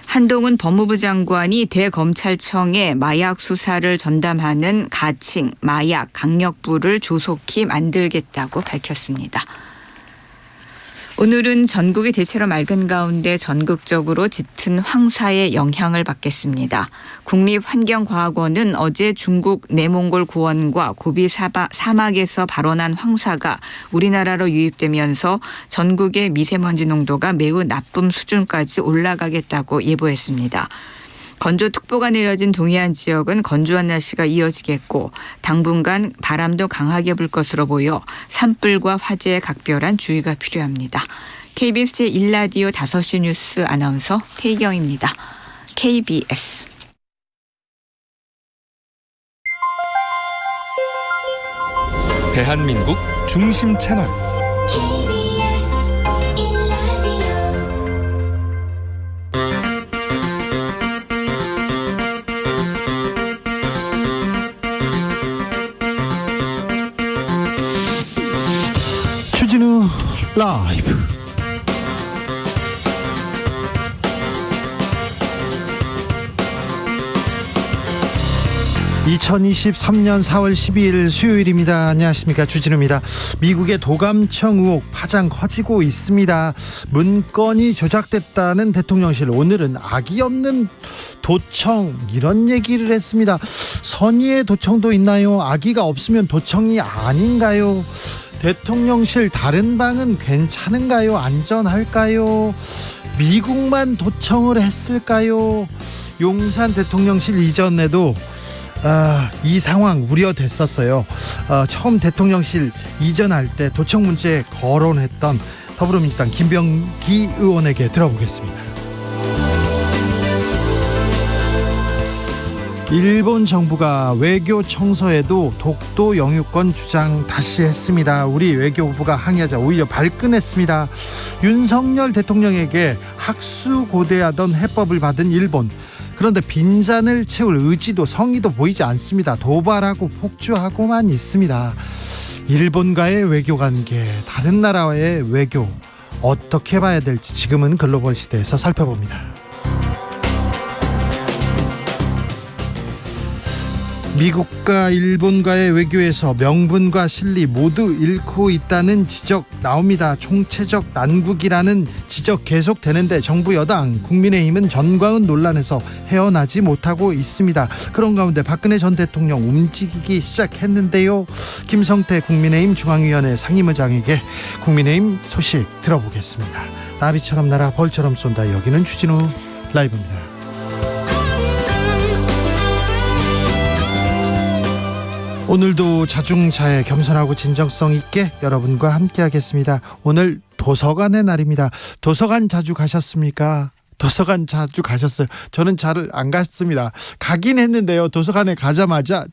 한동훈 법무부 장관이 대검찰청에 마약 수사를 전담하는 가칭 마약 강력부를 조속히 만들겠다고 밝혔습니다. 오늘은 전국이 대체로 맑은 가운데 전국적으로 짙은 황사의 영향을 받겠습니다. 국립환경과학원은 어제 중국 내몽골 고원과 고비 사막에서 발원한 황사가 우리나라로 유입되면서 전국의 미세먼지 농도가 매우 나쁨 수준까지 올라가겠다고 예보했습니다. 건조특보가 내려진 동해안 지역은 건조한 날씨가 이어지겠고 당분간 바람도 강하게 불 것으로 보여 산불과 화재에 각별한 주의가 필요합니다. KBS 제1라디오 5시 뉴스 아나운서 태희경입니다. KBS. 대한민국 중심 채널 주진우 라이브. (2023년 4월 12일) 수요일입니다. 안녕하십니까, 주진우입니다. 미국의 도감청 의혹 파장 커지고 있습니다. 문건이 조작됐다는 대통령실, 오늘은 악의 없는 도청, 이런 얘기를 했습니다. 선의의 도청도 있나요? 악의가 없으면 도청이 아닌가요? 대통령실 다른 방은 괜찮은가요? 안전할까요? 미국만 도청을 했을까요? 용산 대통령실 이전에도 이 상황 우려됐었어요. 처음 대통령실 이전할 때 도청 문제 거론했던 더불어민주당 김병기 의원에게 들어보겠습니다. 일본 정부가 외교 청서에도 독도 영유권 주장 다시 했습니다. 우리 외교부가 항의하자 오히려 발끈했습니다. 윤석열 대통령에게 학수고대하던 해법을 받은 일본. 그런데 빈잔을 채울 의지도 성의도 보이지 않습니다. 도발하고 폭주하고만 있습니다. 일본과의 외교관계, 다른 나라와의 외교 어떻게 봐야 될지 지금은 글로벌 시대에서 살펴봅니다. 미국과 일본과의 외교에서 명분과 실리 모두 잃고 있다는 지적 나옵니다. 총체적 난국이라는 지적 계속되는데 정부 여당 국민의힘은 전광훈 논란에서 헤어나지 못하고 있습니다. 그런 가운데 박근혜 전 대통령 움직이기 시작했는데요. 김성태 국민의힘 중앙위원회 상임의장에게 국민의힘 소식 들어보겠습니다. 나비처럼 날아 벌처럼 쏜다. 여기는 주진우 라이브입니다. 오늘도 자중자애, 겸손하고 진정성 있게 여러분과 함께 하겠습니다. 오늘 도서관의 날입니다. 도서관 자주 가셨습니까? 도서관 자주 가셨어요? 저는 잘 안 갔습니다. 가긴 했는데요. 도서관에 가자마자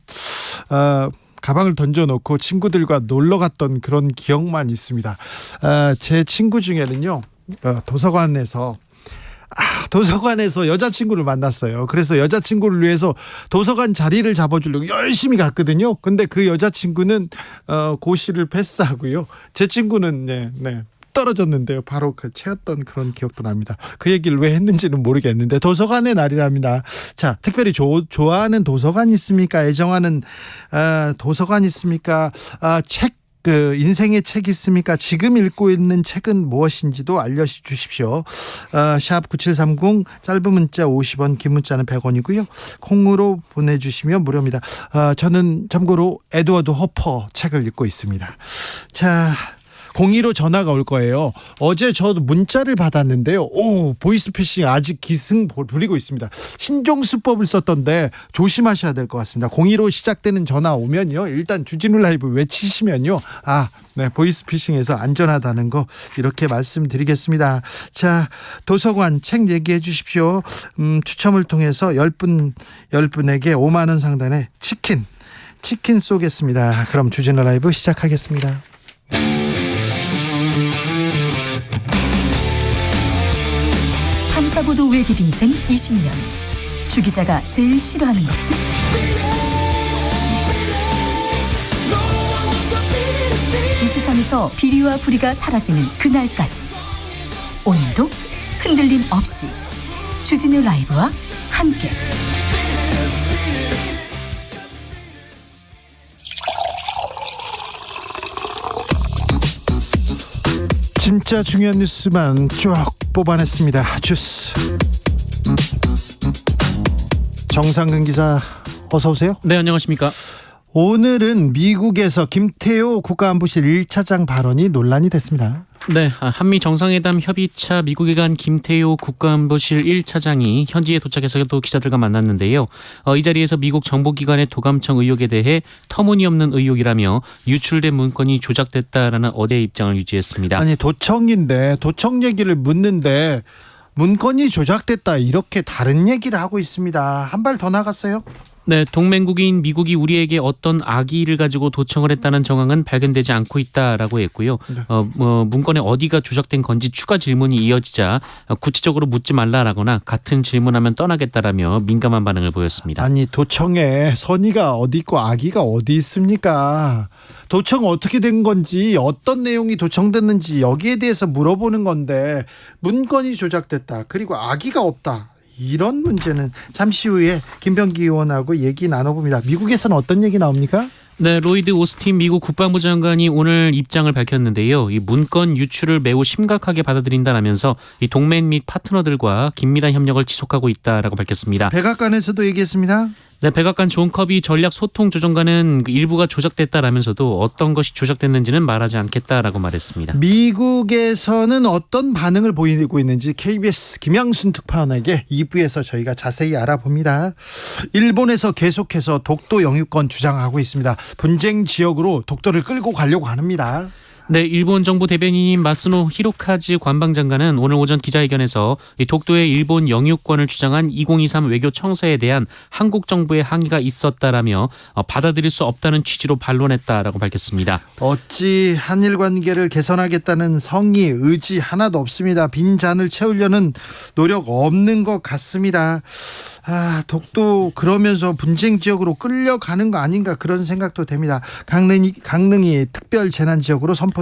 가방을 던져놓고 친구들과 놀러 갔던 그런 기억만 있습니다. 제 친구 중에는요, 도서관에서 여자친구를 만났어요. 그래서 여자친구를 위해서 도서관 자리를 잡아주려고 열심히 갔거든요. 근데 그 여자친구는 고시를 패스하고요. 제 친구는 떨어졌는데요. 바로 채였던 그런 기억도 납니다. 그 얘기를 왜 했는지는 모르겠는데 도서관의 날이랍니다. 자, 특별히 좋아하는 도서관 있습니까? 애정하는 도서관 있습니까? 인생의 책 있습니까? 지금 읽고 있는 책은 무엇인지도 알려주십시오. 샵 9730, 짧은 문자 50원, 긴 문자는 100원이고요. 콩으로 보내주시면 무료입니다. 저는 참고로 에드워드 호퍼 책을 읽고 있습니다. 자, 02로 전화가 올 거예요. 어제 저도 문자를 받았는데요. 보이스피싱 아직 기승 부리고 있습니다. 신종수법을 썼던데 조심하셔야 될 것 같습니다. 02로 시작되는 전화 오면요, 일단 주진우 라이브 외치시면요, 보이스피싱에서 안전하다는 거 이렇게 말씀드리겠습니다. 자, 도서관 책 얘기해 주십시오. 추첨을 통해서 10분에게 5만 원 상당의 치킨 쏘겠습니다. 그럼 주진우 라이브 시작하겠습니다. 탐사보도 외길 인생 20년. 주 기자가 제일 싫어하는 것은? 이 세상에서 비리와 부리가 사라지는 그날까지 오늘도 흔들림 없이 주진우 라이브와 함께 진짜 중요한 뉴스만 쭉 뽑아냈습니다. 주스 정상근 기자 어서 오세요. 네, 안녕하십니까. 오늘은 미국에서 김태호 국가안보실 1차장 발언이 논란이 됐습니다. 네, 한미 정상회담 협의차 미국에 간 김태호 국가안보실 1차장이 현지에 도착해서 또 기자들과 만났는데요. 이 자리에서 미국 정보기관의 도감청 의혹에 대해 터무니없는 의혹이라며 유출된 문건이 조작됐다라는 어제의 입장을 유지했습니다. 아니 도청인데 도청 얘기를 묻는데 문건이 조작됐다 이렇게 다른 얘기를 하고 있습니다. 한 발 더 나갔어요. 네, 동맹국인 미국이 우리에게 어떤 악의를 가지고 도청을 했다는 정황은 발견되지 않고 있다라고 했고요. 네. 문건에 어디가 조작된 건지 추가 질문이 이어지자 구체적으로 묻지 말라라거나 같은 질문하면 떠나겠다라며 민감한 반응을 보였습니다. 아니 도청에 선의가 어디 있고 악의가 어디 있습니까? 도청 어떻게 된 건지 어떤 내용이 도청됐는지 여기에 대해서 물어보는 건데 문건이 조작됐다 그리고 악의가 없다 이런 문제는 잠시 후에 김병기 의원하고 얘기 나눠봅니다. 미국에서는 어떤 얘기 나옵니까? 네, 로이드 오스틴 미국 국방부 장관이 오늘 입장을 밝혔는데요. 이 문건 유출을 매우 심각하게 받아들인다라면서 이 동맹 및 파트너들과 긴밀한 협력을 지속하고 있다라고 밝혔습니다. 백악관에서도 얘기했습니다. 네, 백악관 존 커비 전략 소통 조정관은 일부가 조작됐다라면서도 어떤 것이 조작됐는지는 말하지 않겠다라고 말했습니다. 미국에서는 어떤 반응을 보이고 있는지 KBS 김양순 특파원에게 2부에서 저희가 자세히 알아봅니다. 일본에서 계속해서 독도 영유권 주장하고 있습니다. 분쟁 지역으로 독도를 끌고 가려고 합니다. 네, 일본 정부 대변인인 마스노 히로카즈 관방장관은 오늘 오전 기자회견에서 이 독도의 일본 영유권을 주장한 2023 외교 청사에 대한 한국 정부의 항의가 있었다라며 받아들일 수 없다는 취지로 반론했다라고 밝혔습니다. 어찌 한일 관계를 개선하겠다는 성의, 의지 하나도 없습니다. 빈잔을 채우려는 노력 없는 것 같습니다. 독도 그러면서 분쟁 지역으로 끌려가는 거 아닌가 그런 생각도 됩니다. 강릉이 특별 재난 지역으로 선포됐습니다.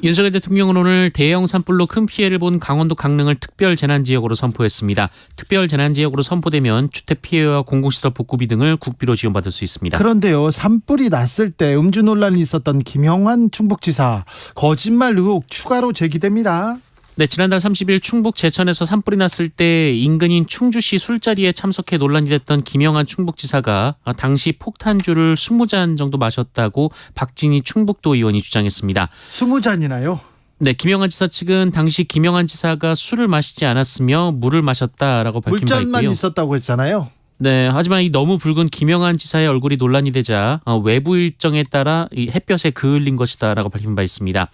윤석열 대통령은 오늘 대형 산불로 큰 피해를 본 강원도 강릉을 특별 재난 지역으로 선포했습니다. 특별 재난 지역으로 선포되면 주택 피해와 공공시설 복구비 등을 국비로 지원받을 수 있습니다. 그런데요, 산불이 났을 때 음주 논란이 있었던 김영환 충북지사 거짓말 의혹 추가로 제기됩니다. 네, 지난달 30일 충북 제천에서 산불이 났을 때 인근인 충주시 술자리에 참석해 논란이 됐던 김영환 충북지사가 당시 폭탄주를 20잔 정도 마셨다고 박진희 충북도 의원이 주장했습니다. 20잔이나요? 네, 김영환 지사 측은 당시 김영환 지사가 술을 마시지 않았으며 물을 마셨다라고 밝힌 바 있고요. 물잔만 있었다고 했잖아요. 네, 하지만 이 너무 붉은 김영환 지사의 얼굴이 논란이 되자 외부 일정에 따라 이 햇볕에 그을린 것이다라고 밝힌 바 있습니다.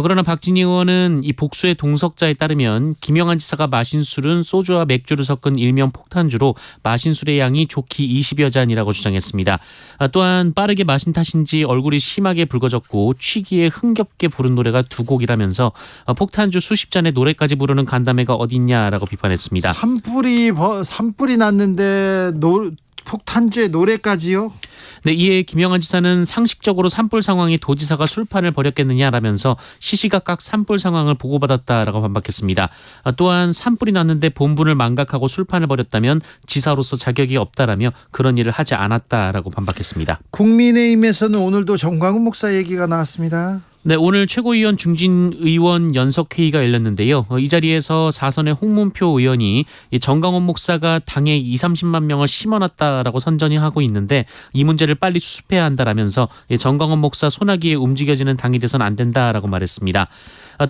그러나 박진희 의원은 이 복수의 동석자에 따르면 김영환 지사가 마신 술은 소주와 맥주를 섞은 일명 폭탄주로 마신 술의 양이 좋기 20여 잔이라고 주장했습니다. 또한 빠르게 마신 탓인지 얼굴이 심하게 붉어졌고 취기에 흥겹게 부른 노래가 2곡이라면서 폭탄주 수십 잔의 노래까지 부르는 간담회가 어딨냐라고 비판했습니다. 산불이 났는데 폭탄주의 노래까지요? 네, 이에 김영환 지사는 상식적으로 산불 상황에 도지사가 술판을 벌였겠느냐라면서 시시각각 산불 상황을 보고받았다라고 반박했습니다. 또한 산불이 났는데 본분을 망각하고 술판을 벌였다면 지사로서 자격이 없다라며 그런 일을 하지 않았다라고 반박했습니다. 국민의힘에서는 오늘도 정광훈 목사 얘기가 나왔습니다. 네, 오늘 최고위원 중진 의원 연석회의가 열렸는데요. 이 자리에서 4선의 홍문표 의원이 정광훈 목사가 당에 20-30만 명을 심어놨다라고 선전이 하고 있는데 이 문제를 빨리 수습해야 한다라면서 정광훈 목사 손아귀에 움직여지는 당이 돼서는 안 된다라고 말했습니다.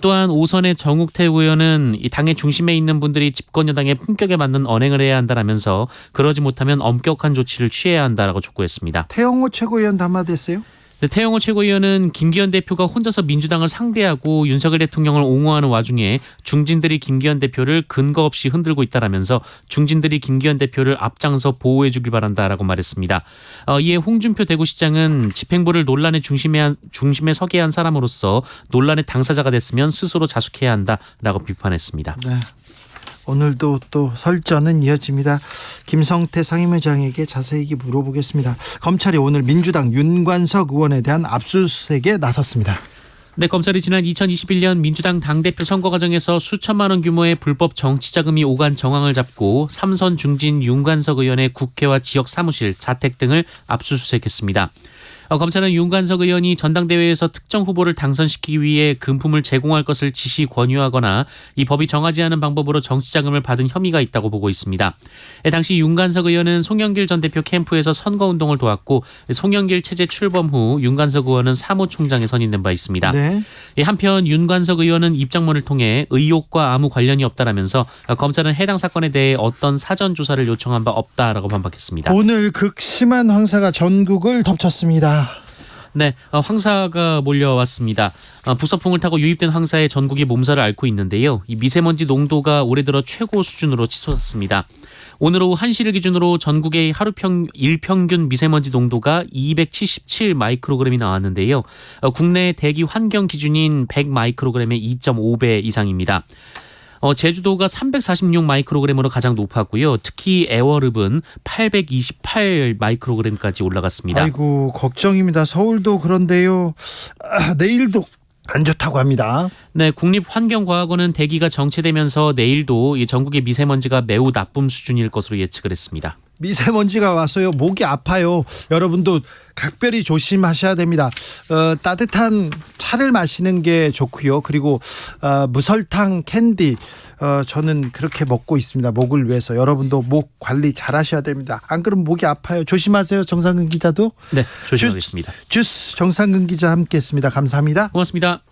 또한 5선의 정욱태 의원은 이 당의 중심에 있는 분들이 집권 여당의 품격에 맞는 언행을 해야 한다라면서 그러지 못하면 엄격한 조치를 취해야 한다라고 촉구했습니다. 태영호 최고위원 담화됐어요? 태영호 최고위원은 김기현 대표가 혼자서 민주당을 상대하고 윤석열 대통령을 옹호하는 와중에 중진들이 김기현 대표를 근거 없이 흔들고 있다라면서 중진들이 김기현 대표를 앞장서 보호해 주길 바란다라고 말했습니다. 이에 홍준표 대구시장은 집행부를 논란의 중심에 서게 한 사람으로서 논란의 당사자가 됐으면 스스로 자숙해야 한다라고 비판했습니다. 네. 오늘도 또 설전은 이어집니다. 김성태 상임의장에게 자세히 물어보겠습니다. 검찰이 오늘 민주당 윤관석 의원에 대한 압수수색에 나섰습니다. 네, 검찰이 지난 2021년 민주당 당대표 선거 과정에서 수천만 원 규모의 불법 정치자금이 오간 정황을 잡고 삼선 중진 윤관석 의원의 국회와 지역 사무실, 자택 등을 압수수색했습니다. 검찰은 윤관석 의원이 전당대회에서 특정 후보를 당선시키기 위해 금품을 제공할 것을 지시 권유하거나 이 법이 정하지 않은 방법으로 정치자금을 받은 혐의가 있다고 보고 있습니다. 당시 윤관석 의원은 송영길 전 대표 캠프에서 선거운동을 도왔고 송영길 체제 출범 후 윤관석 의원은 사무총장에 선임된 바 있습니다. 네. 한편 윤관석 의원은 입장문을 통해 의혹과 아무 관련이 없다라면서 검찰은 해당 사건에 대해 어떤 사전 조사를 요청한 바 없다라고 반박했습니다. 오늘 극심한 황사가 전국을 덮쳤습니다. 네, 황사가 몰려왔습니다. 북서풍을 타고 유입된 황사에 전국이 몸살을 앓고 있는데요. 이 미세먼지 농도가 올해 들어 최고 수준으로 치솟았습니다. 오늘 오후 1시를 기준으로 전국의 하루 일평균 미세먼지 농도가 277 마이크로그램이 나왔는데요. 국내 대기 환경 기준인 100 마이크로그램의 2.5배 이상입니다. 제주도가 346 마이크로그램으로 가장 높았고요. 특히 애월읍은 828 마이크로그램까지 올라갔습니다. 아이고 걱정입니다. 서울도 그런데요. 내일도 안 좋다고 합니다. 네, 국립환경과학원은 대기가 정체되면서 내일도 이 전국의 미세먼지가 매우 나쁨 수준일 것으로 예측을 했습니다. 미세먼지가 와서요 목이 아파요. 여러분도 각별히 조심하셔야 됩니다. 따뜻한 차를 마시는 게 좋고요. 그리고 무설탕 캔디 저는 그렇게 먹고 있습니다. 목을 위해서. 여러분도 목 관리 잘 하셔야 됩니다. 안 그러면 목이 아파요. 조심하세요. 정상근 기자도. 네, 조심하겠습니다. 주스 정상근 기자 함께했습니다. 감사합니다. 고맙습니다.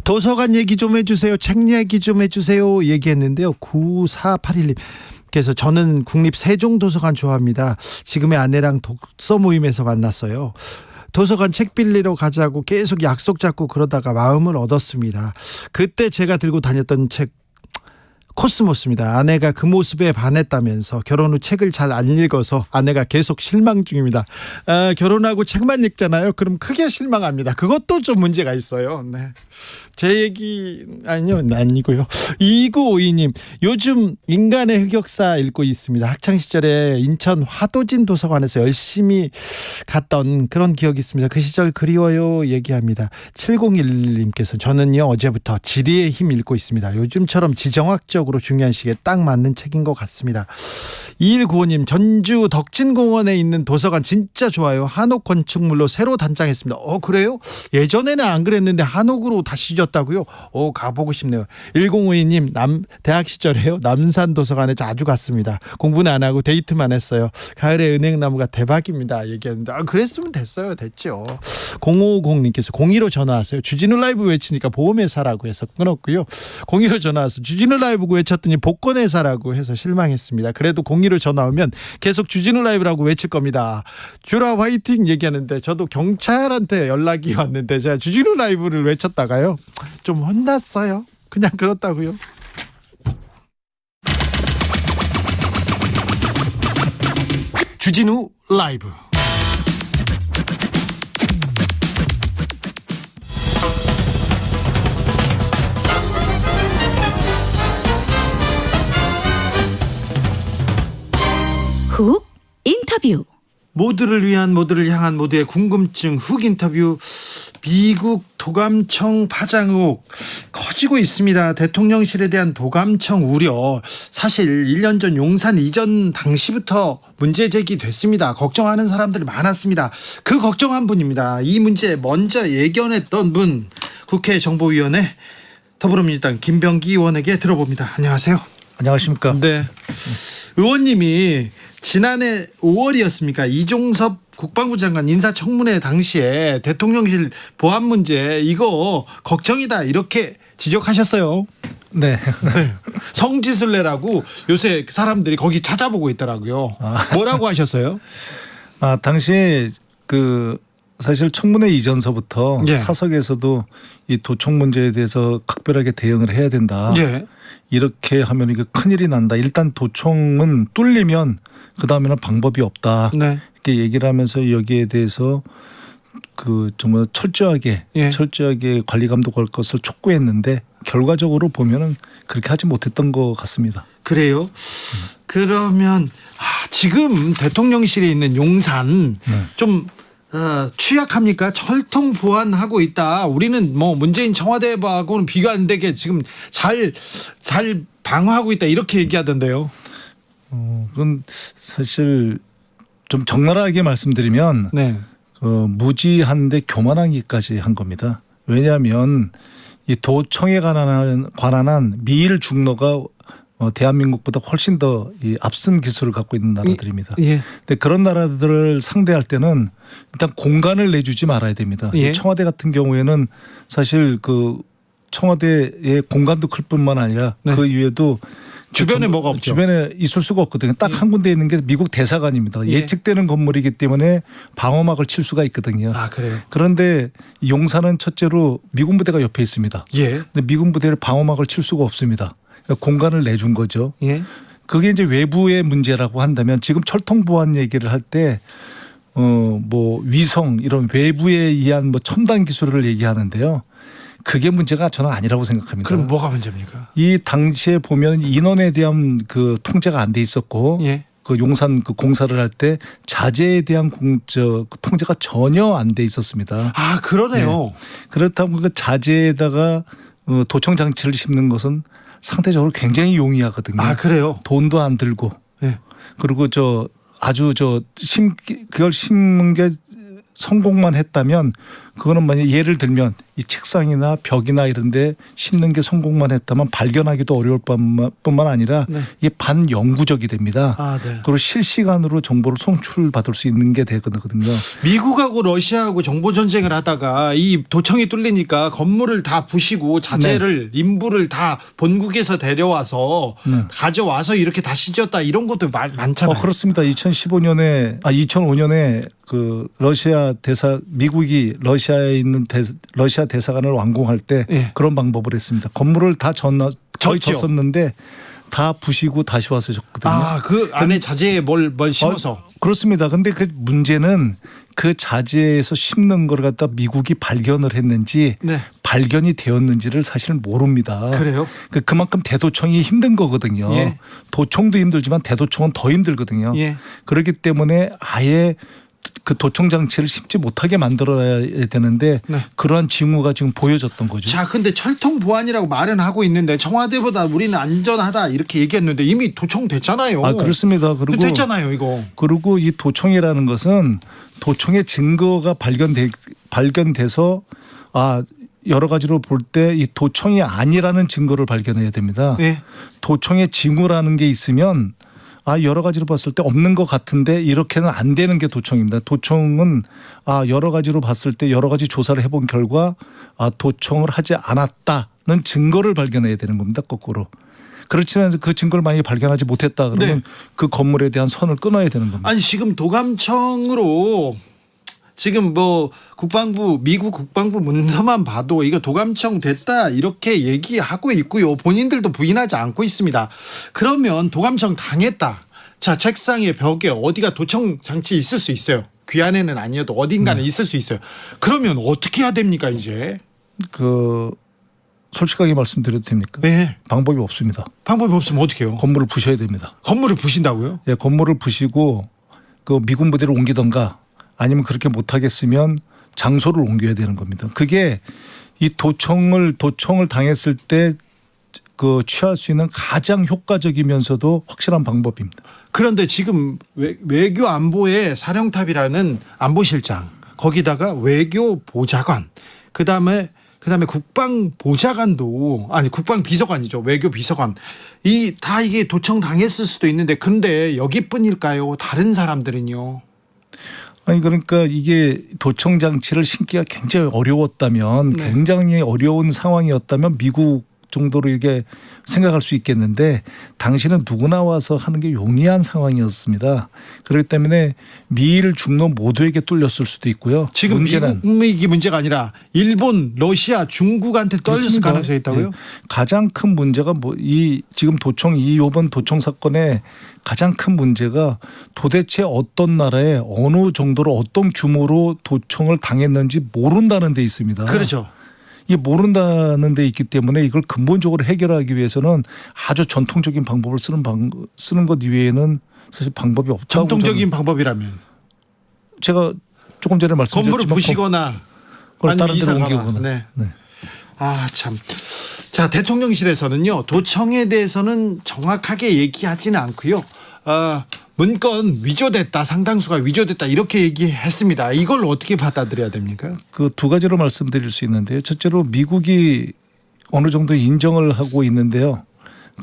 도서관 얘기 좀 해주세요. 책 얘기 좀 해주세요. 얘기했는데요. 9481님. 그래서 저는 국립 세종도서관 좋아합니다. 지금의 아내랑 독서 모임에서 만났어요. 도서관 책 빌리러 가자고 계속 약속 잡고 그러다가 마음을 얻었습니다. 그때 제가 들고 다녔던 책 코스모스입니다. 아내가 그 모습에 반했다면서 결혼 후 책을 잘 안 읽어서 아내가 계속 실망 중입니다. 결혼하고 책만 읽잖아요. 그럼 크게 실망합니다. 그것도 좀 문제가 있어요. 네. 제 얘기 아니고요. 2952님 요즘 인간의 흑역사 읽고 있습니다. 학창시절에 인천 화도진 도서관에서 열심히 갔던 그런 기억이 있습니다. 그 시절 그리워요 얘기합니다. 7011님께서 저는요 어제부터 지리의 힘 읽고 있습니다. 요즘처럼 지정학적 중요한 시기에 딱 맞는 책인 것 같습니다. 2195님 전주 덕진공원에 있는 도서관 진짜 좋아요. 한옥 건축물로 새로 단장했습니다. 그래요? 예전에는 안 그랬는데 한옥으로 다시 지었다고요? 가보고 싶네요. 1052님 대학 시절에요 남산 도서관에 자주 갔습니다. 공부는 안 하고 데이트만 했어요. 가을에 은행나무가 대박입니다 얘기했는데 그랬으면 됐죠. 0550님께서 02로 전화하세요. 주진우 라이브 외치니까 보험회사라고 해서 끊었고요. 02로 전화와서 주진우 라이브 외쳤더니 복권회사라고 해서 실망했습니다. 그래도 02로 전화 오면 계속 주진우 라이브라고 외칠 겁니다. 주라 화이팅 얘기하는데 저도 경찰한테 연락이 왔는데 제가 주진우 라이브를 외쳤다가요 좀 혼났어요. 그냥 그렇다고요. 주진우 라이브 훅 인터뷰. 모두를 위한 모두를 향한 모두의 궁금증 훅 인터뷰. 미국 도감청 파장 의혹 커지고 있습니다. 대통령실에 대한 도감청 우려 사실 1년 전 용산 이전 당시부터 문제 제기됐습니다. 걱정하는 사람들이 많았습니다. 그 걱정한 분입니다. 이 문제 먼저 예견했던 분 국회 정보위원회 더불어민주당 김병기 의원에게 들어봅니다. 안녕하세요. 안녕하십니까. 네. 의원님이 지난해 5월이었습니까? 이종섭 국방부 장관 인사청문회 당시에 대통령실 보안 문제 이거 걱정이다 이렇게 지적하셨어요. 네. 성지순례라고 요새 사람들이 거기 찾아보고 있더라고요. 뭐라고 하셨어요? 당시에 사실 청문회 이전서부터 예. 사석에서도 이 도청 문제에 대해서 각별하게 대응을 해야 된다. 예. 이렇게 하면 이게 큰일이 난다. 일단 도청은 뚫리면 그 다음에는 방법이 없다. 네. 이렇게 얘기를 하면서 여기에 대해서 정말 철저하게 관리 감독할 것을 촉구했는데 결과적으로 보면은 그렇게 하지 못했던 것 같습니다. 그래요? 그러면 지금 대통령실에 있는 용산 좀 취약합니까? 철통 보완하고 있다. 우리는 뭐 문재인 청와대하고는 비교 안 되게 지금 잘 방어하고 있다. 이렇게 얘기하던데요. 그건 사실 좀 적나라하게 말씀드리면 네. 무지한데 교만하기까지 한 겁니다. 왜냐하면 이 도청에 관한 한 미일 중로가 대한민국보다 훨씬 더 이 앞선 기술을 갖고 있는 나라들입니다. 예. 근데 그런 나라들을 상대할 때는 일단 공간을 내주지 말아야 됩니다. 예. 청와대 같은 경우에는 사실 그 청와대의 공간도 클 뿐만 아니라 네. 그 이외에도 주변에 뭐가 없죠. 주변에 있을 수가 없거든요. 딱 한 군데 있는 게 미국 대사관입니다. 예. 예측되는 건물이기 때문에 방어막을 칠 수가 있거든요. 아, 그래요? 그런데 용산은 첫째로 미군 부대가 옆에 있습니다. 예. 근데 미군 부대를 방어막을 칠 수가 없습니다. 그러니까 공간을 내준 거죠. 예. 그게 이제 외부의 문제라고 한다면 지금 철통 보안 얘기를 할 때 뭐 위성 이런 외부에 의한 뭐 첨단 기술을 얘기하는데요. 그게 문제가 저는 아니라고 생각합니다. 그럼 뭐가 문제입니까? 이 당시에 보면 인원에 대한 그 통제가 안 돼 있었고 예. 그 용산 그 공사를 할 때 자재에 대한 그 통제가 전혀 안 돼 있었습니다. 아, 그러네요. 그렇다고 그 자재에다가 도청 장치를 심는 것은 상대적으로 굉장히 용이하거든요. 아, 그래요? 돈도 안 들고 예. 그리고 그걸 심는 게 성공만 했다면 그거는 만약 예를 들면 이 책상이나 벽이나 이런 데 심는 게 성공만 했다면 발견하기도 어려울 뿐만 아니라 네. 이게 반영구적이 됩니다. 아, 네. 그리고 실시간으로 정보를 송출받을 수 있는 게 되거든요. 미국하고 러시아하고 정보 전쟁을 하다가 이 도청이 뚫리니까 건물을 다 부시고 자재를 인부를 다 본국에서 데려와서 가져와서 이렇게 다시 지었다 이런 것도 많잖아요. 그렇습니다. 2005년에 그 미국이 러시아에 있는 러시아 대사관을 완공할 때 예. 그런 방법을 했습니다. 건물을 다 거의 졌죠. 졌었는데 다 부시고 다시 와서 졌거든요. 아, 그 안에 자재에 뭘 심어서. 그렇습니다. 근데 그 문제는 그 자재에서 심는 걸 갖다 미국이 발견을 했는지 네. 발견이 되었는지를 사실 모릅니다. 그래요? 그만큼 대도청이 힘든 거거든요. 예. 도청도 힘들지만 대도청은 더 힘들거든요. 예. 그렇기 때문에 아예 그 도청 장치를 심지 못하게 만들어야 되는데 네. 그러한 징후가 지금 보여졌던 거죠. 자, 근데 철통 보안이라고 말은 하고 있는데 청와대보다 우리는 안전하다 이렇게 얘기했는데 이미 도청 됐잖아요. 아, 그렇습니다. 그리고 됐잖아요, 이거. 그리고 이 도청이라는 것은 도청의 증거가 발견돼서 여러 가지로 볼 때 이 도청이 아니라는 증거를 발견해야 됩니다. 네. 도청의 징후라는 게 있으면 여러 가지로 봤을 때 없는 것 같은데 이렇게는 안 되는 게 도청입니다. 도청은 여러 가지로 봤을 때 여러 가지 조사를 해본 결과 도청을 하지 않았다는 증거를 발견해야 되는 겁니다. 거꾸로. 그렇지만 그 증거를 만약에 발견하지 못했다 그러면 네. 그 건물에 대한 선을 끊어야 되는 겁니다. 아니, 지금 도감청으로 지금 뭐 미국 국방부 문서만 봐도 이거 도감청 됐다 이렇게 얘기하고 있고요. 본인들도 부인하지 않고 있습니다. 그러면 도감청 당했다. 자, 책상에 벽에 어디가 도청 장치 있을 수 있어요. 귀 안에는 아니어도 어딘가는 있을 수 있어요. 그러면 어떻게 해야 됩니까, 이제? 솔직하게 말씀드려도 됩니까? 네. 방법이 없습니다. 방법이 없으면 어떻게 해요? 건물을 부셔야 됩니다. 건물을 부신다고요? 예, 건물을 부시고 그 미군 부대를 옮기던가 아니면 그렇게 못하겠으면 장소를 옮겨야 되는 겁니다. 그게 이 도청을 당했을 때 그 취할 수 있는 가장 효과적이면서도 확실한 방법입니다. 그런데 지금 외교 안보의 사령탑이라는 안보실장, 거기다가 외교 보좌관, 그다음에 국방 보좌관도 국방 비서관이죠. 외교 비서관. 이게 도청 당했을 수도 있는데 근데 여기뿐일까요? 다른 사람들은요? 그러니까 이게 도청 장치를 심기가 굉장히 어려웠다면 네. 굉장히 어려운 상황이었다면 미국 정도로 이게 생각할 수 있겠는데 당시는 누구나 와서 하는 게 용이한 상황이었습니다. 그렇기 때문에 미일 중로 모두에게 뚫렸을 수도 있고요. 지금 문제는 미국이 문제가 아니라 일본, 러시아, 중국한테 떨렸을 가능성이 있다고요? 네. 가장 큰 문제가 지금 이번 도청 사건의 가장 큰 문제가 도대체 어떤 나라에 어느 정도로 어떤 규모로 도청을 당했는지 모른다는 데 있습니다. 그렇죠. 이게 모른다는 데 있기 때문에 이걸 근본적으로 해결하기 위해서는 아주 전통적인 방법을 쓰는 것 이외에는 사실 방법이 없다고. 전통적인 방법이라면 제가 조금 전에 건물을 말씀드렸지만 부시거나 그걸 아니면 다른 데로 이사 가거나. 옮기거나. 네. 네. 아 참. 자, 대통령실에서는요 도청에 대해서는 정확하게 얘기하지는 않고요. 문건 위조됐다, 상당수가 위조됐다 이렇게 얘기했습니다. 이걸 어떻게 받아들여야 됩니까? 그 두 가지로 말씀드릴 수 있는데요. 첫째로 미국이 어느 정도 인정을 하고 있는데요.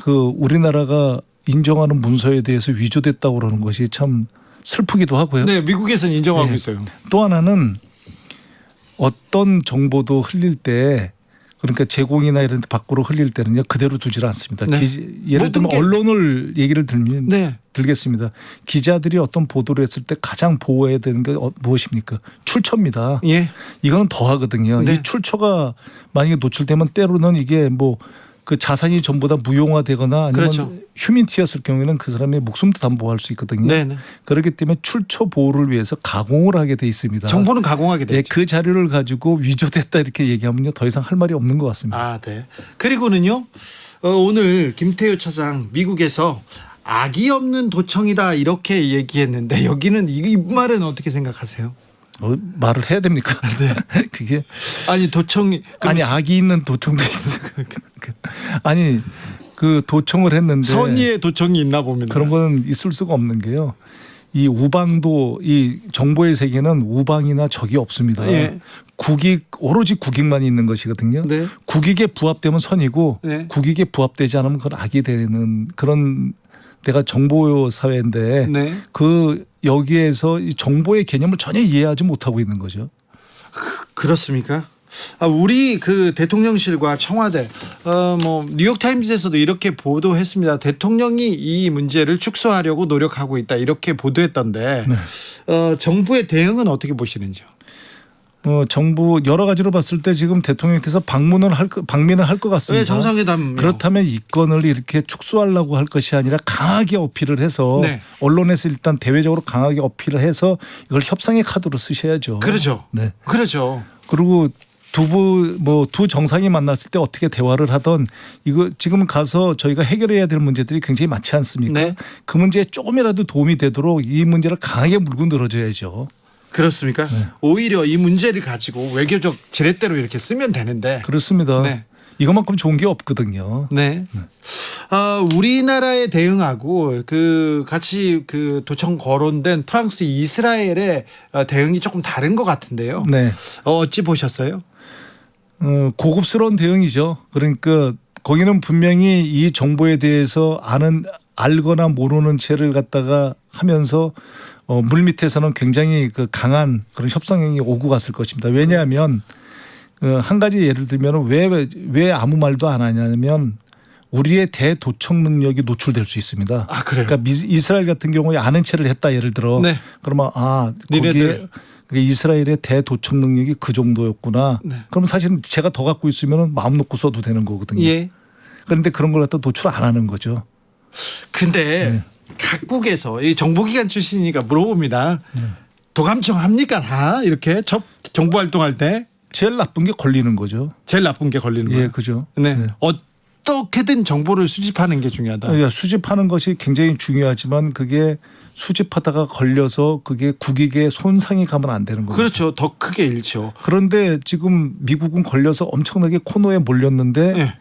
그 우리나라가 인정하는 문서에 대해서 위조됐다고 그러는 것이 참 슬프기도 하고요. 네, 미국에서는 인정하고 네. 있어요. 또 하나는 어떤 정보도 흘릴 때 그러니까 제공이나 이런 데 밖으로 흘릴 때는요 그대로 두질 않습니다. 네. 예를 들면 언론을 얘기를 들면 네. 들겠습니다. 기자들이 어떤 보도를 했을 때 가장 보호해야 되는 게 무엇입니까? 출처입니다. 예. 이거는 더 하거든요. 네. 이 출처가 만약에 노출되면 때로는 이게 뭐 그 자산이 전부 다 무용화되거나 아니면 그렇죠. 휴민티였을 경우에는 그 사람의 목숨도 담보할 수 있거든요. 네네. 그렇기 때문에 출처 보호를 위해서 가공을 하게 돼 있습니다. 정보는 가공하게 네, 되죠. 그 자료를 가지고 위조됐다 이렇게 얘기하면요 더 이상 할 말이 없는 것 같습니다. 아, 네. 그리고는요 오늘 김태효 차장 미국에서 악의 없는 도청이다 이렇게 얘기했는데 여기는 이 말은 어떻게 생각하세요? 말을 해야 됩니까? 네. 그게 아니 도청이 아니 악이 있는 도청도 있어요. 아니 그 도청을 했는데 선의의 도청이 있나 봅니다. 그런 건 있을 수가 없는 게요. 이 우방도 이 정보의 세계는 우방이나 적이 없습니다. 예. 국익 오로지 국익만 있는 것이거든요. 네. 국익에 부합되면 선이고 네. 국익에 부합되지 않으면 그건 악이 되는 그런 내가 정보 사회인데 네. 그 여기에서 이 정보의 개념을 전혀 이해하지 못하고 있는 거죠. 그렇습니까? 우리 그 대통령실과 청와대 뭐 뉴욕타임즈에서도 이렇게 보도했습니다. 대통령이 이 문제를 축소하려고 노력하고 있다 이렇게 보도했던데 정부의 대응은 어떻게 보시는지요? 정부 여러 가지로 봤을 때 지금 대통령께서 방민을 할 것 같습니다. 네, 정상회담. 그렇다면 이 건을 이렇게 축소하려고 할 것이 아니라 강하게 어필을 해서 네. 언론에서 일단 대외적으로 강하게 어필을 해서 이걸 협상의 카드로 쓰셔야죠. 그렇죠. 네. 그렇죠. 그리고 두 정상이 만났을 때 어떻게 대화를 하던 이거 지금 가서 저희가 해결해야 될 문제들이 굉장히 많지 않습니까? 네. 그 문제에 조금이라도 도움이 되도록 이 문제를 강하게 물고 늘어져야죠. 그렇습니까? 네. 오히려 이 문제를 가지고 외교적 지렛대로 이렇게 쓰면 되는데. 그렇습니다. 네. 이것만큼 좋은 게 없거든요. 네. 우리나라의 대응하고 그 같이 그 도청 거론된 프랑스, 이스라엘의 대응이 조금 다른 것 같은데요. 네. 어찌 보셨어요? 고급스러운 대응이죠. 그러니까 거기는 분명히 이 정보에 대해서 알거나 모르는 채를 갖다가 하면서 물밑에서는 굉장히 그 강한 그런 협상행위 오고 갔을 것입니다. 왜냐하면 한 가지 예를 들면 왜 아무 말도 안 하냐면 우리의 대도청 능력이 노출될 수 있습니다. 아, 그래요? 그러니까 이스라엘 같은 경우에 아는 채를 했다 예를 들어. 네. 그러면 거기에 이스라엘의 대도청 능력이 그 정도였구나. 네. 그럼 사실은 제가 더 갖고 있으면 마음 놓고 써도 되는 거거든요. 예. 그런데 그런 걸 갖다 노출 안 하는 거죠. 근데 각국에서 이 정보기관 출신이니까 물어봅니다. 도감청 합니까 다 이렇게 정보 활동할 때 제일 나쁜 게 걸리는 거죠. 제일 나쁜 게 걸리는 거예요. 예, 그죠. 네. 네. 어떻게든 정보를 수집하는 게 중요하다. 그러니까 수집하는 것이 굉장히 중요하지만 그게 수집하다가 걸려서 그게 국익에 손상이 가면 안 되는 거죠. 그렇죠. 더 크게 잃죠. 그런데 지금 미국은 걸려서 엄청나게 코너에 몰렸는데 네.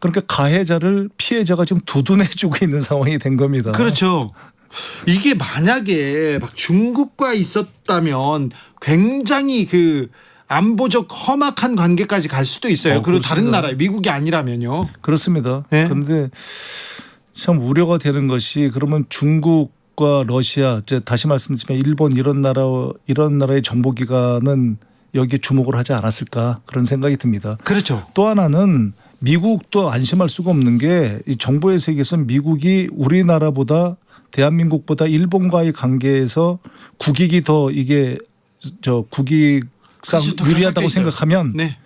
그러니까 가해자를 피해자가 지금 두둔해주고 있는 상황이 된 겁니다. 그렇죠. 이게 만약에 막 중국과 있었다면 굉장히 그 안보적 험악한 관계까지 갈 수도 있어요. 그리고 다른 그렇습니다. 나라 미국이 아니라면요. 그렇습니다. 네. 그런데 참 우려가 되는 것이 그러면 중국과 러시아, 다시 말씀드리지만 일본 이런 나라의 정보기관은 여기에 주목을 하지 않았을까 그런 생각이 듭니다. 그렇죠. 또 하나는 미국도 안심할 수가 없는 게 이 정보의 세계에서 미국이 우리나라보다 대한민국보다 일본과의 관계에서 국익이 더 이게 국익상 그렇죠. 더 유리하다고 가깝게 있어요. 생각하면 네.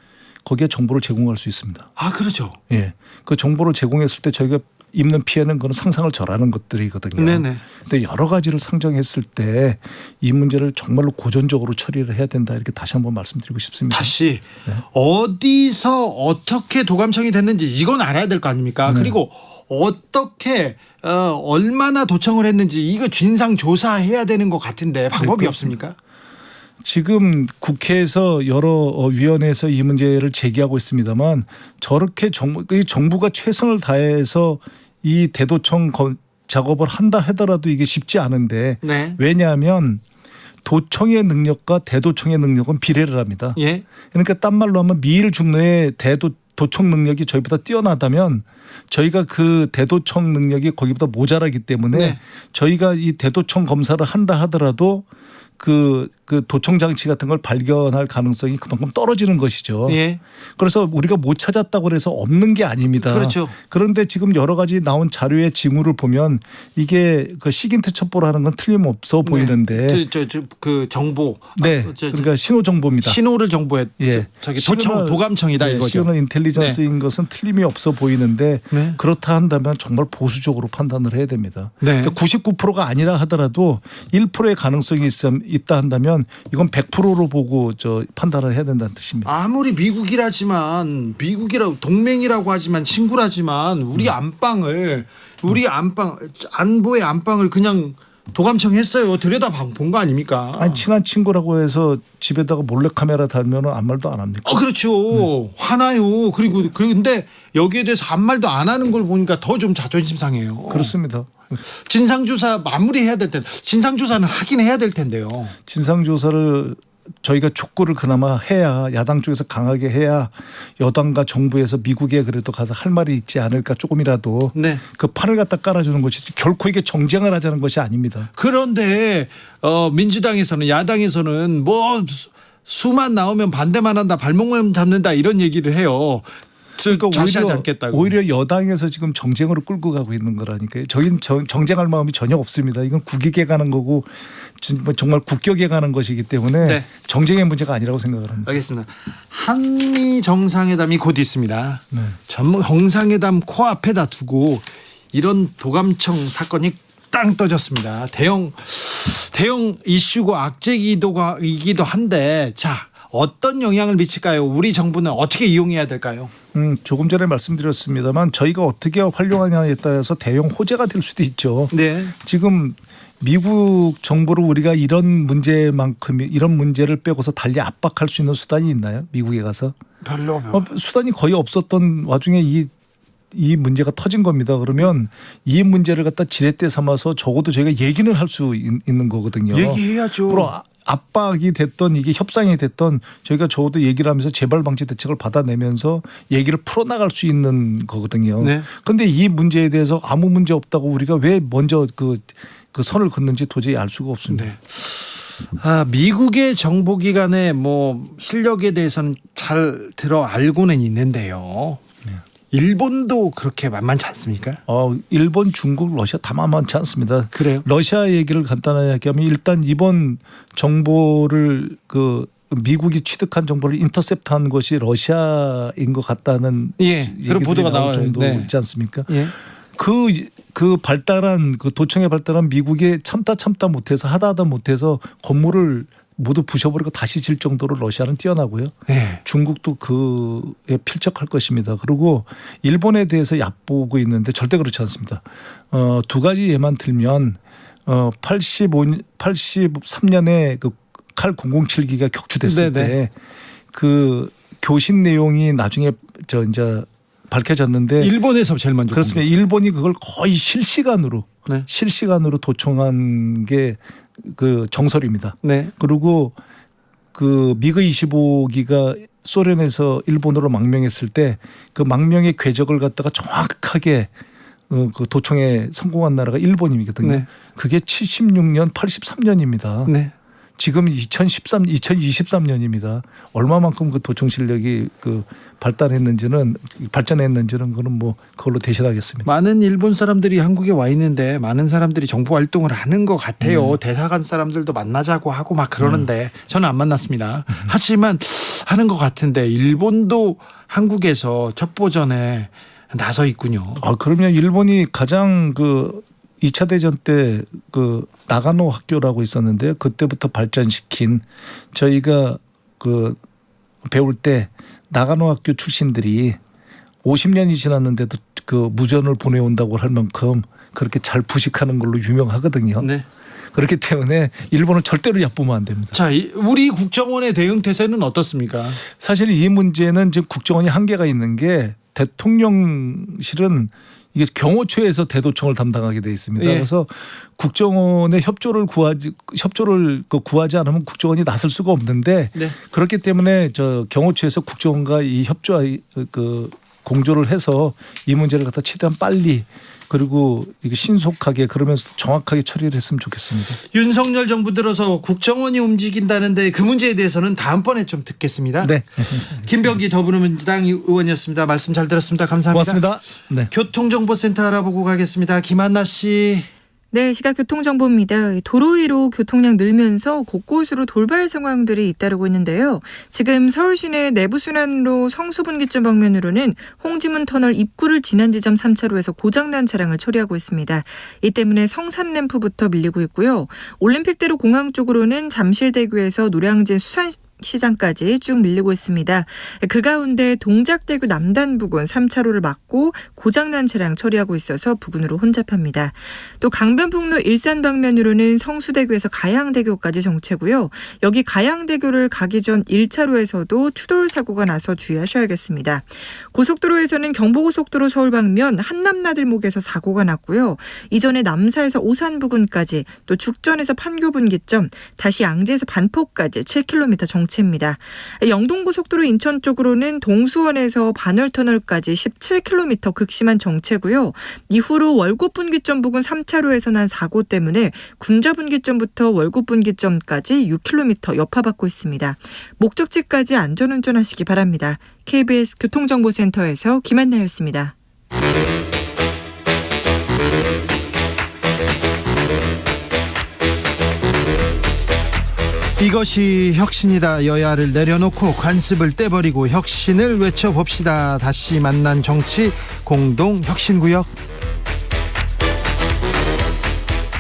거기에 정보를 제공할 수 있습니다. 아, 그렇죠. 예. 그 정보를 제공했을 때 저희가 입는 피해는 그런 상상을 절하는 것들이거든요. 네네. 근데 여러 가지를 상정했을 때 이 문제를 정말로 고전적으로 처리를 해야 된다 이렇게 다시 한번 말씀드리고 싶습니다. 다시 어디서 어떻게 도감청이 됐는지 이건 알아야 될 거 아닙니까? 그리고 어떻게 얼마나 도청을 했는지 이거 진상 조사해야 되는 것 같은데 방법이 없습니까? 지금 국회에서 여러 위원회에서 이 문제를 제기하고 있습니다만 저렇게 정부가 최선을 다해서 이 대도청 작업을 한다 하더라도 이게 쉽지 않은데 네. 왜냐하면 도청의 능력과 대도청의 능력은 비례를 합니다. 예. 그러니까 딴 말로 하면 미일 중로의 도청 능력이 저희보다 뛰어나다면 저희가 그 대도청 능력이 거기보다 모자라기 때문에 네. 저희가 이 대도청 검사를 한다 하더라도 그 도청 장치 같은 걸 발견할 가능성이 그만큼 떨어지는 것이죠. 예. 그래서 우리가 못 찾았다고 해서 없는 게 아닙니다. 그렇죠. 그런데 지금 여러 가지 나온 자료의 징후를 보면 이게 그 시긴트 첩보라는 건 틀림없어 보이는데 그 정보. 네. 그러니까 신호 정보입니다. 신호를 정보해. 예. 저기 도감청이다 네, 이거죠. 시그널 인텔리전스인 것은 틀림이 없어 보이는데 네. 그렇다 한다면 정말 보수적으로 판단을 해야 됩니다. 네. 그러니까 99%가 아니라 하더라도 1%의 가능성이 있다 한다면 이건 100%로 보고 판단을 해야 된다는 뜻입니다. 아무리 미국이라고 동맹이라고 하지만 친구라지만 우리 안방을 안보의 안방을 그냥 도감청 했어요. 들여다 본 거 아닙니까? 아니 친한 친구라고 해서 집에다가 몰래 카메라 달면 아무 말도 안 합니까? 그렇죠. 화나요. 그리고 근데 여기에 대해서 아무 말도 안 하는 걸 보니까 더 좀 자존심 상해요. 그렇습니다. 진상조사 마무리해야 될 텐데 진상조사는 하긴 해야 될 텐데요. 진상조사를 저희가 촉구를 그나마 해야 야당 쪽에서 강하게 해야 여당과 정부에서 미국에 그래도 가서 할 말이 있지 않을까 조금이라도 네. 그 판을 갖다 깔아주는 것이 결코 이게 정쟁을 하자는 것이 아닙니다. 그런데 민주당에서는 야당에서는 뭐 수만 나오면 반대만 한다 발목만 잡는다 이런 얘기를 해요. 그러니까 좌시하지 않겠다고. 오히려 여당에서 지금 정쟁으로 끌고 가고 있는 거라니까요. 저희는 정쟁할 마음이 전혀 없습니다. 이건 국익에 가는 거고 정말 국격에 가는 것이기 때문에 네. 정쟁의 문제가 아니라고 생각을 합니다. 알겠습니다. 한미 정상회담이 곧 있습니다. 네. 정상회담 코앞에다 두고 이런 도감청 사건이 땅 떠졌습니다. 대형 이슈고 악재이기도 한데 자 어떤 영향을 미칠까요? 우리 정부는 어떻게 이용해야 될까요? 조금 전에 말씀드렸습니다만 저희가 어떻게 활용하냐에 따라서 대형 호재가 될 수도 있죠. 네. 지금 미국 정부를 우리가 이런 문제를 빼고서 달리 압박할 수 있는 수단이 있나요? 미국에 가서 별로. 수단이 거의 없었던 와중에 이 문제가 터진 겁니다. 그러면 이 문제를 갖다 지렛대 삼아서 적어도 저희가 얘기는 할 수 있는 거거든요. 얘기해야죠. 앞으로 압박이 됐던 이게 협상이 됐던 저희가 적어도 얘기를 하면서 재발 방지 대책을 받아내면서 얘기를 풀어나갈 수 있는 거거든요. 네. 그런데 이 문제에 대해서 아무 문제 없다고 우리가 왜 먼저 그 선을 긋는지 도저히 알 수가 없습니다. 네. 미국의 정보기관의 실력에 대해서는 잘 알고는 있는데요. 일본도 그렇게 만만치 않습니까? 일본, 중국, 러시아 다 만만치 않습니다. 그래요? 러시아 얘기를 간단하게 하면 일단 이번 정보를 미국이 취득한 정보를 인터셉트한 것이 러시아인 것 같다는 그런 보도가 나올 정도 네. 있지 않습니까? 예. 발달한 도청에 발달한 미국에 참다 못해서 하다 못해서 건물을 모두 부셔버리고 다시 질 정도로 러시아는 뛰어나고요. 네. 중국도 그에 필적할 것입니다. 그리고 일본에 대해서 얕보고 있는데 절대 그렇지 않습니다. 두 가지 예만 들면 83년에 그 칼 007기가 격추됐을 네네. 때 그 교신 내용이 나중에 이제 밝혀졌는데 일본에서 제일 먼저 그렇습니다. 일본이 그걸 거의 실시간으로 도청한 게 그 정설입니다. 네. 그리고 그 미그 25기가 소련에서 일본으로 망명했을 때 그 망명의 궤적을 갖다가 정확하게 그 도청에 성공한 나라가 일본이거든요. 네. 그게 76년, 83년입니다. 네. 지금 2023년입니다. 얼마만큼 그 도청 실력이 발전했는지는 그거는 그걸로 대신하겠습니다. 많은 일본 사람들이 한국에 와 있는데 많은 사람들이 정보 활동을 하는 것 같아요. 대사관 사람들도 만나자고 하고 막 그러는데 저는 안 만났습니다. 하지만 하는 것 같은데 일본도 한국에서 첩보전에 나서 있군요. 그러면 일본이 가장 2차 대전 때 나가노 학교라고 있었는데 그때부터 발전시킨 저희가 배울 때 나가노 학교 출신들이 50년이 지났는데도 무전을 보내온다고 할 만큼 그렇게 잘 부식하는 걸로 유명하거든요. 네. 그렇기 때문에 일본을 절대로 얕보면 안 됩니다. 자, 우리 국정원의 대응 태세는 어떻습니까? 사실 이 문제는 지금 국정원이 한계가 있는 게 대통령실은 이게 경호처에서 대도청을 담당하게 돼 있습니다. 예. 그래서 국정원의 협조를 구하지 않으면 국정원이 나설 수가 없는데 네. 그렇기 때문에 저 경호처에서 국정원과 이 협조 공조를 해서 이 문제를 갖다 최대한 빨리 그리고 이게 신속하게 그러면서 정확하게 처리를 했으면 좋겠습니다. 윤석열 정부 들어서 국정원이 움직인다는데 그 문제에 대해서는 다음번에 좀 듣겠습니다. 네. 김병기 더불어민주당 의원이었습니다. 말씀 잘 들었습니다. 감사합니다. 고맙습니다. 네. 교통정보센터 알아보고 가겠습니다. 김한나 씨. 네, 시각 교통정보입니다. 도로 위로 교통량 늘면서 곳곳으로 돌발 상황들이 잇따르고 있는데요. 지금 서울 시내 내부순환로 성수분기점 방면으로는 홍지문 터널 입구를 지난 지점 3차로에서 고장난 차량을 처리하고 있습니다. 이 때문에 성산램프부터 밀리고 있고요. 올림픽대로 공항 쪽으로는 잠실대교에서 노량진 수산시장까지 쭉 밀리고 있습니다. 그 가운데 동작대교 남단 부근 3차로를 막고 고장난 차량 처리하고 있어서 부근으로 혼잡합니다. 또 강변북로 일산 방면으로는 성수대교에서 가양대교까지 정체고요. 여기 가양대교를 가기 전 1차로에서도 추돌 사고가 나서 주의하셔야겠습니다. 고속도로에서는 경부고속도로 서울 방면 한남나들목에서 사고가 났고요. 이전에 남사에서 오산 부근까지 또 죽전에서 판교 분기점 다시 양재에서 반포까지 7km 정체입니다. 영동고속도로 인천 쪽으로는 동수원에서 반월터널까지 17km 극심한 정체고요. 이후로 월곶분기점 부근 3차로에서 난 사고 때문에 군자분기점부터 월곶분기점까지 6km 여파받고 있습니다. 목적지까지 안전운전하시기 바랍니다. KBS 교통정보센터에서 김한나였습니다. 이것이 혁신이다. 여야를 내려놓고 관습을 떼버리고 혁신을 외쳐봅시다. 다시 만난 정치 공동혁신구역.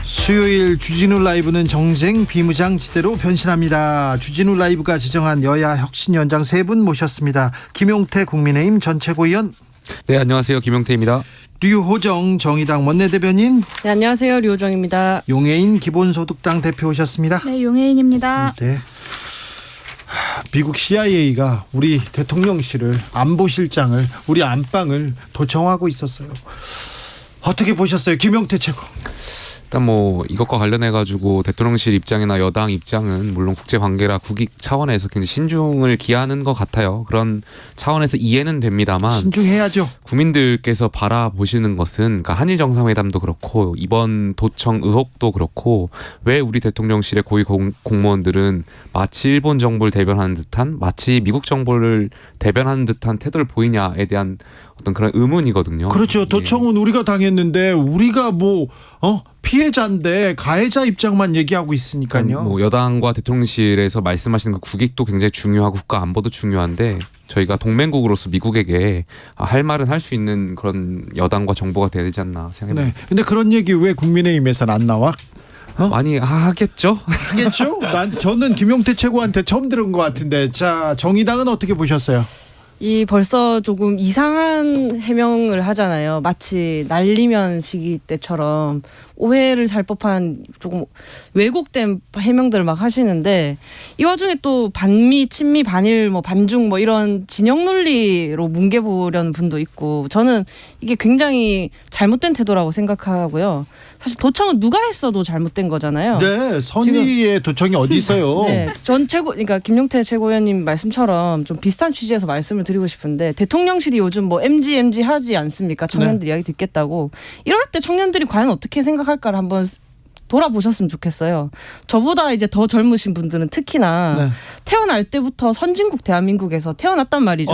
수요일 주진우 라이브는 정쟁 비무장지대로 변신합니다. 주진우 라이브가 지정한 여야 혁신 연장 3분 모셨습니다. 김용태 국민의힘 전 최고위원. 네, 안녕하세요. 김용태입니다. 류호정 정의당 원내대변인. 네, 안녕하세요. 류호정입니다. 용해인 기본소득당 대표 오셨습니다. 네, 용혜인입니다. 네. 미국 CIA가 우리 대통령실을 안보실장을 우리 안방을 도청하고 있었어요. 어떻게 보셨어요, 김용태 최고? 일단 뭐 이것과 관련해 가지고 대통령실 입장이나 여당 입장은 물론 국제 관계라 국익 차원에서 굉장히 신중을 기하는 것 같아요. 그런 차원에서 이해는 됩니다만 신중해야죠. 국민들께서 바라보시는 것은 그러니까 한일 정상회담도 그렇고 이번 도청 의혹도 그렇고 왜 우리 대통령실의 고위 공무원들은 마치 일본 정부를 대변하는 듯한 마치 미국 정부를 대변하는 듯한 태도를 보이냐에 대한 어떤 그런 의문이거든요. 그렇죠. 도청은 우리가 당했는데 우리가 피해자인데 가해자 입장만 얘기하고 있으니까요. 뭐 여당과 대통령실에서 말씀하시는 그 국익도 굉장히 중요하고 국가 안보도 중요한데 저희가 동맹국으로서 미국에게 할 말은 할 수 있는 그런 여당과 정보가 돼야 되지 않나 생각합니다. 네. 근데 그런 얘기 왜 국민의힘에서는 안 나와? 많이 하겠죠? 하겠죠? 저는 김용태 최고한테 처음 들은 것 같은데. 자, 정의당은 어떻게 보셨어요? 이 벌써 조금 이상한 해명을 하잖아요. 마치 날리면 시기 때처럼 오해를 살 법한 조금 왜곡된 해명들을 막 하시는데 이 와중에 또 반미, 친미, 반일, 반중 이런 진영 논리로 뭉개보려는 분도 있고 저는 이게 굉장히 잘못된 태도라고 생각하고요. 사실 도청은 누가 했어도 잘못된 거잖아요. 네, 선의의 도청이 어디 있어요? 네, 그러니까 김용태 최고위원님 말씀처럼 좀 비슷한 취지에서 말씀을 드리고 싶은데 대통령실이 요즘 MG 하지 않습니까? 청년들 이야기 듣겠다고. 이럴 때 청년들이 과연 어떻게 생각할까를 한번 돌아보셨으면 좋겠어요. 저보다 이제 더 젊으신 분들은 특히나 태어날 때부터 선진국 대한민국에서 태어났단 말이죠.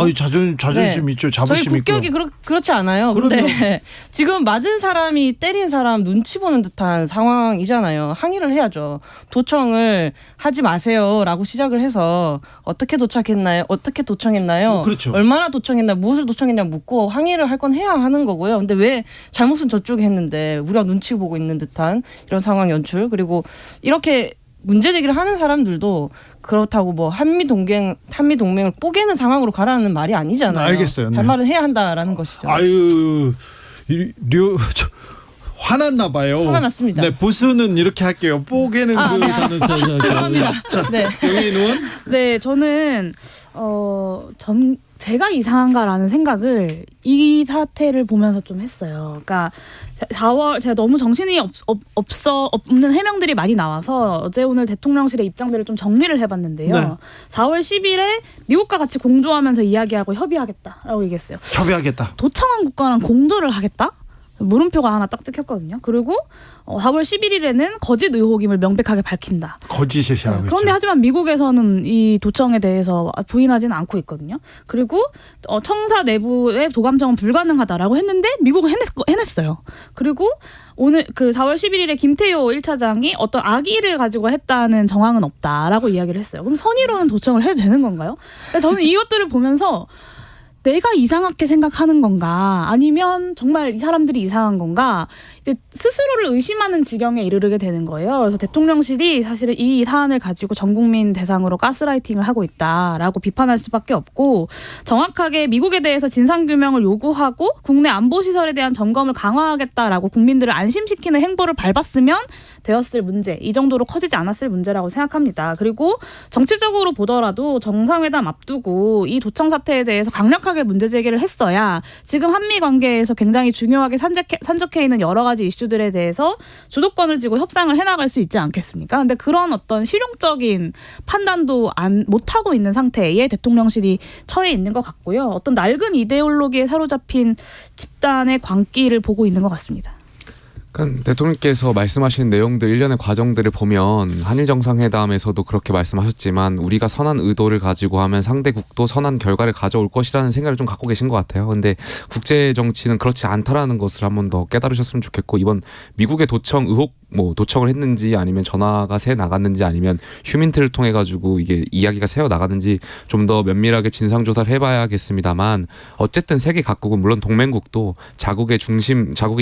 자존심 있죠. 자부심 저희 있고. 국격이 그렇지 않아요. 근데 지금 맞은 사람이 때린 사람 눈치 보는 듯한 상황이잖아요. 항의를 해야죠. 도청을 하지 마세요라고 시작을 해서 어떻게 도청했나요? 그렇죠. 얼마나 도청했나? 무엇을 도청했냐 묻고 항의를 할 건 해야 하는 거고요. 근데 왜 잘못은 저쪽이 했는데 우리가 눈치 보고 있는 듯한 이런 상황 연출. 그리고 이렇게 문제 제기를 하는 사람들도 그렇다고 한미 동맹을 뽀개는 상황으로 가라는 말이 아니잖아요. 알겠어요. 할 말은 해야 한다라는 것이죠. 화났나 봐요. 화가 났습니다. 네, 보수는 이렇게 할게요. 뽀개는 아, 그 네. 단어 죄송합니다. 자, 네. 영희인 의원. 네, 저는 제가 이상한가라는 생각을 이 사태를 보면서 좀 했어요. 그러니까 4월 제가 너무 정신이 없는 해명들이 많이 나와서 어제 오늘 대통령실의 입장들을 좀 정리를 해봤는데요. 네. 4월 10일에 미국과 같이 공조하면서 이야기하고 협의하겠다라고 얘기했어요. 협의하겠다. 도청한 국가랑 공조를 하겠다? 물음표가 하나 딱 찍혔거든요. 그리고 4월 11일에는 거짓 의혹임을 명백하게 밝힌다. 거짓이라고 했죠. 그런데 하지만 미국에서는 이 도청에 대해서 부인하지는 않고 있거든요. 그리고 청사 내부의 도감청은 불가능하다라고 했는데 미국은 해냈어요. 그리고 오늘 그 4월 11일에 김태효 1차장이 어떤 악의를 가지고 했다는 정황은 없다라고 이야기를 했어요. 그럼 선의로는 도청을 해도 되는 건가요? 저는 이것들을 보면서 내가 이상하게 생각하는 건가 아니면 정말 이 사람들이 이상한 건가 이제 스스로를 의심하는 지경에 이르게 되는 거예요. 그래서 대통령실이 사실은 이 사안을 가지고 전 국민 대상으로 가스라이팅을 하고 있다라고 비판할 수밖에 없고 정확하게 미국에 대해서 진상규명을 요구하고 국내 안보시설에 대한 점검을 강화하겠다라고 국민들을 안심시키는 행보를 밟았으면 되었을 문제 이 정도로 커지지 않았을 문제라고 생각합니다. 그리고 정치적으로 보더라도 정상회담 앞두고 이 도청 사태에 대해서 강력하게 문제 제기를 했어야 지금 한미 관계에서 굉장히 중요하게 산적해 있는 여러 가지 이슈들에 대해서 주도권을 쥐고 협상을 해나갈 수 있지 않겠습니까? 근데 그런 어떤 실용적인 판단도 못하고 있는 상태에 대통령실이 처해 있는 것 같고요. 어떤 낡은 이데올로기에 사로잡힌 집단의 광기를 보고 있는 것 같습니다. 그러니까 대통령께서 말씀하신 내용들 일련의 과정들을 보면 한일 정상회담에서도 그렇게 말씀하셨지만 우리가 선한 의도를 가지고 하면 상대국도 선한 결과를 가져올 것이라는 생각을 좀 갖고 계신 것 같아요. 근데 국제 정치는 그렇지 않다라는 것을 한 번 더 깨달으셨으면 좋겠고 이번 미국의 도청 의혹 도청을 했는지 아니면 전화가 새 나갔는지 아니면 휴민트를 통해 가지고 이게 이야기가 새어 나갔는지 좀 더 면밀하게 진상 조사를 해봐야겠습니다만 어쨌든 세계 각국은 물론 동맹국도 자국의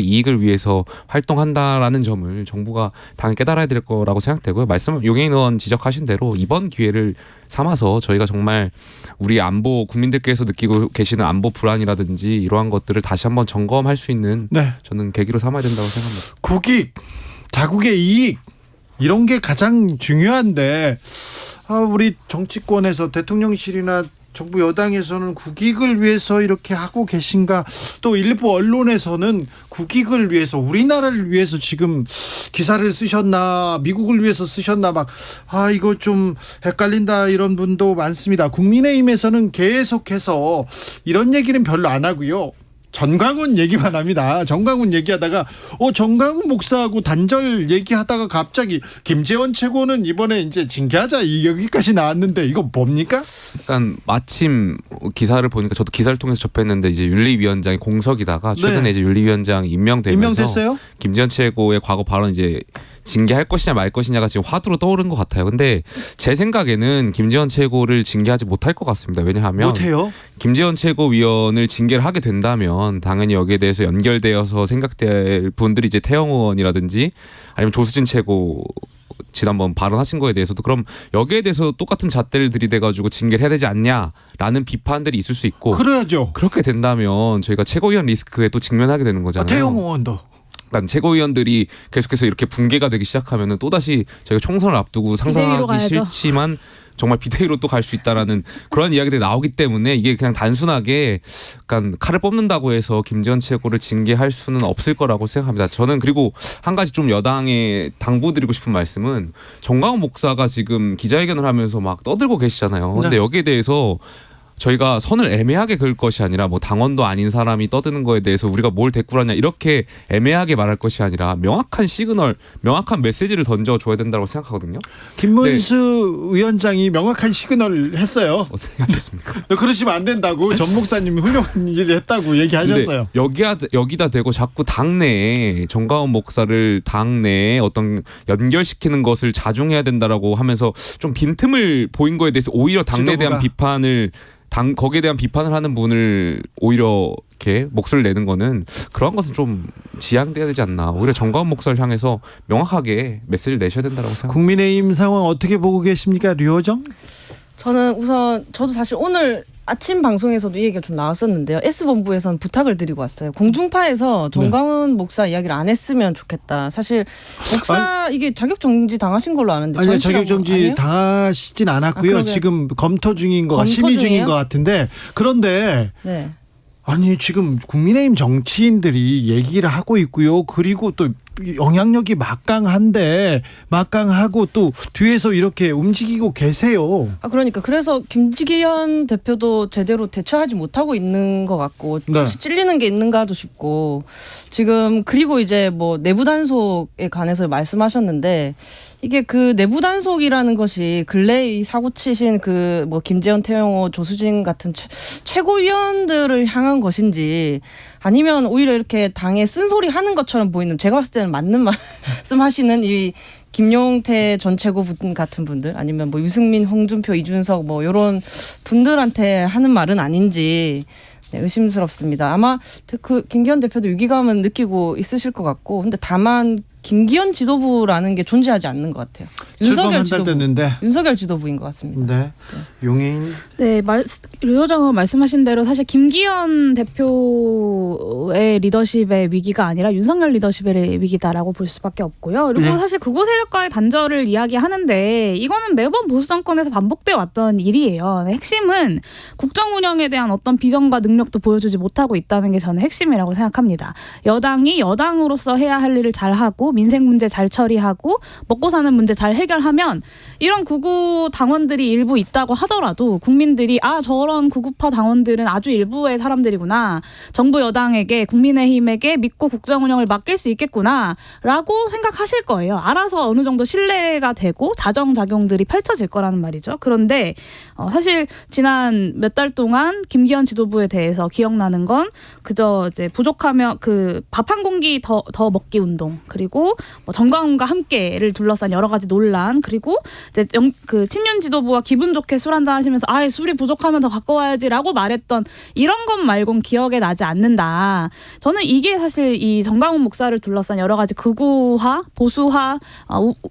이익을 위해서 활동한다라는 점을 정부가 당연히 깨달아야 될 거라고 생각되고요. 용해인 의원 지적하신 대로 이번 기회를 삼아서 저희가 정말 우리 안보 국민들께서 느끼고 계시는 안보 불안이라든지 이러한 것들을 다시 한번 점검할 수 있는 네. 저는 계기로 삼아야 된다고 생각합니다. 국익, 자국의 이익 이런 게 가장 중요한데 우리 정치권에서 대통령실이나 정부 여당에서는 국익을 위해서 이렇게 하고 계신가 또 일부 언론에서는 국익을 위해서 우리나라를 위해서 지금 기사를 쓰셨나 미국을 위해서 쓰셨나 막 이거 좀 헷갈린다 이런 분도 많습니다. 국민의힘에서는 계속해서 이런 얘기는 별로 안 하고요. 전광훈 얘기만 합니다. 전광훈 얘기하다가 전광훈 목사하고 단절 얘기하다가 갑자기 김재원 최고는 이번에 이제 징계하자 여기까지 나왔는데 이거 뭡니까? 약간 마침 기사를 보니까 저도 기사를 통해서 접했는데 이제 윤리위원장이 공석이다가 최근에 네. 이제 윤리위원장이 임명되면서 임명됐어요? 김재원 최고의 과거 발언 이제 징계할 것이냐 말 것이냐가 지금 화두로 떠오른 것 같아요. 근데 제 생각에는 김재원 최고를 징계하지 못할 것 같습니다. 왜냐하면 못해요? 김재원 최고위원을 징계를 하게 된다면 당연히 여기에 대해서 연결되어서 생각될 분들이 이제 태영 의원이라든지 아니면 조수진 최고 지난번 발언하신 거에 대해서도 그럼 여기에 대해서 똑같은 잣대를 들이대가지고 징계를 해야 되지 않냐라는 비판들이 있을 수 있고 그래야죠. 그렇게 된다면 저희가 최고위원 리스크에 또 직면하게 되는 거잖아요. 태영 의원도. 최고위원들이 계속해서 이렇게 붕괴가 되기 시작하면은 또 다시 저희가 총선을 앞두고 상상하기 싫지만 정말 비대위로 또 갈 수 있다라는 그런 이야기들이 나오기 때문에 이게 그냥 단순하게 약간 칼을 뽑는다고 해서 김재원 최고를 징계할 수는 없을 거라고 생각합니다. 저는 그리고 한 가지 좀 여당에 당부드리고 싶은 말씀은 정광훈 목사가 지금 기자회견을 하면서 막 떠들고 계시잖아요. 근데 여기에 대해서 저희가 선을 애매하게 그을 것이 아니라 뭐 당원도 아닌 사람이 떠드는 거에 대해서 우리가 뭘 대꾸하냐 이렇게 애매하게 말할 것이 아니라 명확한 시그널, 명확한 메시지를 던져줘야 된다고 생각하거든요. 김문수 위원장이 명확한 시그널을 했어요. 어떻게 하셨습니까? 그러시면 안 된다고 전 목사님이 훌륭한 일을 했다고 얘기하셨어요. 여기다 대고 자꾸 당내에 정광훈 목사를 당내에 어떤 연결시키는 것을 자중해야 된다라고 하면서 좀 빈틈을 보인 거에 대해서 오히려 당내에 대한 비판을 거기에 대한 비판을 하는 분을 오히려 이렇게 목소리를 내는 거는 그런 것은 좀 지양돼야 되지 않나. 오히려 정광훈 목사를 향해서 명확하게 메시지를 내셔야 된다고 생각합니다. 국민의힘 상황 어떻게 보고 계십니까, 류호정? 저는 우선 저도 사실 오늘 아침 방송에서도 이 얘기가 좀 나왔었는데요. S본부에서는 부탁을 드리고 왔어요. 공중파에서 정광훈 목사 이야기를 안 했으면 좋겠다. 사실 목사 이게 자격정지 당하신 걸로 아는데 아니요, 전시라고 자격정지 아니에요? 당하시진 않았고요. 그러게. 지금 검토 중인 거, 검토 심의 중인 중이에요? 것 같은데 그런데 네. 아니 지금 국민의힘 정치인들이 얘기를 하고 있고요. 그리고 또 영향력이 막강하고 또 뒤에서 이렇게 움직이고 계세요. 그러니까 그래서 김기현 대표도 제대로 대처하지 못하고 있는 것 같고 네. 혹시 찔리는 게 있는가도 싶고 지금 그리고 이제 뭐 내부 단속에 관해서 말씀하셨는데 이게 그 내부 단속이라는 것이 근래 이 사고 치신 그 뭐 김재현, 태영호, 조수진 같은 최고위원들을 향한 것인지 아니면 오히려 이렇게 당에 쓴소리 하는 것처럼 보이는 제가 봤을 때는 맞는 말씀하시는 이 김용태 전 최고분 같은 분들 아니면 뭐 유승민, 홍준표, 이준석 뭐 이런 분들한테 하는 말은 아닌지 네, 의심스럽습니다. 아마 그 김기현 대표도 위기감은 느끼고 있으실 것 같고 근데 다만 김기현 지도부라는 게 존재하지 않는 것 같아요. 출범 한 달 됐는데. 윤석열 지도부인 것 같습니다. 네. 용해인. 네, 류호정 말씀하신 대로 사실 김기현 대표의 리더십의 위기가 아니라 윤석열 리더십의 위기다라고 볼 수밖에 없고요. 그리고 네. 사실 극우 세력과의 단절을 이야기하는데 이거는 매번 보수 정권에서 반복돼 왔던 일이에요. 핵심은 국정 운영에 대한 어떤 비전과 능력도 보여주지 못하고 있다는 게 저는 핵심이라고 생각합니다. 여당이 여당으로서 해야 할 일을 잘하고 민생 문제 잘 처리하고 먹고 사는 문제 잘 해결하면 이런 극우 당원들이 일부 있다고 하더라도 국민들이 저런 극우파 당원들은 아주 일부의 사람들이구나. 정부 여당에게 국민의힘에게 믿고 국정 운영을 맡길 수 있겠구나라고 생각하실 거예요. 알아서 어느 정도 신뢰가 되고 자정작용들이 펼쳐질 거라는 말이죠. 그런데 사실 지난 몇 달 동안 김기현 지도부에 대해서 기억나는 건 그저 이제 부족하면 그 밥 한 공기 더 먹기 운동 그리고 뭐 정광훈과 함께를 둘러싼 여러 가지 논란 그리고 이제 그 친윤 지도부와 기분 좋게 술 한잔 하시면서 술이 부족하면 더 갖고 와야지라고 말했던 이런 것 말곤 기억에 나지 않는다. 저는 이게 사실 이 정광훈 목사를 둘러싼 여러 가지 극우화, 보수화,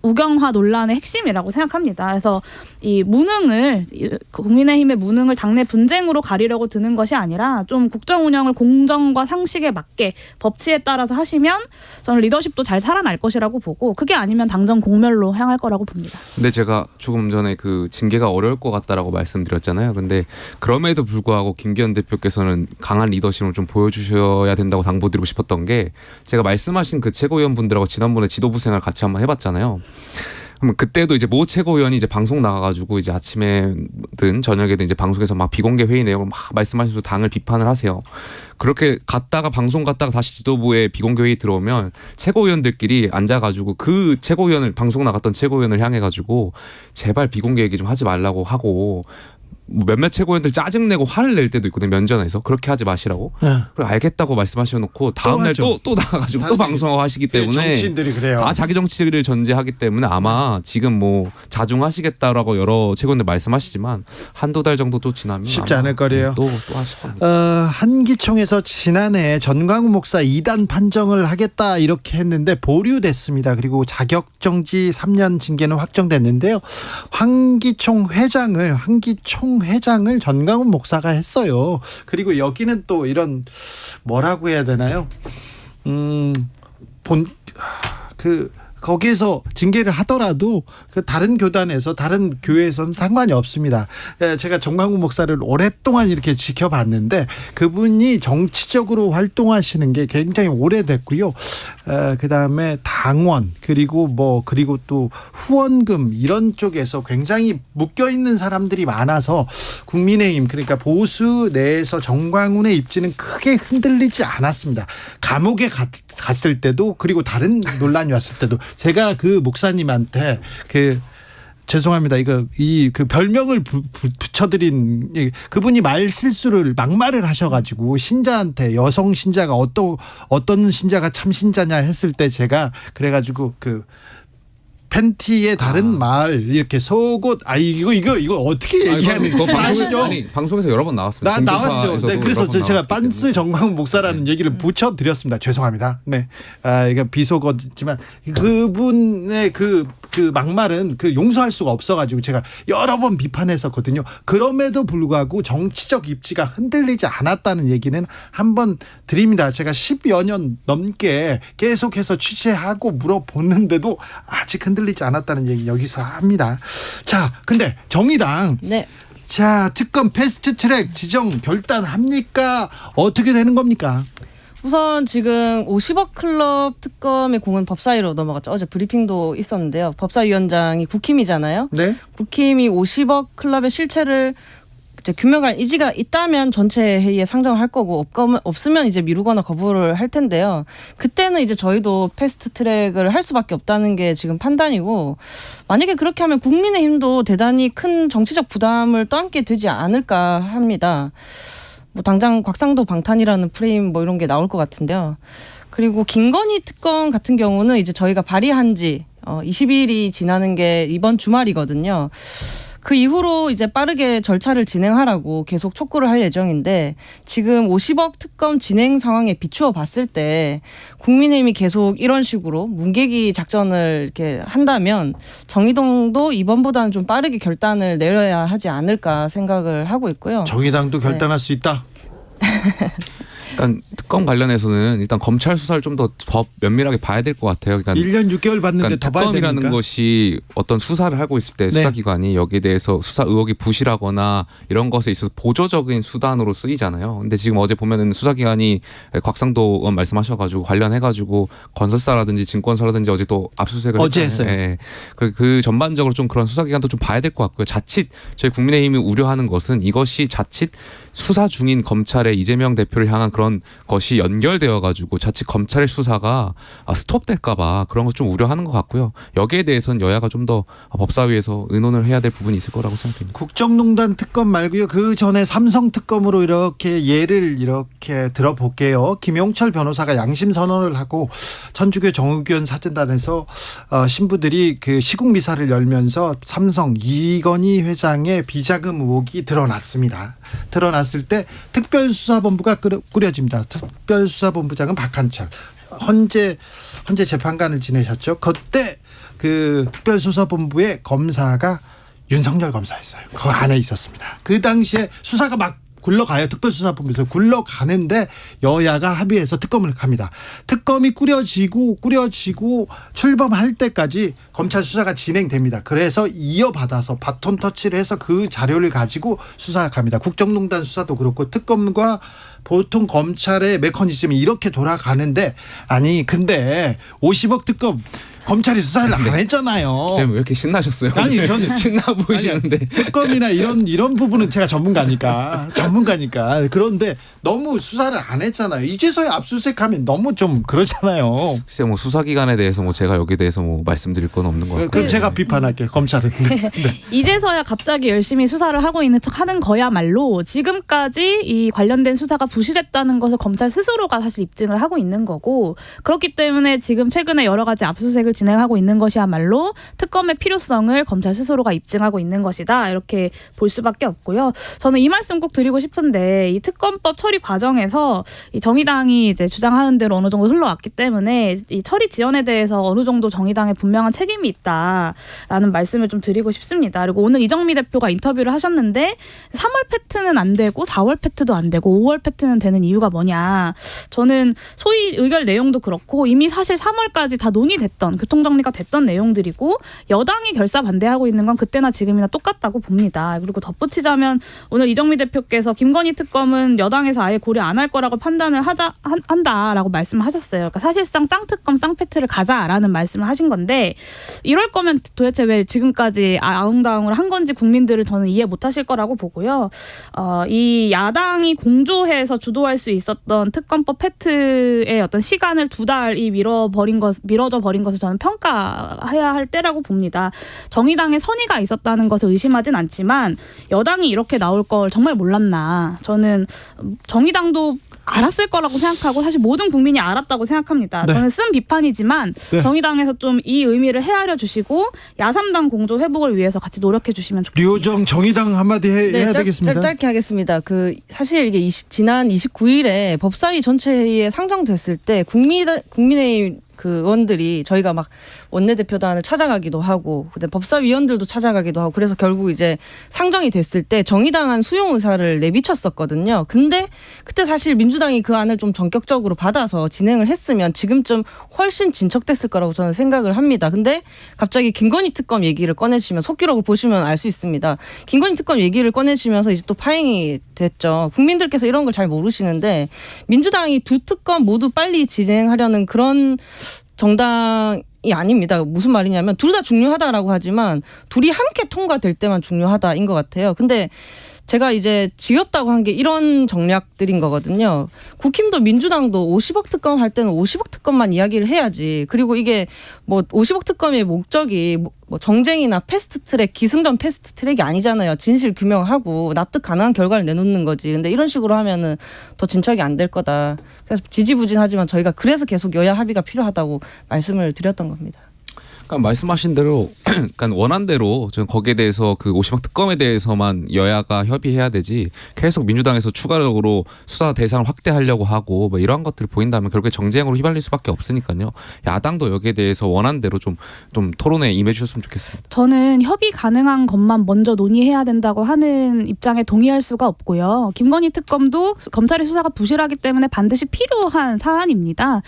우경화 논란의 핵심이라고 생각합니다. 그래서 이 무능을 국민의힘의 무능을 당내 분쟁으로 가리려고 드는 것이 아니라 좀 국정 운영을 공정과 상식에 맞게 법치에 따라서 하시면 저는 리더십도 잘 살아날 것이라고 보고 그게 아니면 당정 공멸로 향할 거라고 봅니다. 근데 제가 조금 전에 그 징계가 어려울 것 같다라고 말씀드렸잖아요. 근데 그럼에도 불구하고 김기현 대표께서는 강한 리더십을 좀 보여주셔야 된다고 당부드리고 싶었던 게 제가 말씀하신 그 최고위원분들하고 지난번에 지도부 생활 같이 한번 해봤잖아요. 그럼 그때도 이제 모 최고위원이 이제 방송 나가가지고 이제 아침에든 저녁에든 이제 방송에서 막 비공개 회의 내용을 막 말씀하시면서 당을 비판을 하세요. 그렇게 갔다가 방송 갔다가 다시 지도부에 비공개 회의 들어오면 최고위원들끼리 앉아가지고 그 최고위원을 방송 나갔던 최고위원을 향해가지고 제발 비공개 얘기 좀 하지 말라고 하고 몇몇 최고위원들 짜증내고 화를 낼 때도 있거든요. 면전에서 그렇게 하지 마시라고. 네. 그리고 알겠다고 말씀하셔놓고 다음날 또 나가가지고 또 방송하고 하시기 때문에 정치인들이 그래요. 다 자기 정치를 전제하기 때문에 아마 지금 뭐 자중하시겠다라고 여러 최고위원들 말씀하시지만 한두 달 정도 또 지나면 쉽지 않을 거래요. 또 하실 겁니다. 한기총에서 지난해 전광훈 목사 2단 판정을 하겠다 이렇게 했는데 보류됐습니다. 그리고 자격정지 3년 징계는 확정됐는데요. 한기총 회장을 전광훈 목사가 했어요. 그리고 여기는 또 이런 뭐라고 해야 되나요? 거기에서 징계를 하더라도 그 다른 교단에서 다른 교회에서는 상관이 없습니다. 제가 정광훈 목사를 오랫동안 이렇게 지켜봤는데 그분이 정치적으로 활동하시는 게 굉장히 오래됐고요. 그다음에 당원 그리고 또 후원금 이런 쪽에서 굉장히 묶여 있는 사람들이 많아서 국민의힘 그러니까 보수 내에서 정광훈의 입지는 크게 흔들리지 않았습니다. 감옥에 갔을 때도 그리고 다른 논란이 왔을 때도 제가 그 목사님한테 죄송합니다. 그 별명을 붙여드린 그분이 말 실수를 막말을 하셔가지고 신자한테 여성 신자가 어떤 신자가 참 신자냐 했을 때 제가 그래가지고 그 팬티에 다른 말 이렇게 속옷 이거 어떻게 얘기하는 거 아시죠? 방송에서 여러 번 나왔습니다. 나왔죠. 네, 그래서 제가 빤스 정광훈 목사라는 얘기를 붙여드렸습니다. 죄송합니다. 네, 이거 비속어지만 그분의 그 그 막말은 그 용서할 수가 없어가지고 제가 여러 번 비판했었거든요. 그럼에도 불구하고 정치적 입지가 흔들리지 않았다는 얘기는 한번 드립니다. 제가 10여 년 넘게 계속해서 취재하고 물어보는데도 아직 흔들리지 않았다는 얘기 여기서 합니다. 자, 근데 정의당 네. 자, 특검 패스트트랙 지정 결단합니까? 어떻게 되는 겁니까? 우선 지금 50억 클럽 특검의 공은 법사위로 넘어갔죠. 어제 브리핑도 있었는데요. 법사위원장이 국힘이잖아요. 네. 국힘이 50억 클럽의 실체를 이제 규명할 의지가 있다면 전체 회의에 상정을 할 거고 없으면 이제 미루거나 거부를 할 텐데요. 그때는 이제 저희도 패스트 트랙을 할 수밖에 없다는 게 지금 판단이고, 만약에 그렇게 하면 국민의힘도 대단히 큰 정치적 부담을 떠안게 되지 않을까 합니다. 뭐 당장 곽상도 방탄이라는 프레임 뭐 이런 게 나올 것 같은데요. 그리고 김건희 특검 같은 경우는 이제 저희가 발의한 지 20일이 지나는 게 이번 주말이거든요. 그 이후로 이제 빠르게 절차를 진행하라고 계속 촉구를 할 예정인데, 지금 50억 특검 진행 상황에 비추어 봤을 때 국민의힘이 계속 이런 식으로 문개기 작전을 이렇게 한다면 정의당도 이번보다는 좀 빠르게 결단을 내려야 하지 않을까 생각을 하고 있고요. 정의당도 결단할 수 있다. 일단 특검 관련해서는 일단 검찰 수사를 좀 더 법 면밀하게 봐야 될 것 같아요. 그러니까 1년 6개월 받는데 더 봐야 됩니까? 특검이라는 것이 어떤 수사를 하고 있을 때 네. 수사기관이 여기에 대해서 수사 의혹이 부실하거나 이런 것에 있어서 보조적인 수단으로 쓰이잖아요. 근데 지금 어제 보면은 수사기관이 곽상도 의원 말씀하셔가지고 관련해가지고 건설사라든지 증권사라든지 어제 또 압수수색을 어제 했잖아요. 했어요. 네. 그 전반적으로 좀 그런 수사기관도 좀 봐야 될 것 같고요. 자칫 저희 국민의힘이 우려하는 것은 이것이 자칫 수사 중인 검찰의 이재명 대표를 향한 그런 것이 연결되어 가지고 자칫 검찰의 수사가 스톱될까 봐 그런 것 좀 우려하는 것 같고요. 여기에 대해서는 여야가 좀 더 법사위에서 의논을 해야 될 부분이 있을 거라고 생각됩니다. 국정농단 특검 말고요. 그 전에 삼성 특검으로 이렇게 예를 이렇게 들어볼게요. 김용철 변호사가 양심 선언을 하고 천주교 정의교원 사진단에서 신부들이 그 시국 미사를 열면서 삼성 이건희 회장의 비자금 의혹이 드러났습니다. 드러났을 때 특별수사본부가 꾸려집니다. 특별수사본부장은 박한철. 헌재 재판관을 지내셨죠. 그때 그 특별수사본부의 검사가 윤석열 검사였어요. 그 안에 있었습니다. 그 당시에 수사가 막 굴러가요. 특별수사본부에서 굴러가는데 여야가 합의해서 특검을 합니다. 특검이 꾸려지고 출범할 때까지 검찰 수사가 진행됩니다. 그래서 이어받아서 바톤 터치를 해서 그 자료를 가지고 수사합니다. 국정농단 수사도 그렇고 특검과 보통 검찰의 메커니즘이 이렇게 돌아가는데, 아니 근데 50억 특검 검찰이 수사를 안 했잖아요. 왜 이렇게 신나셨어요? 아니 저는 신나 보이시는데. 특검이나 이런 부분은 제가 전문가니까. 그런데 너무 수사를 안 했잖아요. 이제서야 압수수색하면 너무 좀 그렇잖아요. 글쎄 뭐 수사기관에 대해서 뭐 제가 여기에 대해서 뭐 말씀드릴 건 없는 것 같고요. 그럼 제가 비판할게요. 검찰은. 네. 이제서야 갑자기 열심히 수사를 하고 있는 척 하는 거야말로 지금까지 이 관련된 수사가 부실했다는 것을 검찰 스스로가 사실 입증을 하고 있는 거고, 그렇기 때문에 지금 최근에 여러 가지 압수수색을 진행하고 있는 것이야말로 특검의 필요성을 검찰 스스로가 입증하고 있는 것이다, 이렇게 볼 수밖에 없고요. 저는 이 말씀 꼭 드리고 싶은데, 이 특검법 처리 과정에서 이 정의당이 이제 주장하는 대로 어느 정도 흘러왔기 때문에 이 처리 지연에 대해서 어느 정도 정의당의 분명한 책임이 있다라는 말씀을 좀 드리고 싶습니다. 그리고 오늘 이정미 대표가 인터뷰를 하셨는데 3월 패트는 안 되고 4월 패트도 안 되고 5월 패트는 되는 이유가 뭐냐. 저는 소위 의결 내용도 그렇고 이미 사실 3월까지 다 논의됐던, 교통정리가 됐던 내용들이고, 여당이 결사 반대하고 있는 건 그때나 지금이나 똑같다고 봅니다. 그리고 덧붙이자면 오늘 이정미 대표께서 김건희 특검은 여당에서 아예 고려 안 할 거라고 판단을 한다라고 말씀을 하셨어요. 그러니까 사실상 쌍특검 쌍패트를 가자라는 말씀을 하신 건데, 이럴 거면 도대체 왜 지금까지 아웅다웅을 한 건지 국민들은 저는 이해 못하실 거라고 보고요. 이 야당이 공조해서 주도할 수 있었던 특검법 패트의 어떤 시간을 2달이 미뤄져 버린 것을 저는 평가해야 할 때라고 봅니다. 정의당의 선의가 있었다는 것을 의심하진 않지만 여당이 이렇게 나올 걸 정말 몰랐나. 저는 정의당도 알았을 거라고 생각하고 사실 모든 국민이 알았다고 생각합니다. 네. 저는 쓴 비판이지만 네. 정의당에서 좀 이 의미를 헤아려 주시고 야3당 공조 회복을 위해서 같이 노력해 주시면 좋겠습니다. 류호정 정의당 한마디 해야 되겠습니다. 짧게 하겠습니다. 사실 이게 지난 29일에 법사위 전체 회의에 상정됐을 때 국민의힘 그 의원들이 저희가 막 원내대표단을 찾아가기도 하고 그다음에 법사위원들도 찾아가기도 하고 그래서 결국 이제 상정이 됐을 때 정의당한 수용 의사를 내비쳤었거든요. 근데 그때 사실 민주당이 그 안을 좀 전격적으로 받아서 진행을 했으면 지금쯤 훨씬 진척됐을 거라고 저는 생각을 합니다. 근데 갑자기 김건희 특검 얘기를 꺼내시면 속기록을 보시면 알 수 있습니다. 김건희 특검 얘기를 꺼내시면서 이제 또 파행이 됐죠. 국민들께서 이런 걸 잘 모르시는데 민주당이 두 특검 모두 빨리 진행하려는 그런 정당이 아닙니다. 무슨 말이냐면 둘 다 중요하다라고 하지만 둘이 함께 통과될 때만 중요하다인 것 같아요. 근데 제가 이제 지겹다고 한 게 이런 정략들인 거거든요. 국힘도 민주당도 50억 특검 할 때는 50억 특검만 이야기를 해야지. 그리고 이게 뭐 50억 특검의 목적이 뭐 정쟁이나 패스트트랙, 기승전 패스트트랙이 아니잖아요. 진실 규명하고 납득 가능한 결과를 내놓는 거지. 근데 이런 식으로 하면은 더 진척이 안 될 거다. 그래서 지지부진하지만 저희가 그래서 계속 여야 합의가 필요하다고 말씀을 드렸던 겁니다. 그러니까 말씀하신 대로 그러니까 원한 대로 저는 거기에 대해서 그 50억 특검에 대해서만 여야가 협의해야 되지 계속 민주당에서 추가적으로 수사 대상을 확대하려고 하고 뭐 이러한 것들을 보인다면 결국에 정쟁으로 휘말릴 수밖에 없으니까요. 야당도 여기에 대해서 원한 대로 좀 토론에 임해 주셨으면 좋겠습니다. 저는 협의 가능한 것만 먼저 논의해야 된다고 하는 입장에 동의할 수가 없고요. 김건희 특검도 검찰의 수사가 부실하기 때문에 반드시 필요한 사안입니다.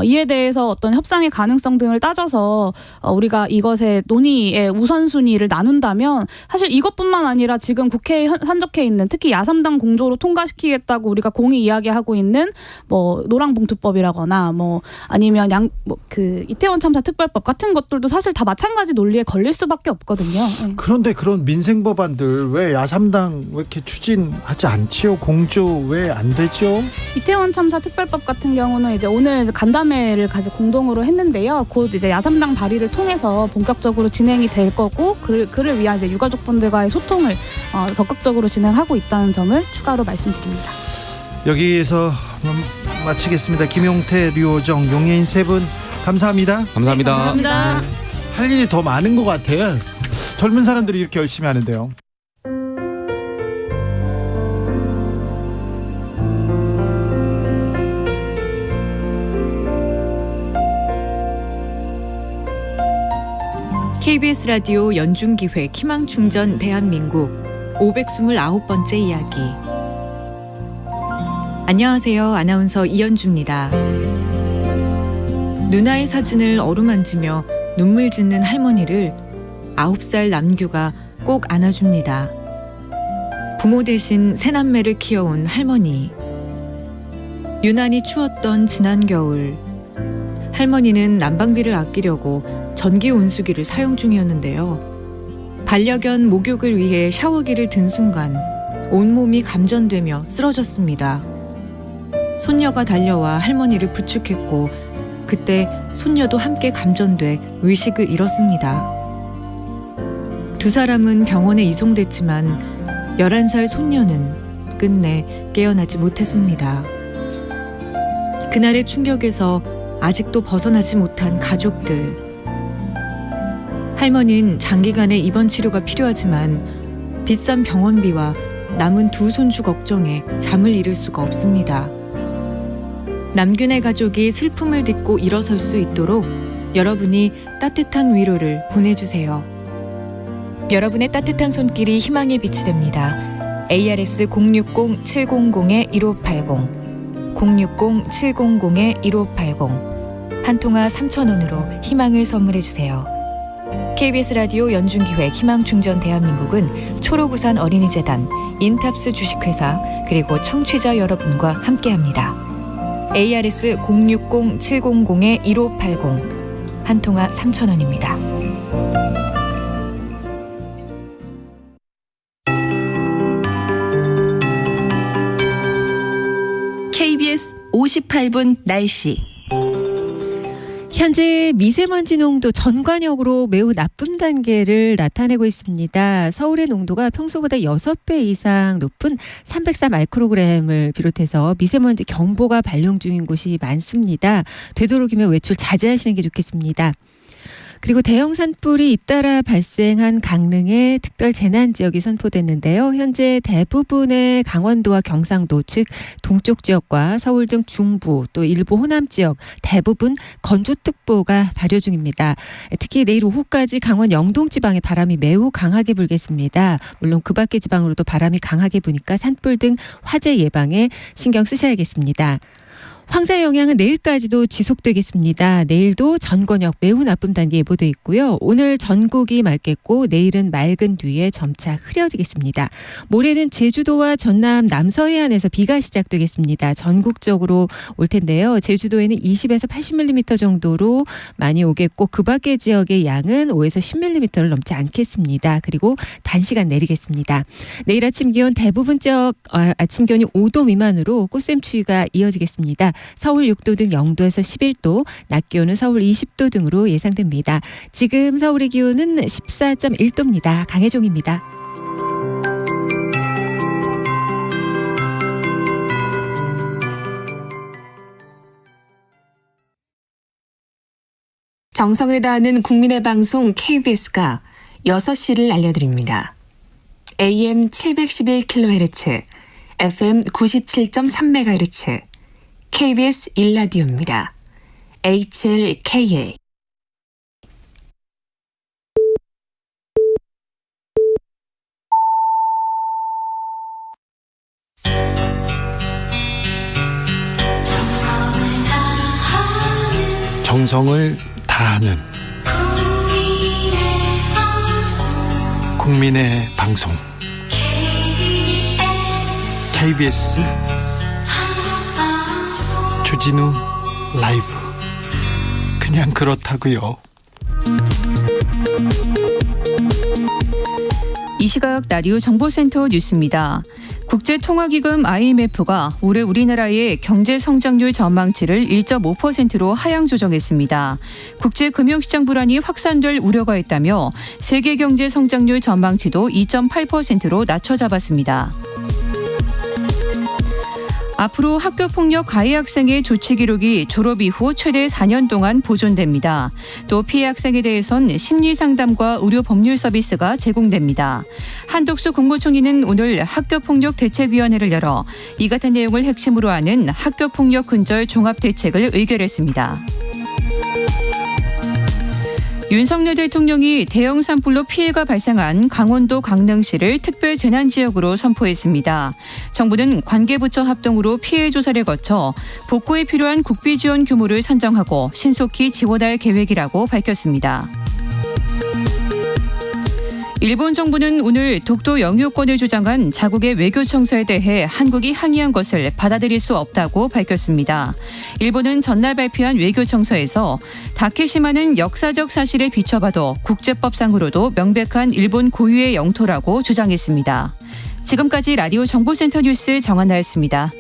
이에 대해서 어떤 협상의 가능성 등을 따져서 우리가 이것의 논의의 우선순위를 나눈다면 사실 이것뿐만 아니라 지금 국회에 산적해 있는 특히 야3당 공조로 통과시키겠다고 우리가 공히 이야기하고 있는 뭐 노랑봉투법이라거나 뭐 아니면 그 이태원 참사 특별법 같은 것들도 사실 다 마찬가지 논리에 걸릴 수밖에 없거든요. 그런데 그런 민생 법안들 왜 야3당 왜 이렇게 추진하지 않지요? 공조 왜 안 되죠? 이태원 참사 특별법 같은 경우는 이제 오늘 간담회를 가지고 공동으로 했는데요. 곧 이제 야3당 발의를 통해서 본격적으로 진행이 될 거고 그를 위한 이제 유가족분들과의 소통을 적극적으로 진행하고 있다는 점을 추가로 말씀드립니다. 여기에서 마치겠습니다. 김용태, 류호정, 용예인 세 분 감사합니다. 감사합니다. 네, 감사합니다. 네. 할 일이 더 많은 것 같아요. 젊은 사람들이 이렇게 열심히 하는데요. KBS 라디오 연중기획 희망충전 대한민국 529번째 이야기. 안녕하세요. 아나운서 이연주입니다. 누나의 사진을 어루만지며 눈물 짓는 할머니를 9살 남규가 꼭 안아줍니다. 부모 대신 새남매를 키워온 할머니. 유난히 추웠던 지난 겨울, 할머니는 난방비를 아끼려고 전기 온수기를 사용 중이었는데요. 반려견 목욕을 위해 샤워기를 든 순간 온몸이 감전되며 쓰러졌습니다. 손녀가 달려와 할머니를 부축했고 그때 손녀도 함께 감전돼 의식을 잃었습니다. 두 사람은 병원에 이송됐지만 11살 손녀는 끝내 깨어나지 못했습니다. 그날의 충격에서 아직도 벗어나지 못한 가족들. 할머니는 장기간의 입원 치료가 필요하지만 비싼 병원비와 남은 두 손주 걱정에 잠을 이룰 수가 없습니다. 남균의 가족이 슬픔을 딛고 일어설 수 있도록 여러분이 따뜻한 위로를 보내주세요. 여러분의 따뜻한 손길이 희망의 빛이 됩니다. ARS 060-700-1580 060-700-1580 한 통화 3,000원으로 희망을 선물해주세요. KBS 라디오 연중기획 희망충전 대한민국은 초록우산 어린이재단, 인탑스 주식회사 그리고 청취자 여러분과 함께합니다. ARS 060-700-1580 한 통화 3,000원입니다. KBS 58분 날씨. 현재 미세먼지 농도 전관역으로 매우 나쁨 단계를 나타내고 있습니다. 서울의 농도가 평소보다 6배 이상 높은 304 마이크로그램을 비롯해서 미세먼지 경보가 발령 중인 곳이 많습니다. 되도록이면 외출 자제하시는 게 좋겠습니다. 그리고 대형 산불이 잇따라 발생한 강릉의 특별 재난 지역이 선포됐는데요. 현재 대부분의 강원도와 경상도 즉 동쪽 지역과 서울 등 중부 또 일부 호남 지역 대부분 건조특보가 발효 중입니다. 특히 내일 오후까지 강원 영동 지방에 바람이 매우 강하게 불겠습니다. 물론 그 밖의 지방으로도 바람이 강하게 부니까 산불 등 화재 예방에 신경 쓰셔야겠습니다. 황사 영향은 내일까지도 지속되겠습니다. 내일도 전권역 매우 나쁨 단계 예보돼 있고요. 오늘 전국이 맑겠고 내일은 맑은 뒤에 점차 흐려지겠습니다. 모레는 제주도와 전남 남서해안에서 비가 시작되겠습니다. 전국적으로 올 텐데요. 제주도에는 20에서 80mm 정도로 많이 오겠고 그 밖의 지역의 양은 5에서 10mm를 넘지 않겠습니다. 그리고 단시간 내리겠습니다. 내일 아침 기온 대부분 지역 아침 기온이 5도 미만으로 꽃샘추위가 이어지겠습니다. 서울 6도 등 영도에서 11도, 낮 기온은 서울 20도 등으로 예상됩니다. 지금 서울의 기온은 14.1도입니다. 강혜종입니다. 정성을 다하는 국민의 방송 KBS가 6시를 알려드립니다. AM 711kHz, FM 97.3MHz, KBS 1라디오입니다. HLKA. 정성을 다하는 국민의 방송 KBS 주진우 라이브. 그냥 그렇다고요. 이 시각 라디오 정보센터 뉴스입니다. 국제통화기금 IMF가 올해 우리나라의 경제 성장률 전망치를 1.5%로 하향 조정했습니다. 국제금융시장 불안이 확산될 우려가 있다며 세계 경제 성장률 전망치도 2.8%로 낮춰 잡았습니다. 앞으로 학교폭력 가해 학생의 조치 기록이 졸업 이후 최대 4년 동안 보존됩니다. 또 피해 학생에 대해선 심리상담과 의료 법률 서비스가 제공됩니다. 한덕수 국무총리는 오늘 학교폭력대책위원회를 열어 이 같은 내용을 핵심으로 하는 학교폭력 근절 종합대책을 의결했습니다. 윤석열 대통령이 대형 산불로 피해가 발생한 강원도 강릉시를 특별 재난지역으로 선포했습니다. 정부는 관계부처 합동으로 피해 조사를 거쳐 복구에 필요한 국비 지원 규모를 산정하고 신속히 지원할 계획이라고 밝혔습니다. 일본 정부는 오늘 독도 영유권을 주장한 자국의 외교청서에 대해 한국이 항의한 것을 받아들일 수 없다고 밝혔습니다. 일본은 전날 발표한 외교청서에서 다케시마는 역사적 사실에 비춰봐도 국제법상으로도 명백한 일본 고유의 영토라고 주장했습니다. 지금까지 라디오 정보센터 뉴스 정한나였습니다.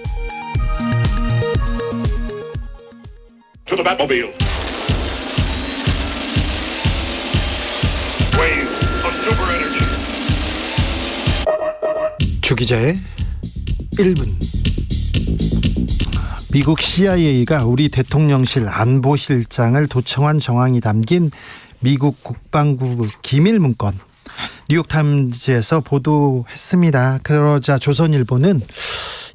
주 기자의 1분. 미국 CIA가 우리 대통령실 안보실장을 도청한 정황이 담긴 미국 국방부 기밀 문건 뉴욕타임즈에서 보도했습니다. 그러자 조선일보는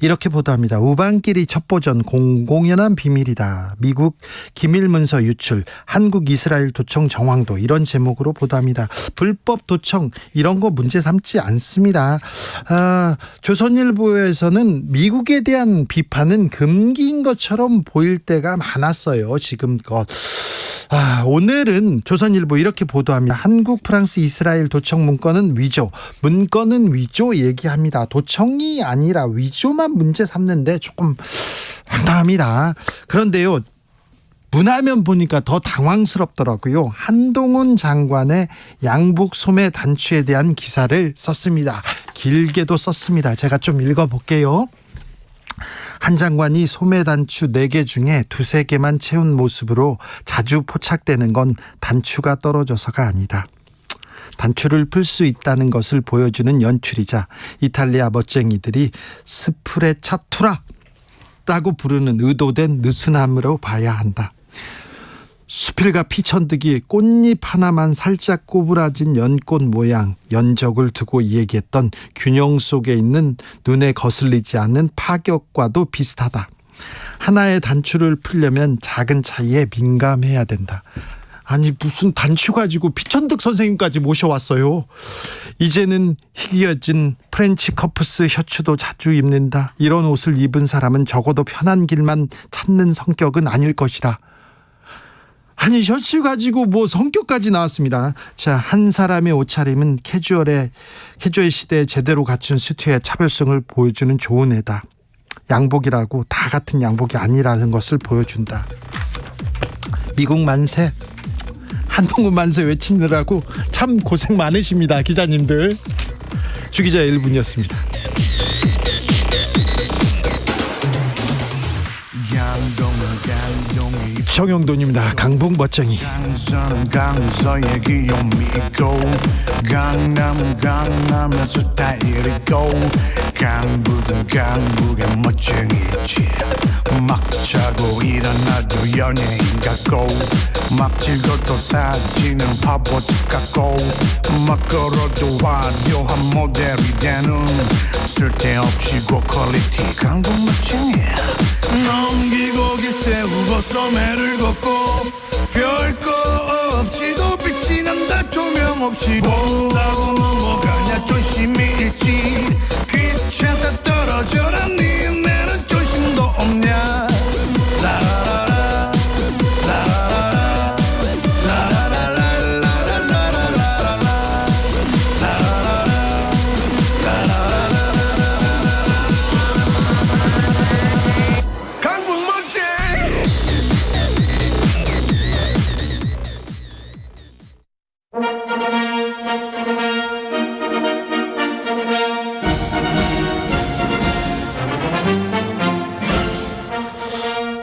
이렇게 보도합니다. 우방끼리 첩보전 공공연한 비밀이다. 미국 기밀문서 유출, 한국 이스라엘 도청 정황도, 이런 제목으로 보도합니다. 불법 도청 이런 거 문제 삼지 않습니다. 조선일보에서는 미국에 대한 비판은 금기인 것처럼 보일 때가 많았어요. 지금껏. 오늘은 조선일보 이렇게 보도합니다. 한국, 프랑스, 이스라엘 도청 문건은 위조. 문건은 위조 얘기합니다. 도청이 아니라 위조만 문제 삼는데 조금 황당합니다. 그런데요, 문화면 보니까 더 당황스럽더라고요. 한동훈 장관의 양북 소매 단추에 대한 기사를 썼습니다. 길게도 썼습니다. 제가 좀 읽어볼게요. 한 장관이 소매단추 4개 중에 2-3개만 채운 모습으로 자주 포착되는 건 단추가 떨어져서가 아니다. 단추를 풀 수 있다는 것을 보여주는 연출이자 이탈리아 멋쟁이들이 스프레차투라라고 부르는 의도된 느슨함으로 봐야 한다. 수필과 피천득이 꽃잎 하나만 살짝 꼬부라진 연꽃 모양 연적을 두고 얘기했던 균형 속에 있는 눈에 거슬리지 않는 파격과도 비슷하다. 하나의 단추를 풀려면 작은 차이에 민감해야 된다. 아니 무슨 단추 가지고 피천득 선생님까지 모셔왔어요. 이제는 희귀해진 프렌치 커프스 셔츠도 자주 입는다. 이런 옷을 입은 사람은 적어도 편한 길만 찾는 성격은 아닐 것이다. 아니 셔츠 가지고 뭐 성격까지 나왔습니다. 자, 한 사람의 옷차림은 캐주얼 시대에 제대로 갖춘 수트의 차별성을 보여주는 좋은 애다. 양복이라고 다 같은 양복이 아니라는 것을 보여준다. 미국 만세, 한동훈 만세 외치느라고 참 고생 많으십니다, 기자님들. 주기자의 1분이었습니다. 정영돈입니다. 강북 멋쟁이. 강서의 귀요미고 강남은 강남에서 스타일이고 강북은 강북의 멋쟁이지. 막 자고 일어나도 연예인 같고 막 찍어도 사진은 파보집 같고 막 걸어도 화려한 모델이 되는 쓸데없이 고퀄리티 강북 멋쟁이. 넘기고 기세우고 소매를 걷고 별거 없이도 빛이 난다. 조명 없이 본다고 넘어가냐. 존심이 있지. 귀찮다 떨어져라. 니네는 존심도 없냐. 라라라 라라라 강북 멋쟁이.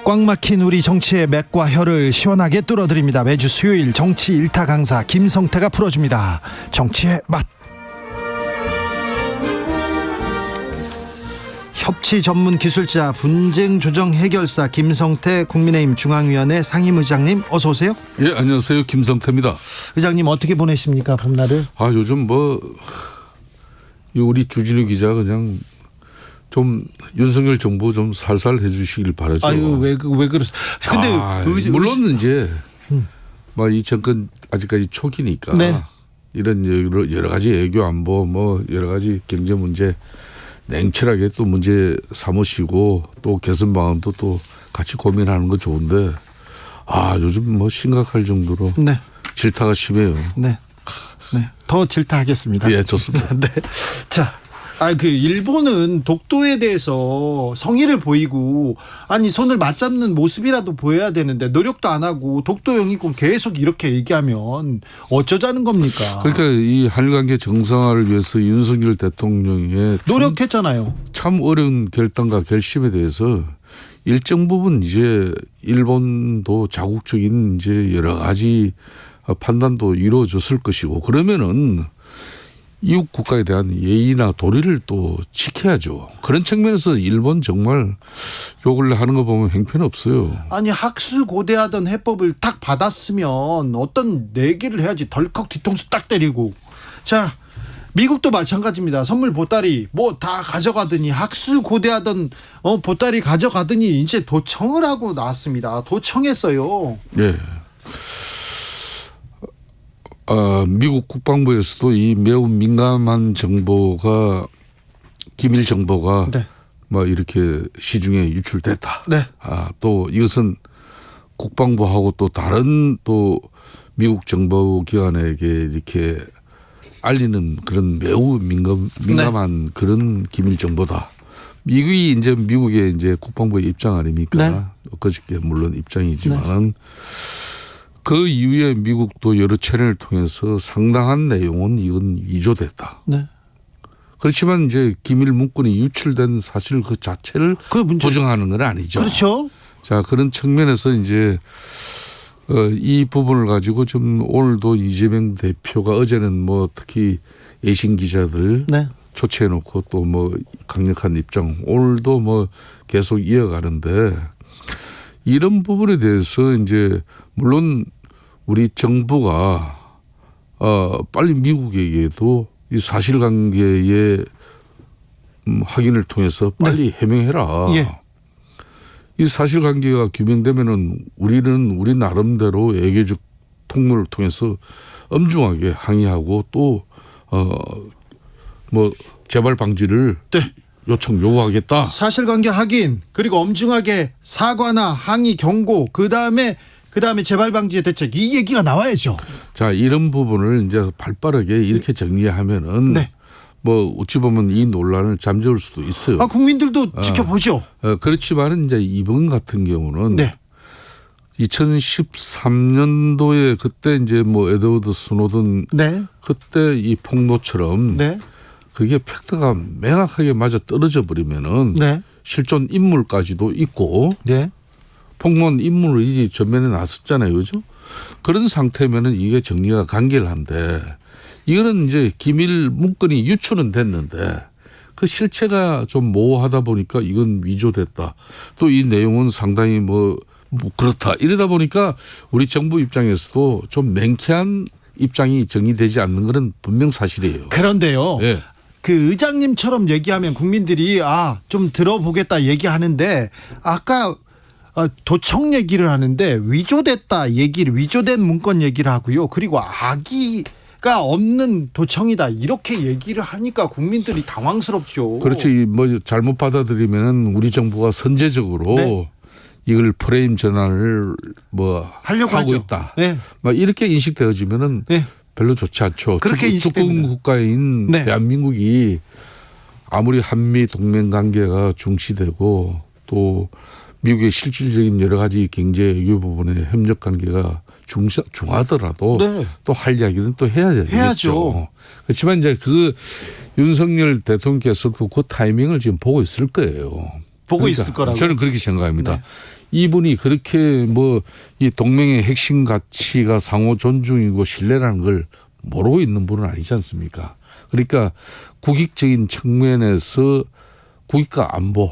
꽉 막힌 우리 정치의 맥과 혀를 시원하게 뚫어드립니다. 매주 수요일 정치 일타 강사 김성태가 풀어줍니다. 정치의 맛. 협치 전문 기술자, 분쟁 조정 해결사 김성태 국민의힘 중앙위원회 상임의장님, 어서 오세요. 예, 안녕하세요. 김성태입니다. 의장님 어떻게 보내십니까, 봄날을? 아, 요즘 우리 주진우 기자 그냥 좀 윤석열 정부 좀 살살 해주시길 바라죠. 아유, 왜 그러세요? 근데 물론 이제 이 정권 아직까지 초기니까 네. 이런 여러 가지 외교 안보 여러 가지 경제 문제 냉철하게 또 문제 삼으시고 또 개선 방안도 또 같이 고민하는 거 좋은데 요즘 심각할 정도로 네. 질타가 심해요. 네. 더 질타하겠습니다. 예, 좋습니다. 네. 자. 일본은 독도에 대해서 성의를 보이고 손을 맞잡는 모습이라도 보여야 되는데 노력도 안 하고 독도 영유권 계속 이렇게 얘기하면 어쩌자는 겁니까? 그러니까 이 한일 관계 정상화를 위해서 윤석열 대통령의 노력했잖아요. 참 어려운 결단과 결심에 대해서 일정 부분 이제 일본도 자국적인 이제 여러 가지 판단도 이루어졌을 것이고 그러면은 이웃 국가에 대한 예의나 도리를 또 지켜야죠. 그런 측면에서 일본 정말 요 근래 하는 거 보면 형편없어요. 학수고대하던 해법을 딱 받았으면 어떤 내기를 해야지. 덜컥 뒤통수 딱 때리고. 자, 미국도 마찬가지입니다. 선물 보따리 다 가져가더니 학수고대하던 보따리 가져가더니 이제 도청을 하고 나왔습니다. 도청했어요. 네. 미국 국방부에서도 이 매우 민감한 정보가 기밀 정보가 네. 이렇게 시중에 유출됐다. 네. 또 이것은 국방부하고 또 다른 또 미국 정보기관에게 이렇게 알리는 그런 매우 민감한 네. 그런 기밀 정보다. 미국의 이제 국방부의 입장 아닙니까? 네. 그저께 물론 입장이지만. 네. 그 이후에 미국도 여러 채널을 통해서 상당한 내용은 이건 위조됐다. 네. 그렇지만 이제 기밀 문건이 유출된 사실 그 자체를 부정하는 건 아니죠. 그렇죠. 자, 그런 측면에서 이제 이 부분을 가지고 좀 오늘도 이재명 대표가 어제는 특히 외신 기자들 네. 초치해놓고 또 강력한 입장 오늘도 계속 이어가는데 이런 부분에 대해서 이제 물론 우리 정부가 빨리 미국에게도 이 사실관계의 확인을 통해서 빨리 해명해라. 예. 이 사실관계가 규명되면은 우리는 우리 나름대로 외교적 통로를 통해서 엄중하게 항의하고 또 뭐 재발 방지를 네. 요구하겠다. 사실관계 확인 그리고 엄중하게 사과나 항의 경고 그다음에 재발 방지 대책 이 얘기가 나와야죠. 자, 이런 부분을 이제 발빠르게 이렇게 정리하면은 네. 뭐 어찌 보면 이 논란을 잠재울 수도 있어요. 국민들도 지켜보죠. 그렇지만은 이제 이번 같은 경우는 네. 2013년도에 그때 이제 뭐 에드워드 스노든 네. 그때 이 폭로처럼 네. 그게 팩트가 명확하게 맞아 떨어져 버리면은 네. 실존 인물까지도 있고 네. 폭로한 인물이 전면에 나섰잖아요, 그죠? 그런 상태면은 이게 정리가 간결한데 이거는 이제 기밀 문건이 유출은 됐는데 그 실체가 좀 모호하다 보니까 이건 위조됐다. 또 이 내용은 상당히 뭐 그렇다. 이러다 보니까 우리 정부 입장에서도 좀 맹쾌한 입장이 정리되지 않는 것은 분명 사실이에요. 그런데요. 예. 그 의장님처럼 얘기하면 국민들이 좀 들어보겠다 얘기하는데 아까 도청 얘기를 하는데 위조된 문건 얘기를 하고요. 그리고 악의가 없는 도청이다 이렇게 얘기를 하니까 국민들이 당황스럽죠. 그렇지. 뭐 잘못 받아들이면은 우리 정부가 선제적으로 네. 이걸 프레임 전환을 뭐 하려고 하고 하죠. 있다. 네. 막 이렇게 인식되어지면은 네. 별로 좋지 않죠. 그렇게 주권 인식됩니다. 국가인 네. 대한민국이 아무리 한미 동맹 관계가 중시되고 또 미국의 실질적인 여러 가지 경제 외교 부분의 협력 관계가 중하더라도 네. 또 할 이야기는 또 해야죠. 해야죠. 그렇지만 이제 그 윤석열 대통령께서도 그 타이밍을 지금 보고 있을 거예요. 보고 있을 거라고. 저는 그렇게 생각합니다. 네. 이분이 그렇게 뭐 이 동맹의 핵심 가치가 상호 존중이고 신뢰라는 걸 모르고 있는 분은 아니지 않습니까? 그러니까 국익적인 측면에서 국익과 안보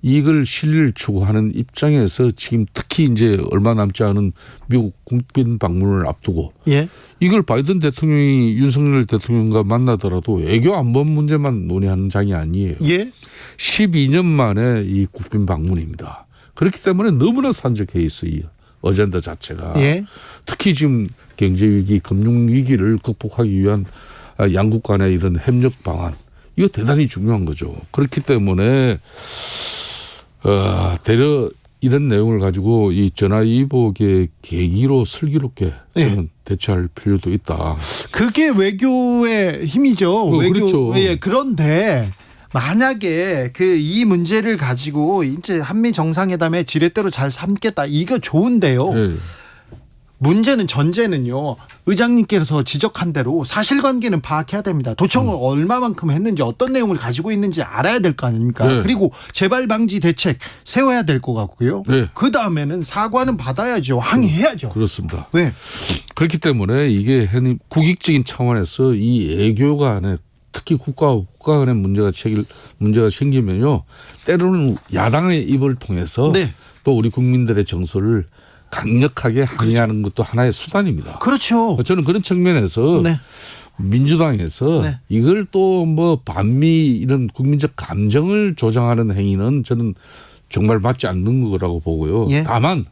이걸 신뢰를 추구하는 입장에서 지금 특히 이제 얼마 남지 않은 미국 국빈 방문을 앞두고 예. 이걸 바이든 대통령이 윤석열 대통령과 만나더라도 외교 안보 문제만 논의하는 장이 아니에요. 예. 12년 만에 이 국빈 방문입니다. 그렇기 때문에 너무나 산적해 있어요. 이 어젠다 자체가. 예. 특히 지금 경제위기, 금융위기를 극복하기 위한 양국 간의 이런 협력 방안 이거 대단히 중요한 거죠. 그렇기 때문에 대려 이런 내용을 가지고 이 전화위복의 계기로 슬기롭게 저는 대처할 필요도 있다. 그게 외교의 힘이죠. 외교. 그렇죠. 예. 그런데 만약에 이 문제를 가지고 이제 한미 정상회담에 지렛대로 잘 삼겠다 이거 좋은데요. 네. 문제는 전제는요. 의장님께서 지적한 대로 사실관계는 파악해야 됩니다. 도청을 얼마만큼 했는지 어떤 내용을 가지고 있는지 알아야 될 거 아닙니까? 네. 그리고 재발 방지 대책 세워야 될 것 같고요. 네. 그 다음에는 사과는 받아야죠. 항의해야죠. 그렇습니다. 네. 그렇기 때문에 이게 국익적인 차원에서 이 외교 간에 특히 국가 간의 문제가 생기면요. 때로는 야당의 입을 통해서 네. 또 우리 국민들의 정서를 강력하게 항의하는 것도 하나의 수단입니다. 그렇죠. 저는 그런 측면에서 네. 민주당에서 네. 이걸 또 뭐 반미 이런 국민적 감정을 조장하는 행위는 저는 정말 맞지 않는 거라고 보고요. 예. 다만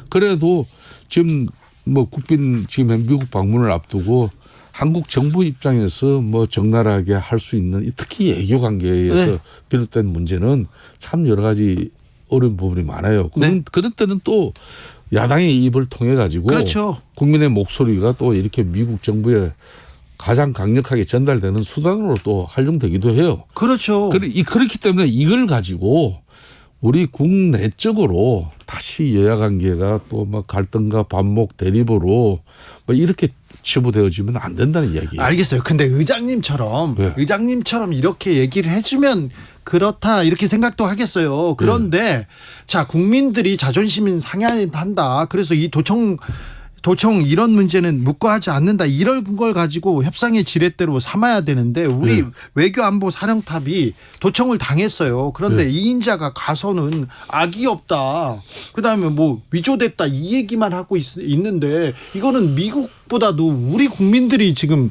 그래도 지금 뭐 국빈 지금 미국 방문을 앞두고 한국 정부 입장에서 뭐 적나라하게 할 수 있는 특히 외교 관계에서 네. 비롯된 문제는 참 여러 가지 어려운 부분이 많아요. 그런 때는 또 야당의 입을 통해 가지고 그렇죠. 국민의 목소리가 또 이렇게 미국 정부에 가장 강력하게 전달되는 수단으로 또 활용되기도 해요. 그렇죠. 그렇기 때문에 이걸 가지고 우리 국내적으로 다시 여야 관계가 또 막 갈등과 반목 대립으로 뭐 이렇게 치부되어지면 안 된다는 이야기예요. 알겠어요. 근데 의장님처럼 이렇게 얘기를 해주면 그렇다 이렇게 생각도 하겠어요. 그런데 자 국민들이 자존심이 상해한다. 그래서 이 도청 도청 이런 문제는 묵과하지 않는다. 이런 걸 가지고 협상의 지렛대로 삼아야 되는데 우리 네. 외교안보 사령탑이 도청을 당했어요. 그런데 네. 이인자가 가서는 악이 없다. 그다음에 뭐 위조됐다 이 얘기만 하고 있는데 이거는 미국보다도 우리 국민들이 지금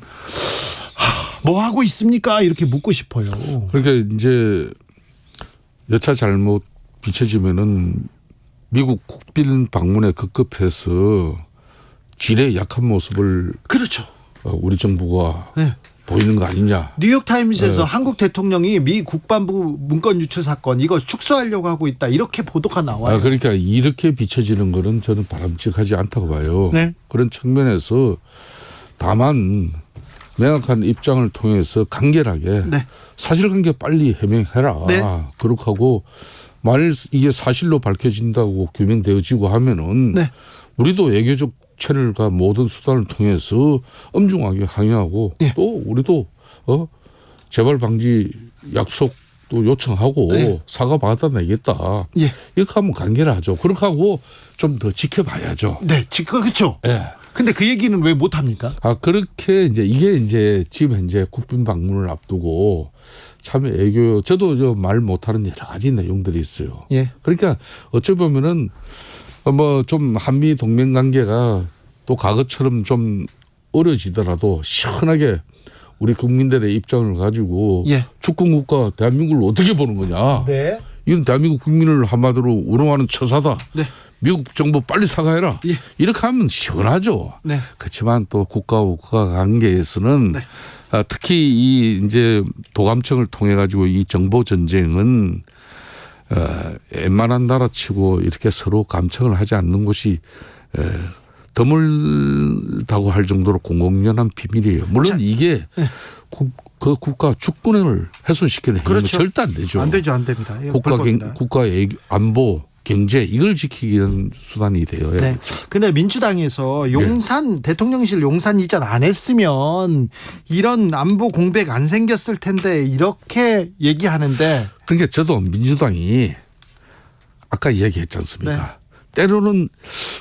뭐 하고 있습니까? 이렇게 묻고 싶어요. 그러니까 이제 여차 잘못 비춰지면은 미국 국빈 방문에 급급해서 질의 약한 모습을 그렇죠. 우리 정부가 네. 보이는 거 아니냐. 뉴욕타임스에서 네. 한국 대통령이 미 국방부 문건 유출 사건 이거 축소하려고 하고 있다 이렇게 보도가 나와요. 그러니까 이렇게 비춰지는 거는 저는 바람직하지 않다고 봐요. 네. 그런 측면에서 다만 명확한 입장을 통해서 간결하게 네. 사실관계 빨리 해명해라. 네. 그렇게 하고 만일 이게 사실로 밝혀진다고 규명되어지고 하면은 네. 우리도 외교적 채널과 모든 수단을 통해서 엄중하게 항의하고 예. 또 우리도 재발 방지 약속도 요청하고 네. 사과 받아내겠다. 예. 이렇게 하면 관계를 그렇게 하고 좀 더 지켜봐야죠. 네, 그렇죠. 예. 근데 그 얘기는 왜 못 합니까? 그렇게 이게 지금 현재 국빈 방문을 앞두고 참 애교 저도 말 못하는 여러 가지 내용들이 있어요. 예. 그러니까 어찌 보면은 뭐 좀 한미 동맹 관계가 또 과거처럼 좀 어려지더라도 시원하게 우리 국민들의 입장을 가지고 예. 주권국가 대한민국을 어떻게 보는 거냐. 네. 이건 대한민국 국민을 한마디로 우롱하는 처사다. 네. 미국 정부 빨리 사과해라. 예. 이렇게 하면 시원하죠. 네. 그렇지만 또 국가와 국가 관계에서는 네. 특히 이 이제 도감청을 통해 가지고 이 정보 전쟁은 웬만한 나라치고 이렇게 서로 감청을 하지 않는 것이 드물다고 할 정도로 공공연한 비밀이에요. 물론 이게 그 국가 주권을 훼손시키는 행위는 그렇죠. 절대 안 되죠. 안 되죠, 안 됩니다. 이거 불법입니다. 국가의 안보, 경제 이걸 지키기 위한 수단이 돼요. 네. 근데 민주당에서 용산 대통령실 용산 이전 안 했으면 이런 안보 공백 안 생겼을 텐데 이렇게 얘기하는데 그러니까 저도 민주당이 아까 이야기했지 않습니까? 때로는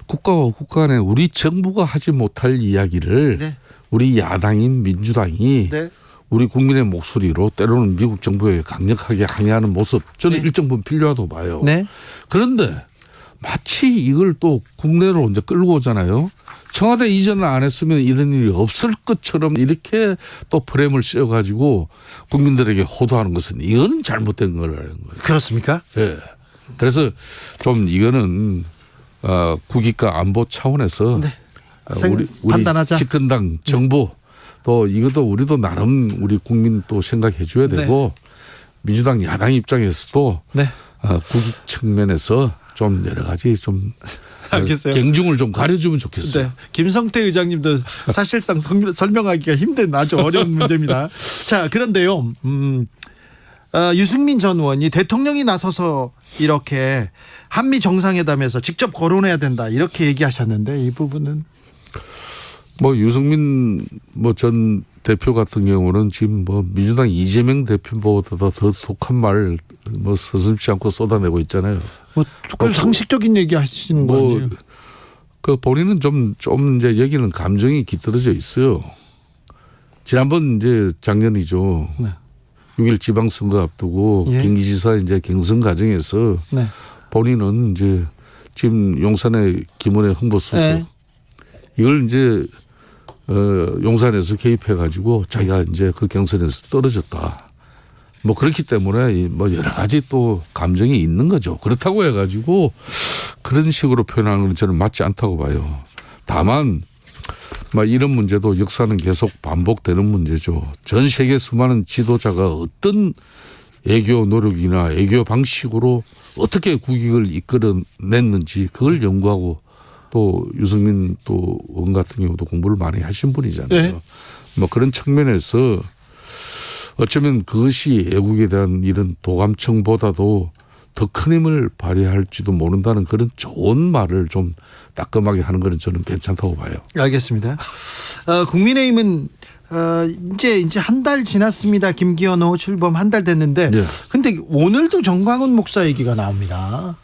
국가와 국가 간에 우리 정부가 하지 못할 이야기를 네. 우리 야당인 민주당이 네. 우리 국민의 목소리로 때로는 미국 정부에 강력하게 항의하는 모습 저는 네. 일정 부분 필요하다고 봐요. 네. 그런데 마치 이걸 또 국내로 이제 끌고 오잖아요. 청와대 이전을 안 했으면 이런 일이 없을 것처럼 이렇게 또 프레임을 씌워가지고 국민들에게 호도하는 것은 이거는 잘못된 거라는 거예요. 그렇습니까? 네. 그래서 좀 이거는 국익과 안보 차원에서 네. 우리 판단하자. 집권당 정부 또 이것도 우리도 나름 우리 국민 또 생각해 줘야 되고 민주당 야당 입장에서도 네. 국익 측면에서 좀 여러 가지 좀 알겠어요. 경중을 좀 가려주면 좋겠어요. 네. 김성태 의장님도 사실상 설명하기가 힘든 아주 어려운 문제입니다. 자, 그런데요. 유승민 전 의원이 대통령이 나서서 이렇게 한미 정상회담에서 직접 거론해야 된다 이렇게 얘기하셨는데 이 부분은 뭐 유승민 전 대표 같은 경우는 지금 민주당 이재명 대표보다도 더 독한 말 서슴지 않고 쏟아내고 있잖아요. 그 상식적인 얘기 하시는 거 아니에요? 그 본인은 좀 이제 여기는 감정이 깃들어져 있어요. 지난번 이제 작년이죠. 네. 6일 지방선거 앞두고 경기지사 이제 경선 과정에서 본인은 이제 지금 용산의 김원혜 홍보수석 이걸 이제 용산에서 개입해 가지고 자기가 이제 그 경선에서 떨어졌다. 그렇기 때문에 여러 가지 또 감정이 있는 거죠. 그렇다고 해가지고 그런 식으로 표현하는 건 저는 맞지 않다고 봐요. 다만 이런 문제도 역사는 계속 반복되는 문제죠. 전 세계 수많은 지도자가 어떤 외교 노력이나 외교 방식으로 어떻게 국익을 이끌어냈는지 그걸 연구하고 또 유승민 또 의원 같은 경우도 공부를 많이 하신 분이잖아요. 그런 측면에서 어쩌면 그것이 애국에 대한 이런 도감청보다도 더 큰 힘을 발휘할지도 모른다는 그런 좋은 말을 좀 따끔하게 하는 것은 저는 괜찮다고 봐요. 알겠습니다. 국민의힘은 이제 한 달 지났습니다. 김기현 의원 출범 한 달 됐는데 근데 오늘도 정광훈 목사 얘기가 나옵니다.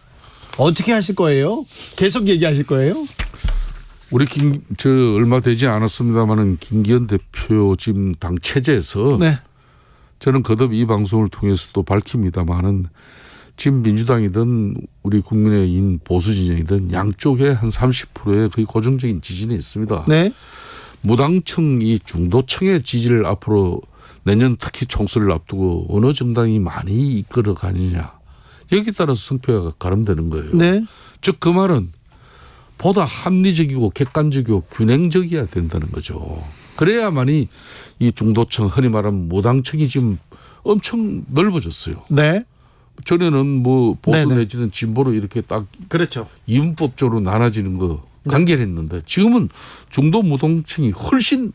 어떻게 하실 거예요? 계속 얘기하실 거예요? 우리 얼마 되지 않았습니다만은 김기현 대표 지금 당 체제에서 네. 저는 거듭 이 방송을 통해서도 밝힙니다만은 지금 민주당이든 우리 국민의힘 보수 진영이든 양쪽에 한 30%의 거의 고정적인 지지는 있습니다. 네. 무당층 이 중도층의 지지를 앞으로 내년 특히 총선을 앞두고 어느 정당이 많이 이끌어 가느냐 여기에 따라서 성패가 가름되는 거예요. 네. 즉 그 말은 보다 합리적이고 객관적이고 균형적이어야 된다는 거죠. 그래야만이 이 중도층 흔히 말하면 무당층이 지금 엄청 넓어졌어요. 네. 전에는 뭐 보수 네네. 내지는 진보로 이렇게 딱 그렇죠. 이분법적으로 나눠지는 거 간결했는데 지금은 중도 무당층이 훨씬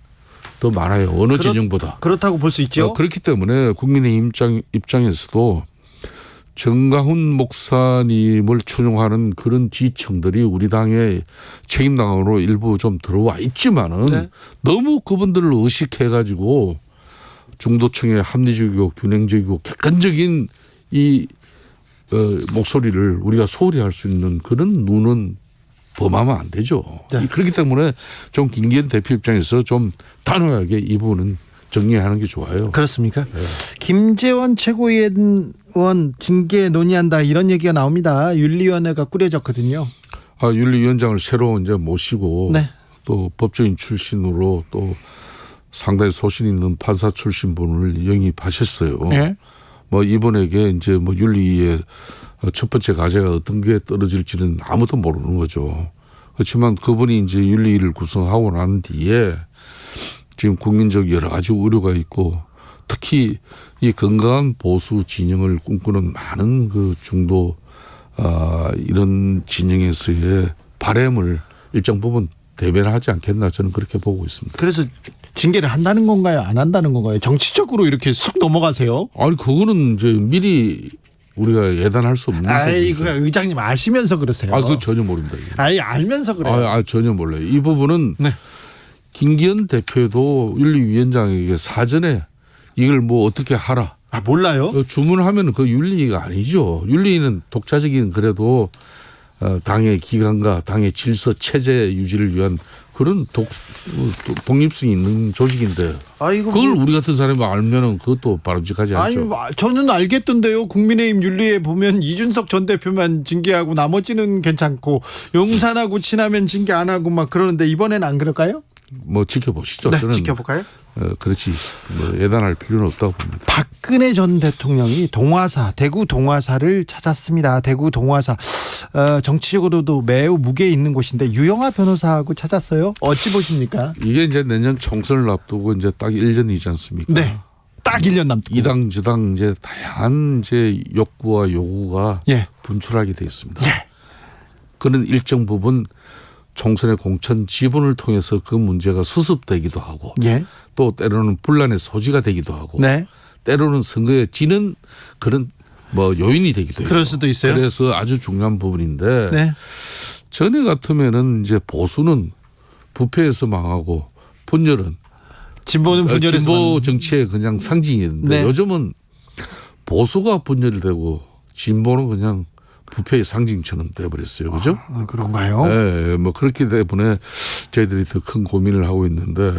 더 많아요. 어느 진영보다. 그렇다고 볼 수 있죠. 그렇기 때문에 국민의 입장에서도 정가훈 목사님을 추종하는 그런 지층들이 우리 당의 책임당으로 일부 좀 들어와 있지만은 네. 너무 그분들을 의식해가지고 중도층의 합리적이고 균형적이고 객관적인 이 목소리를 우리가 소홀히 할 수 있는 그런 눈은 범하면 안 되죠. 네. 그렇기 때문에 좀 김기현 대표 입장에서 좀 단호하게 이 부분은 정리하는 게 좋아요. 그렇습니까? 네. 김재원 최고위원 징계 논의한다 이런 얘기가 나옵니다. 윤리위원회가 꾸려졌거든요. 윤리위원장을 새로 이제 모시고 네. 또 법조인 출신으로 또 상당히 소신 있는 판사 출신 분을 영입하셨어요. 네. 뭐 이분에게 이제 뭐 윤리의 첫 번째 과제가 어떤 게 떨어질지는 아무도 모르는 거죠. 그렇지만 그분이 이제 윤리를 구성하고 난 뒤에 지금 국민적 여러 가지 우려가 있고 특히 이 건강한 보수 진영을 꿈꾸는 많은 그 중도 이런 진영에서의 바람을 일정 부분 대변하지 않겠나 저는 그렇게 보고 있습니다. 그래서 징계를 한다는 건가요? 안 한다는 건가요? 정치적으로 이렇게 쑥 넘어가세요? 아니 그거는 이제 미리 우리가 예단할 수 없는 아이 거죠. 그 의장님 아시면서 그러세요. 그거 전혀 모릅니다. 아이 알면서 그래요. 전혀 몰라요. 이 부분은 네. 김기현 대표도 윤리위원장에게 사전에 이걸 뭐 어떻게 하라. 몰라요? 주문하면 그 윤리가 아니죠. 윤리는 독자적인 그래도 당의 기관과 당의 질서 체제 유지를 위한 그런 독립성이 있는 조직인데 그걸 우리 같은 사람이 알면은 그것도 바람직하지 않죠. 아니 저는 알겠던데요. 국민의힘 윤리에 보면 이준석 전 대표만 징계하고 나머지는 괜찮고 용산하고 친하면 징계 안 하고 막 그러는데 이번에는 안 그럴까요? 뭐 지켜보시죠. 네, 저는 지켜볼까요? 그렇지 뭐 예단할 필요는 없다고 봅니다. 박근혜 전 대통령이 대구 동화사를 찾았습니다. 대구 동화사 정치적으로도 매우 무게 있는 곳인데 유영하 변호사하고 찾았어요. 어찌 보십니까? 이게 이제 내년 총선을 앞두고 이제 딱 1년이지 않습니까? 네, 딱 1년 남고 이당 저당 이제 다양한 이제 욕구와 요구가 예. 분출하게 돼 있습니다. 그런 일정 부분 총선의 공천 지분을 통해서 그 문제가 수습되기도 하고 예. 또 때로는 분란의 소지가 되기도 하고 네. 때로는 선거에 지는 그런 뭐 요인이 되기도 해요. 그럴 수도 있어요. 그래서 아주 중요한 부분인데 네. 전에 같으면은 이제 보수는 부패에서 망하고 분열은 진보는 분열에서 진보 정치의 그냥 상징이었는데 네. 요즘은 보수가 분열되고 진보는 그냥 부패의 상징처럼 돼버렸어요. 그죠? 그런가요? 네, 뭐 그렇기 때문에 저희들이 더 큰 고민을 하고 있는데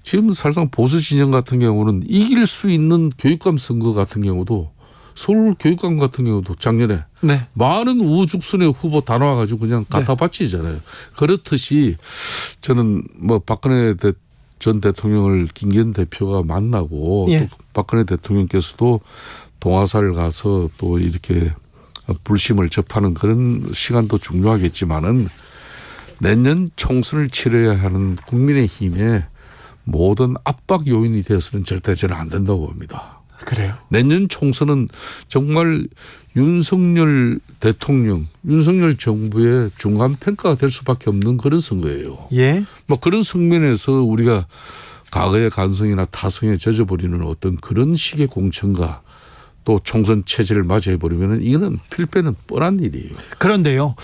지금 사실상 보수 진영 같은 경우는 이길 수 있는 교육감 선거 같은 경우도 서울 교육감 같은 경우도 작년에 네. 많은 우죽순의 후보 다 나와가지고 그냥 갖다 바치잖아요. 그렇듯이 저는 뭐 박근혜 전 대통령을 김기현 대표가 만나고 예. 또 박근혜 대통령께서도 동화사를 가서 또 이렇게 불심을 접하는 그런 시간도 중요하겠지만은 내년 총선을 치러야 하는 국민의힘의 모든 압박 요인이 되어서는 절대 저는 안 된다고 봅니다. 그래요? 내년 총선은 정말 윤석열 대통령, 윤석열 정부의 중간 평가가 될 수밖에 없는 그런 선거예요. 예. 뭐 그런 측면에서 우리가 과거의 간성이나 타성에 젖어버리는 어떤 그런 식의 공천과 또 총선 체제를 맞이해버리면 이거는 필패는 뻔한 일이에요. 그런데요,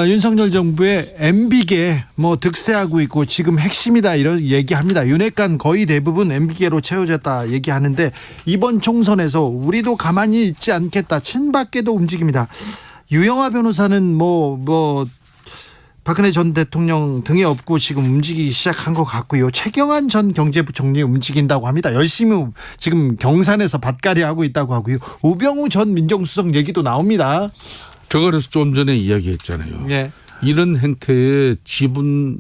윤석열 정부의 MB계 뭐 득세하고 있고 지금 핵심이다 이런 얘기합니다. 윤핵관 거의 대부분 MB계로 채워졌다 얘기하는데 이번 총선에서 우리도 가만히 있지 않겠다. 친박계도 움직입니다. 유영하 변호사는 뭐 박근혜 전 대통령 등에 업고 지금 움직이기 시작한 것 같고요. 최경환 전 경제부총리 움직인다고 합니다. 열심히 지금 경산에서 밭갈이 하고 있다고 하고요. 우병우 전 민정수석 얘기도 나옵니다. 제가 그래서 좀 전에 이야기했잖아요. 예. 이런 행태의 지분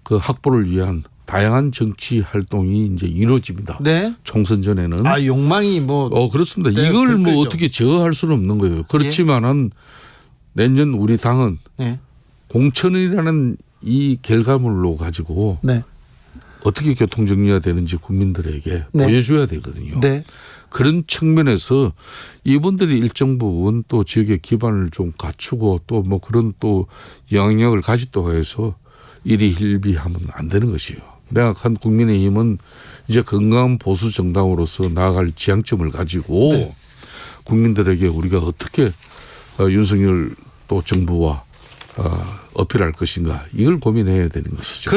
그 확보를 위한 다양한 정치 활동이 이제 이루어집니다. 네. 총선 전에는. 욕망이 뭐. 그렇습니다. 네, 이걸 뭐 들끓죠. 어떻게 제어할 수는 없는 거예요. 그렇지만은 내년 우리 당은 네. 공천이라는 이 결과물로 가지고 네. 어떻게 교통 정리가 되는지 국민들에게 네. 보여줘야 되거든요. 네. 그런 측면에서 이분들이 일정 부분 또 지역의 기반을 좀 갖추고 또 뭐 그런 또 영향력을 가지고 해서 일희일비하면 안 되는 것이요. 명확한 국민의힘은 이제 건강한 보수 정당으로서 나아갈 지향점을 가지고 네. 국민들에게 우리가 어떻게 윤석열 또 정부와 어필할 것인가 이걸 고민해야 되는 것이죠.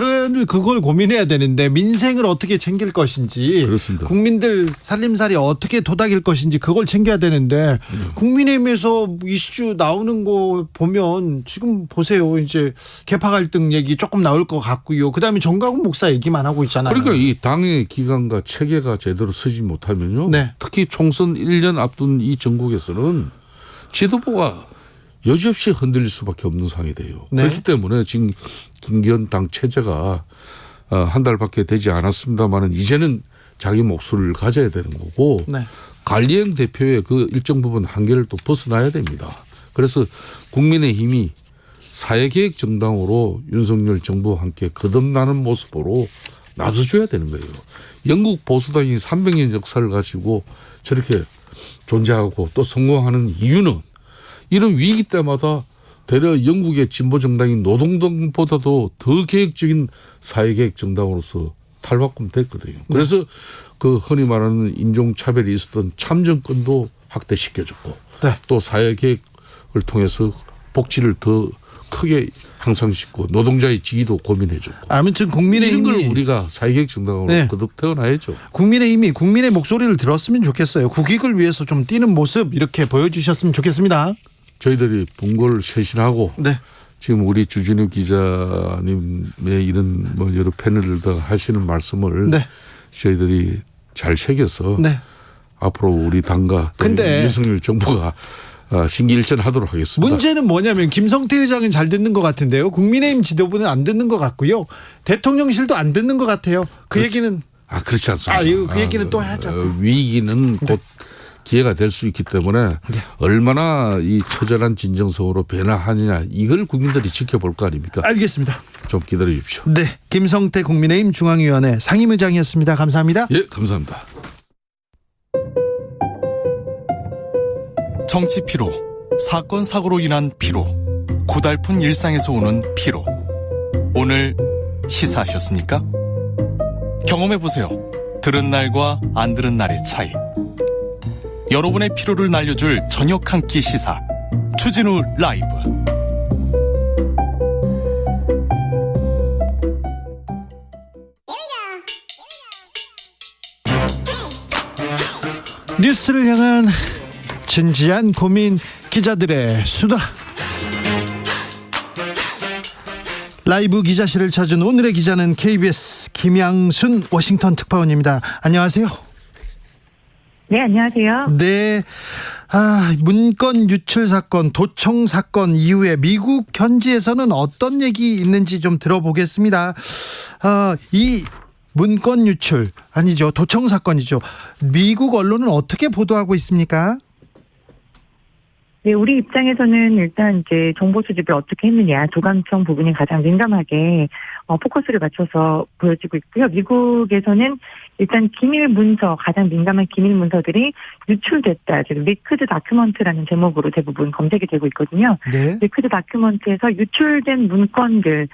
그걸 고민해야 되는데 민생을 어떻게 챙길 것인지 그렇습니다. 국민들 살림살이 어떻게 도닥일 것인지 그걸 챙겨야 되는데 국민의힘에서 이슈 나오는 거 보면 지금 보세요. 이제 개파 갈등 얘기 조금 나올 것 같고요. 그다음에 정강훈 목사 얘기만 하고 있잖아요. 그러니까 이 당의 기관과 체계가 제대로 서지 못하면요. 네. 특히 총선 1년 앞둔 이 전국에서는 지도부가 여지없이 흔들릴 수밖에 없는 상황이 돼요. 네. 그렇기 때문에 지금 김기현 당 체제가 한 달밖에 되지 않았습니다만은 이제는 자기 목소리를 가져야 되는 거고 네. 관리형 대표의 그 일정 부분 한계를 또 벗어나야 됩니다. 그래서 국민의힘이 사회계획 정당으로 윤석열 정부와 함께 거듭나는 모습으로 나서줘야 되는 거예요. 영국 보수당이 300년 역사를 가지고 저렇게 존재하고 또 성공하는 이유는 이런 위기 때마다 대려 영국의 진보 정당인 노동당보다도 더 계획적인 사회계획 정당으로서 탈바꿈됐거든요. 그래서 그 흔히 말하는 인종차별이 있었던 참정권도 확대시켜줬고 네. 또 사회계획을 통해서 복지를 더 크게 향상시키고 노동자의 지위도 고민해줬고 아무튼 이런 국민의힘이 걸 우리가 사회계획 정당으로 네. 거듭 태어나야죠. 국민의힘이 국민의 목소리를 들었으면 좋겠어요. 국익을 위해서 좀 뛰는 모습 이렇게 보여주셨으면 좋겠습니다. 저희들이 bun고를 쇄신하고 네. 지금 우리 주진우 기자님의 이런 뭐 여러 패널들 하시는 말씀을 네. 저희들이 잘 새겨서 네. 앞으로 우리 당과 또 근데 윤석열 정부가 신기일전하도록 하겠습니다. 문제는 뭐냐면 김성태 의장은 잘 듣는 것 같은데요. 국민의힘 지도부는 안 듣는 것 같고요. 대통령실도 안 듣는 것 같아요. 그 얘기는 그렇지 않습니다. 그 얘기는 또 하죠. 위기는 곧 기회가 될 수 있기 때문에 얼마나 이 처절한 진정성으로 변화하느냐 이걸 국민들이 지켜볼 거 아닙니까? 알겠습니다. 좀 기다려 주십시오. 네, 김성태 국민의힘 중앙위원회 상임의장이었습니다. 감사합니다. 예, 감사합니다. 정치 피로, 사건 사고로 인한 피로, 고달픈 일상에서 오는 피로. 오늘 시사하셨습니까? 경험해 보세요. 들은 날과 안 들은 날의 차이. 여러분의 피로를 날려줄 저녁 한 끼 시사 추진우 라이브. 뉴스를 향한 진지한 고민, 기자들의 수다. 라이브 기자실을 찾은 오늘의 기자는 KBS 김양순 워싱턴 특파원입니다. 안녕하세요. 네, 안녕하세요. 네. 문건 유출 사건, 도청 사건 이후에 미국 현지에서는 어떤 얘기 있는지 좀 들어보겠습니다. 이 문건 유출, 아니죠. 도청 사건이죠. 미국 언론은 어떻게 보도하고 있습니까? 네, 우리 입장에서는 일단 이제 정보 수집을 어떻게 했느냐, 도감청 부분이 가장 민감하게 포커스를 맞춰서 보여지고 있고요. 미국에서는 일단 기밀 문서, 가장 민감한 기밀 문서들이 유출됐다. 지금 리크드 다큐먼트라는 제목으로 대부분 검색이 되고 있거든요. 네. 리크드 다큐먼트에서 유출된 문건들,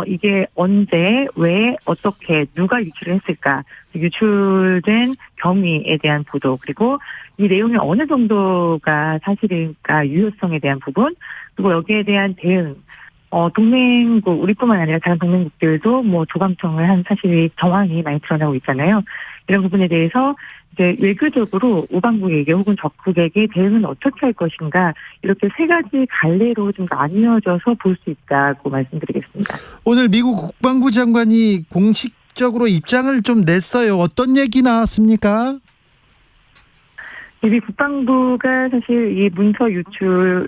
이게 언제, 왜, 어떻게, 누가 유출을 했을까, 유출된 경위에 대한 보도, 그리고 이 내용이 어느 정도가 사실일까, 유효성에 대한 부분, 그리고 여기에 대한 대응, 동맹국 우리뿐만 아니라 다른 동맹국들도 뭐 도감청을 한 사실이 정황이 많이 드러나고 있잖아요. 이런 부분에 대해서 이제 외교적으로 우방국에게 혹은 적국에게 대응은 어떻게 할 것인가 이렇게 세 가지 갈래로 좀 나뉘어져서 볼 수 있다고 말씀드리겠습니다. 오늘 미국 국방부 장관이 공식적으로 입장을 좀 냈어요. 어떤 얘기 나왔습니까? 미국 국방부가 사실 이 문서 유출의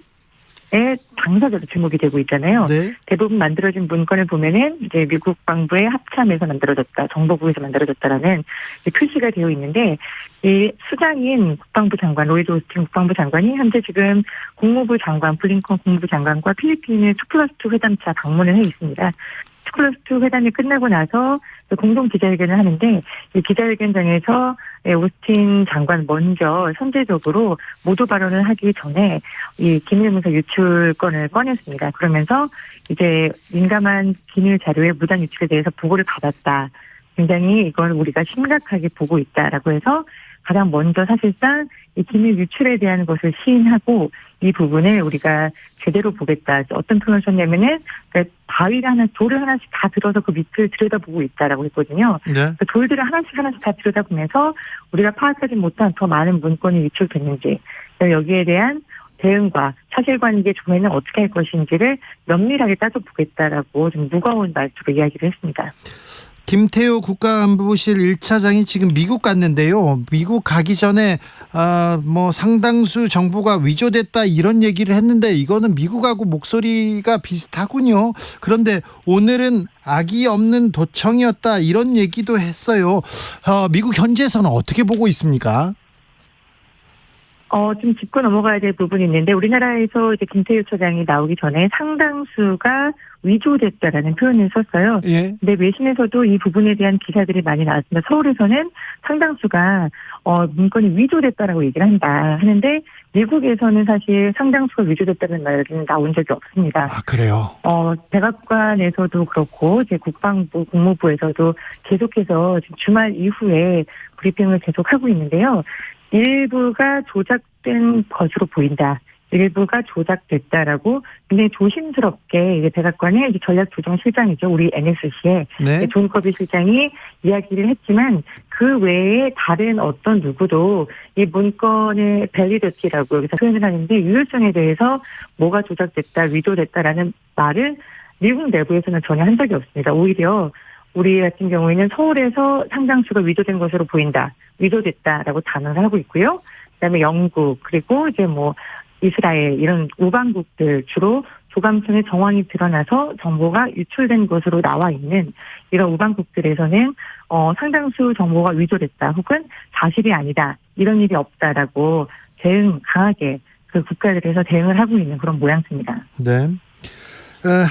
당사자로 지목이 되고 있잖아요. 네. 대부분 만들어진 문건을 보면은 이제 미국 국방부의 합참에서 만들어졌다, 정보부에서 만들어졌다라는 표시가 되어 있는데 이 수장인 국방부 장관 로이드 오스틴 국방부 장관이 현재 지금 국무부 장관 블링컨 국무부 장관과 필리핀의 2+2 회담차 방문을 해 있습니다. 2+2 회담이 끝나고 나서 공동 기자회견을 하는데 이 기자회견장에서 오스틴 장관 먼저 선제적으로 모두 발언을 하기 전에 이 기밀 문서 유출건을 꺼냈습니다. 그러면서 이제 민감한 기밀 자료의 무단 유출에 대해서 보고를 받았다. 굉장히 이걸 우리가 심각하게 보고 있다라고 해서 가장 먼저 사실상 이 기밀 유출에 대한 것을 시인하고 이 부분을 우리가 제대로 보겠다. 어떤 표현을 썼냐면은 그러니까 바위를 돌을 하나씩 다 들어서 그 밑을 들여다보고 있다라고 했거든요. 네. 그 돌들을 하나씩 다 들여다보면서 우리가 파악하지 못한 더 많은 문건이 유출됐는지 여기에 대한 대응과 사실관계 조회는 어떻게 할 것인지를 면밀하게 따져보겠다라고 좀 무거운 말투로 이야기를 했습니다. 김태호 국가안보실 1차장이 지금 미국 갔는데요. 미국 가기 전에 뭐 상당수 정보가 위조됐다 이런 얘기를 했는데 이거는 미국하고 목소리가 비슷하군요. 그런데 오늘은 악의 없는 도청이었다 이런 얘기도 했어요. 미국 현지에서는 어떻게 보고 있습니까? 좀 짚고 넘어가야 될 부분이 있는데 우리나라에서 이제 김태우 처장이 나오기 전에 상당수가 위조됐다라는 표현을 썼어요. 예. 근데 외신에서도 이 부분에 대한 기사들이 많이 나왔습니다. 서울에서는 상당수가 문건이 위조됐다라고 얘기를 한다 하는데 미국에서는 사실 상당수가 위조됐다는 말은 나온 적이 없습니다. 아, 그래요? 백악관에서도 그렇고 이제 국방부, 국무부에서도 계속해서 주말 이후에 브리핑을 계속하고 있는데요. 일부가 조작된 것으로 보인다. 일부가 조작됐다라고 굉장히 조심스럽게 이제 백악관의 이제 전략조정실장이죠. 우리 NSC의 네. 존 커비 실장이 이야기를 했지만 그 외에 다른 어떤 누구도 이 문건의 밸리더티라고 여기서 표현을 하는데 유효성에 대해서 뭐가 조작됐다, 위조됐다라는 말을 미국 내부에서는 전혀 한 적이 없습니다. 오히려 우리 같은 경우에는 서울에서 상당수가 위조된 것으로 보인다. 위조됐다라고 단언을 하고 있고요. 그다음에 영국 그리고 이제 뭐 이스라엘 이런 우방국들 주로 조감청의 정황이 드러나서 정보가 유출된 것으로 나와 있는 이런 우방국들에서는 상당수 정보가 위조됐다 혹은 사실이 아니다 이런 일이 없다라고 강하게 그 국가들에서 대응을 하고 있는 그런 모양새입니다. 네.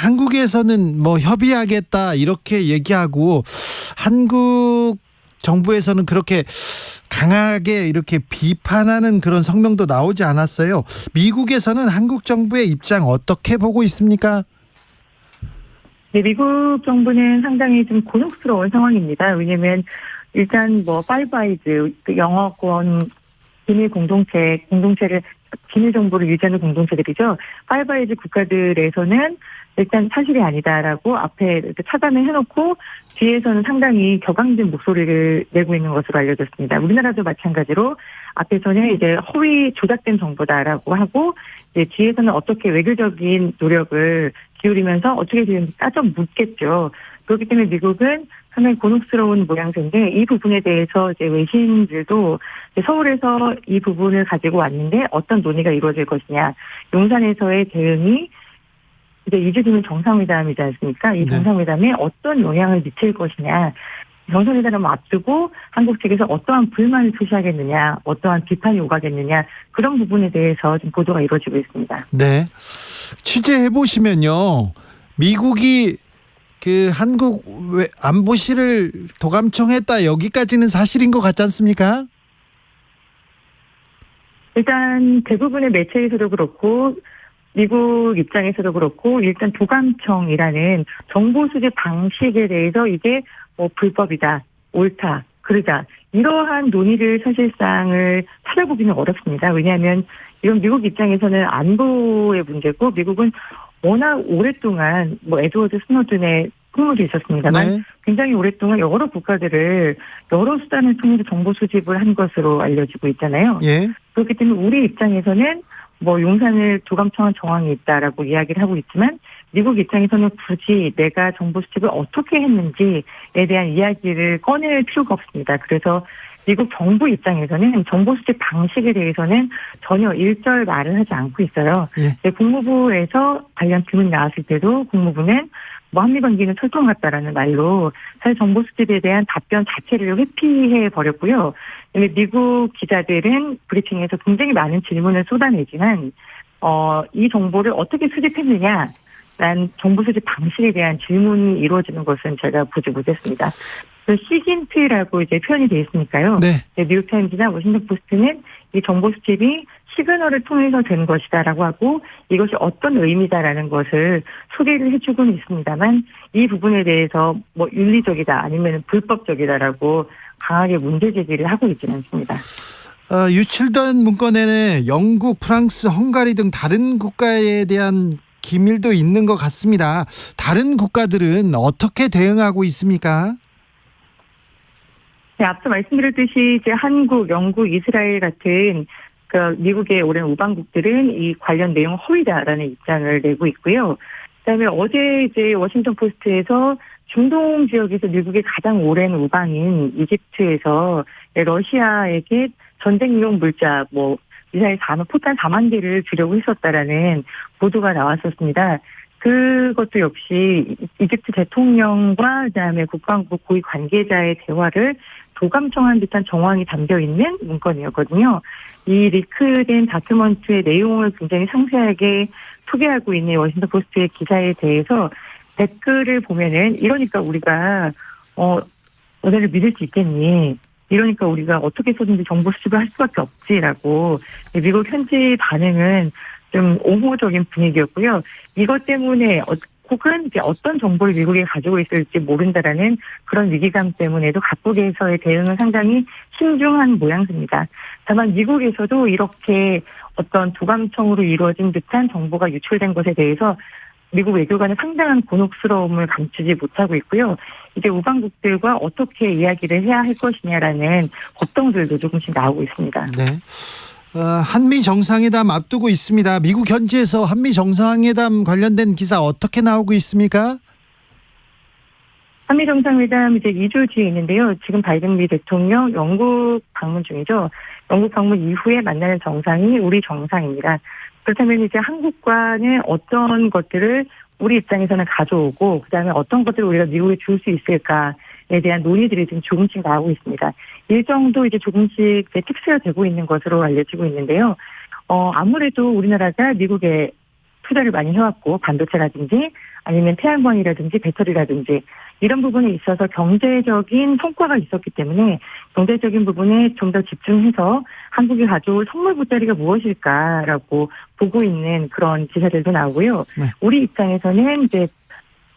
한국에서는 뭐 협의하겠다 이렇게 얘기하고 한국 정부에서는 그렇게 강하게 이렇게 비판하는 그런 성명도 나오지 않았어요. 미국에서는 한국 정부의 입장 어떻게 보고 있습니까? 네, 미국 정부는 상당히 좀 곤혹스러운 상황입니다. 왜냐하면 일단 뭐 파이브 아이즈 영어권 비밀 공동체를 비밀 정보를 유지하는 공동체들이죠. 파이브 아이즈 국가들에서는 일단 사실이 아니다라고 앞에 차단을 해놓고 뒤에서는 상당히 격앙된 목소리를 내고 있는 것으로 알려졌습니다. 우리나라도 마찬가지로 앞에서는 이제 허위 조작된 정보다라고 하고 이제 뒤에서는 어떻게 외교적인 노력을 기울이면서 어떻게 되는지 따져 묻겠죠. 그렇기 때문에 미국은 상당히 곤혹스러운 모양새인데 이 부분에 대해서 이제 외신들도 서울에서 이 부분을 가지고 왔는데 어떤 논의가 이루어질 것이냐. 용산에서의 대응이 이제 2주 뒤면 정상회담이지 않습니까? 이 정상회담에 어떤 영향을 미칠 것이냐. 정상회담을 앞두고 한국 측에서 어떠한 불만을 표시하겠느냐, 어떠한 비판이 오가겠느냐 그런 부분에 대해서 좀 보도가 이루어지고 있습니다. 네. 취재해 보시면요. 미국이 그 한국 안보실을 도감청했다 여기까지는 사실인 것 같지 않습니까? 일단 대부분의 매체에서도 그렇고 미국 입장에서도 그렇고 일단 도감청이라는 정보 수집 방식에 대해서 이게 뭐 불법이다, 옳다, 그러다 이러한 논의를 사실상을 찾아보기는 어렵습니다. 왜냐하면 이건 미국 입장에서는 안보의 문제고 미국은 워낙 오랫동안 뭐 에드워드 스노든의 풍물이 있었습니다만 네. 굉장히 오랫동안 여러 국가들을 여러 수단을 통해서 정보 수집을 한 것으로 알려지고 있잖아요. 예. 그렇기 때문에 우리 입장에서는 뭐 용산을 도감청한 정황이 있다라고 이야기를 하고 있지만 미국 입장에서는 굳이 내가 정보 수집을 어떻게 했는지에 대한 이야기를 꺼낼 필요가 없습니다. 그래서 미국 정부 입장에서는 정보 수집 방식에 대해서는 전혀 일절 말을 하지 않고 있어요. 예. 국무부에서 관련 질문이 나왔을 때도 국무부는 뭐 한미 관계는 철통 같다라는 말로 사실 정보 수집에 대한 답변 자체를 회피해 버렸고요. 미국 기자들은 브리핑에서 굉장히 많은 질문을 쏟아내지만 이 정보를 어떻게 수집했느냐 난 정보 수집 방식에 대한 질문이 이루어지는 것은 제가 보지 못했습니다. 시긴트라고 이제 표현이 되어 있으니까요. 네. 뉴욕타임즈나 워싱턴 포스트는 이 정보 수집이 시그널을 통해서 된 것이다라고 하고 이것이 어떤 의미다라는 것을 소개를 해주고는 있습니다만 이 부분에 대해서 뭐 윤리적이다 아니면 불법적이다라고 강하게 문제 제기를 하고 있지는 않습니다. 유출된 문건에는 영국, 프랑스, 헝가리 등 다른 국가에 대한 기밀도 있는 것 같습니다. 다른 국가들은 어떻게 대응하고 있습니까? 네, 앞서 말씀드렸듯이 이제 한국, 영국, 이스라엘 같은 그 미국의 오랜 우방국들은 이 관련 내용 허위다라는 입장을 내고 있고요. 그다음에 어제 이제 워싱턴 포스트에서 중동 지역에서 미국의 가장 오랜 우방인 이집트에서 러시아에게 전쟁용 물자 뭐 미사일 포탄 4만 개를 주려고 했었다라는 보도가 나왔었습니다. 그것도 역시 이집트 대통령과 그다음에 국방부 고위 관계자의 대화를 도감청한 듯한 정황이 담겨 있는 문건이었거든요. 이 리크된 다큐먼트의 내용을 굉장히 상세하게 소개하고 있는 워싱턴 포스트의 기사에 대해서 댓글을 보면은 이러니까 우리가 너네를 믿을 수 있겠니? 이러니까 우리가 어떻게 해서든지 정보 수집을 할 수밖에 없지라고 미국 현지 반응은 좀 옹호적인 분위기였고요. 이것 때문에 혹은 이제 어떤 정보를 미국이 가지고 있을지 모른다라는 그런 위기감 때문에도 각국에서의 대응은 상당히 신중한 모양새입니다. 다만 미국에서도 이렇게 어떤 도감청으로 이루어진 듯한 정보가 유출된 것에 대해서 미국 외교관은 상당한 곤혹스러움을 감추지 못하고 있고요. 이제 우방국들과 어떻게 이야기를 해야 할 것이냐라는 걱정들도 조금씩 나오고 있습니다. 네. 한미 정상회담 앞두고 있습니다. 미국 현지에서 한미 정상회담 관련된 기사 어떻게 나오고 있습니까? 한미 정상회담 이제 2주 뒤에 있는데요. 지금 바이든 미 대통령 영국 방문 중이죠. 영국 방문 이후에 만나는 정상이 우리 정상입니다. 그렇다면 이제 한국과는 어떤 것들을 우리 입장에서는 가져오고 그다음에 어떤 것들을 우리가 미국에 줄 수 있을까에 대한 논의들이 지금 조금씩 나오고 있습니다. 일정도 이제 조금씩 픽스가 되고 있는 것으로 알려지고 있는데요. 아무래도 우리나라가 미국에 투자를 많이 해왔고 반도체라든지 아니면 태양광이라든지 배터리라든지 이런 부분에 있어서 경제적인 성과가 있었기 때문에 경제적인 부분에 좀 더 집중해서 한국이 가져올 선물 보따리가 무엇일까라고 보고 있는 그런 기사들도 나오고요. 네. 우리 입장에서는 이제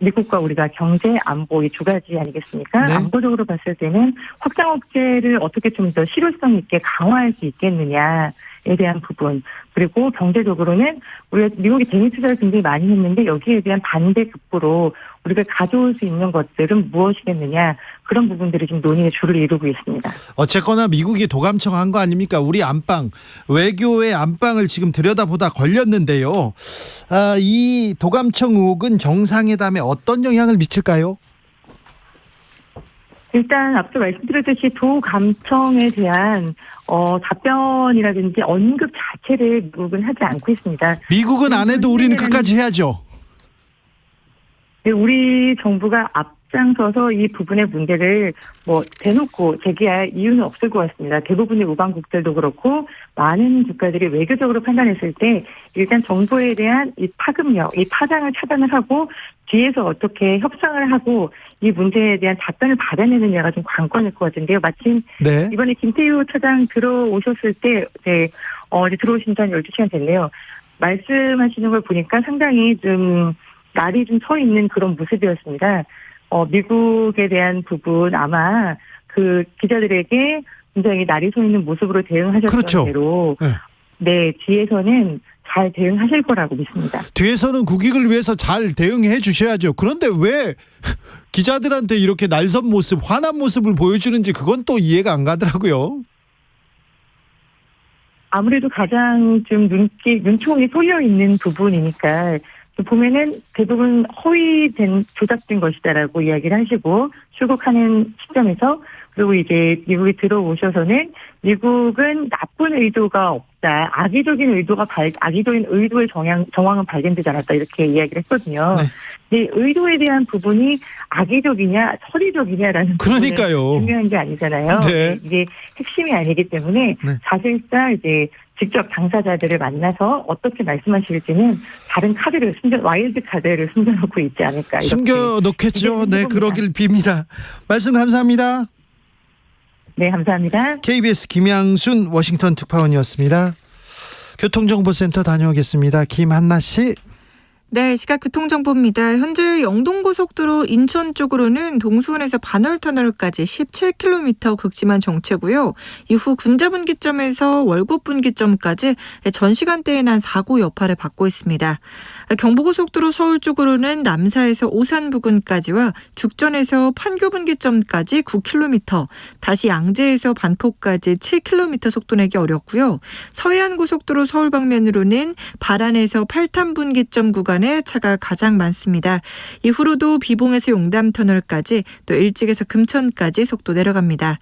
미국과 우리가 경제, 안보 이 두 가지 아니겠습니까? 네. 안보적으로 봤을 때는 확장 억제를 어떻게 좀 더 실효성 있게 강화할 수 있겠느냐에 대한 부분. 그리고 경제적으로는 우리가 미국이 대미 투자를 굉장히 많이 했는데 여기에 대한 반대급부로 우리가 가져올 수 있는 것들은 무엇이겠느냐 그런 부분들이 지금 논의의 주를 이루고 있습니다. 어쨌거나 미국이 도감청한 거 아닙니까? 우리 안방, 외교의 안방을 지금 들여다보다 걸렸는데요. 이 도감청 의혹은 정상회담에 어떤 영향을 미칠까요? 일단 앞서 말씀드렸듯이 도감청에 대한 답변이라든지 언급 자체를 미국은 하지 않고 있습니다. 미국은 안 해도 우리는 끝까지 해야죠. 네, 우리 정부가 앞장서서 이 부분의 문제를 대놓고 제기할 이유는 없을 것 같습니다. 대부분의 우방국들도 그렇고 많은 국가들이 외교적으로 판단했을 때 일단 정부에 대한 이 파급력, 이 파장을 차단을 하고 뒤에서 어떻게 협상을 하고 이 문제에 대한 답변을 받아내느냐가 좀 관건일 것 같은데요. 마침 네. 이번에 김태우 차장 들어오셨을 때 어제 들어오신 지 한 12시간 됐네요. 말씀하시는 걸 보니까 상당히 좀 날이 좀 서 있는 그런 모습이었습니다. 미국에 대한 부분 아마 그 기자들에게 굉장히 날이 서 있는 모습으로 대응하셨던 그렇죠. 대로 네. 네, 뒤에서는 잘 대응하실 거라고 믿습니다. 뒤에서는 국익을 위해서 잘 대응해 주셔야죠. 그런데 왜 기자들한테 이렇게 날선 모습, 화난 모습을 보여주는지 그건 또 이해가 안 가더라고요. 아무래도 가장 좀 눈총이 쏠려 있는 부분이니까 보면은 대부분 허위된 조작된 것이다라고 이야기를 하시고 출국하는 시점에서 그리고 이제 미국에 들어오셔서는 미국은 나쁜 의도가 없다. 악의적인 의도의 정황은 발견되지 않았다. 이렇게 이야기를 했거든요. 네. 의도에 대한 부분이 악의적이냐 서리적이냐라는 그러니까요. 중요한 게 아니잖아요. 네. 이게 핵심이 아니기 때문에 사실상 이제 직접 당사자들을 만나서 어떻게 말씀하실지는 다른 와일드 카드를 숨겨놓고 있지 않을까. 숨겨놓겠죠. 네, 그러길 빕니다. 말씀 감사합니다. 네, 감사합니다. KBS 김양순 워싱턴 특파원이었습니다. 교통정보센터 다녀오겠습니다. 김한나 씨. 네, 시각 교통정보입니다. 현재 영동고속도로 인천 쪽으로는 동수원에서 반월터널까지 17km 극심한 정체고요. 이후 군자분기점에서 월곡분기점까지 전 시간대에 난 사고 여파를 받고 있습니다. 경부고속도로 서울 쪽으로는 남사에서 오산 부근까지와 죽전에서 판교분기점까지 9km, 다시 양재에서 반포까지 7km 속도 내기 어렵고요. 서해안고속도로 서울 방면으로는 발안에서 팔탄분기점 구간에 차가 가장 많습니다. 이후로도 비봉에서 용담터널까지 또 일찍에서 금천까지 속도 내려갑니다.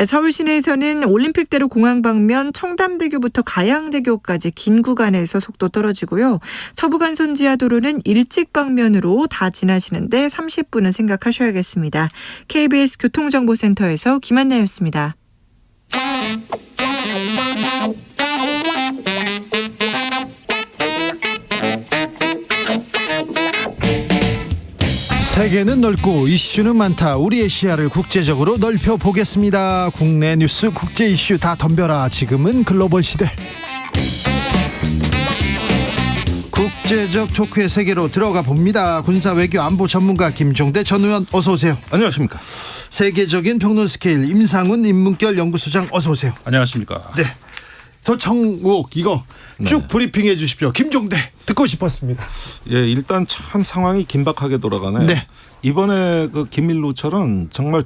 서울 시내에서는 올림픽대로 공항 방면 청담대교부터 가양대교까지 긴 구간에서 속도 떨어지고요. 서부간선 지하도로는 일찍 방면으로 다 지나시는데 30분은 생각하셔야겠습니다. KBS 교통정보센터에서 김한나였습니다. 세계는 넓고 이슈는 많다. 우리의 시야를 국제적으로 넓혀보겠습니다. 국내 뉴스, 국제 이슈 다 덤벼라. 지금은 글로벌 시대. 국제적 토크의 세계로 들어가 봅니다. 군사 외교 안보 전문가 김종대 전 의원 어서 오세요. 안녕하십니까. 세계적인 평론 스케일 임상훈 인문결 연구소장 어서 오세요. 안녕하십니까. 네. 도청욱 이거 쭉 브리핑해 주십시오. 김종대 듣고 싶었습니다. 예, 일단 참 상황이 긴박하게 돌아가네요. 네. 이번에 그 김일루처럼 정말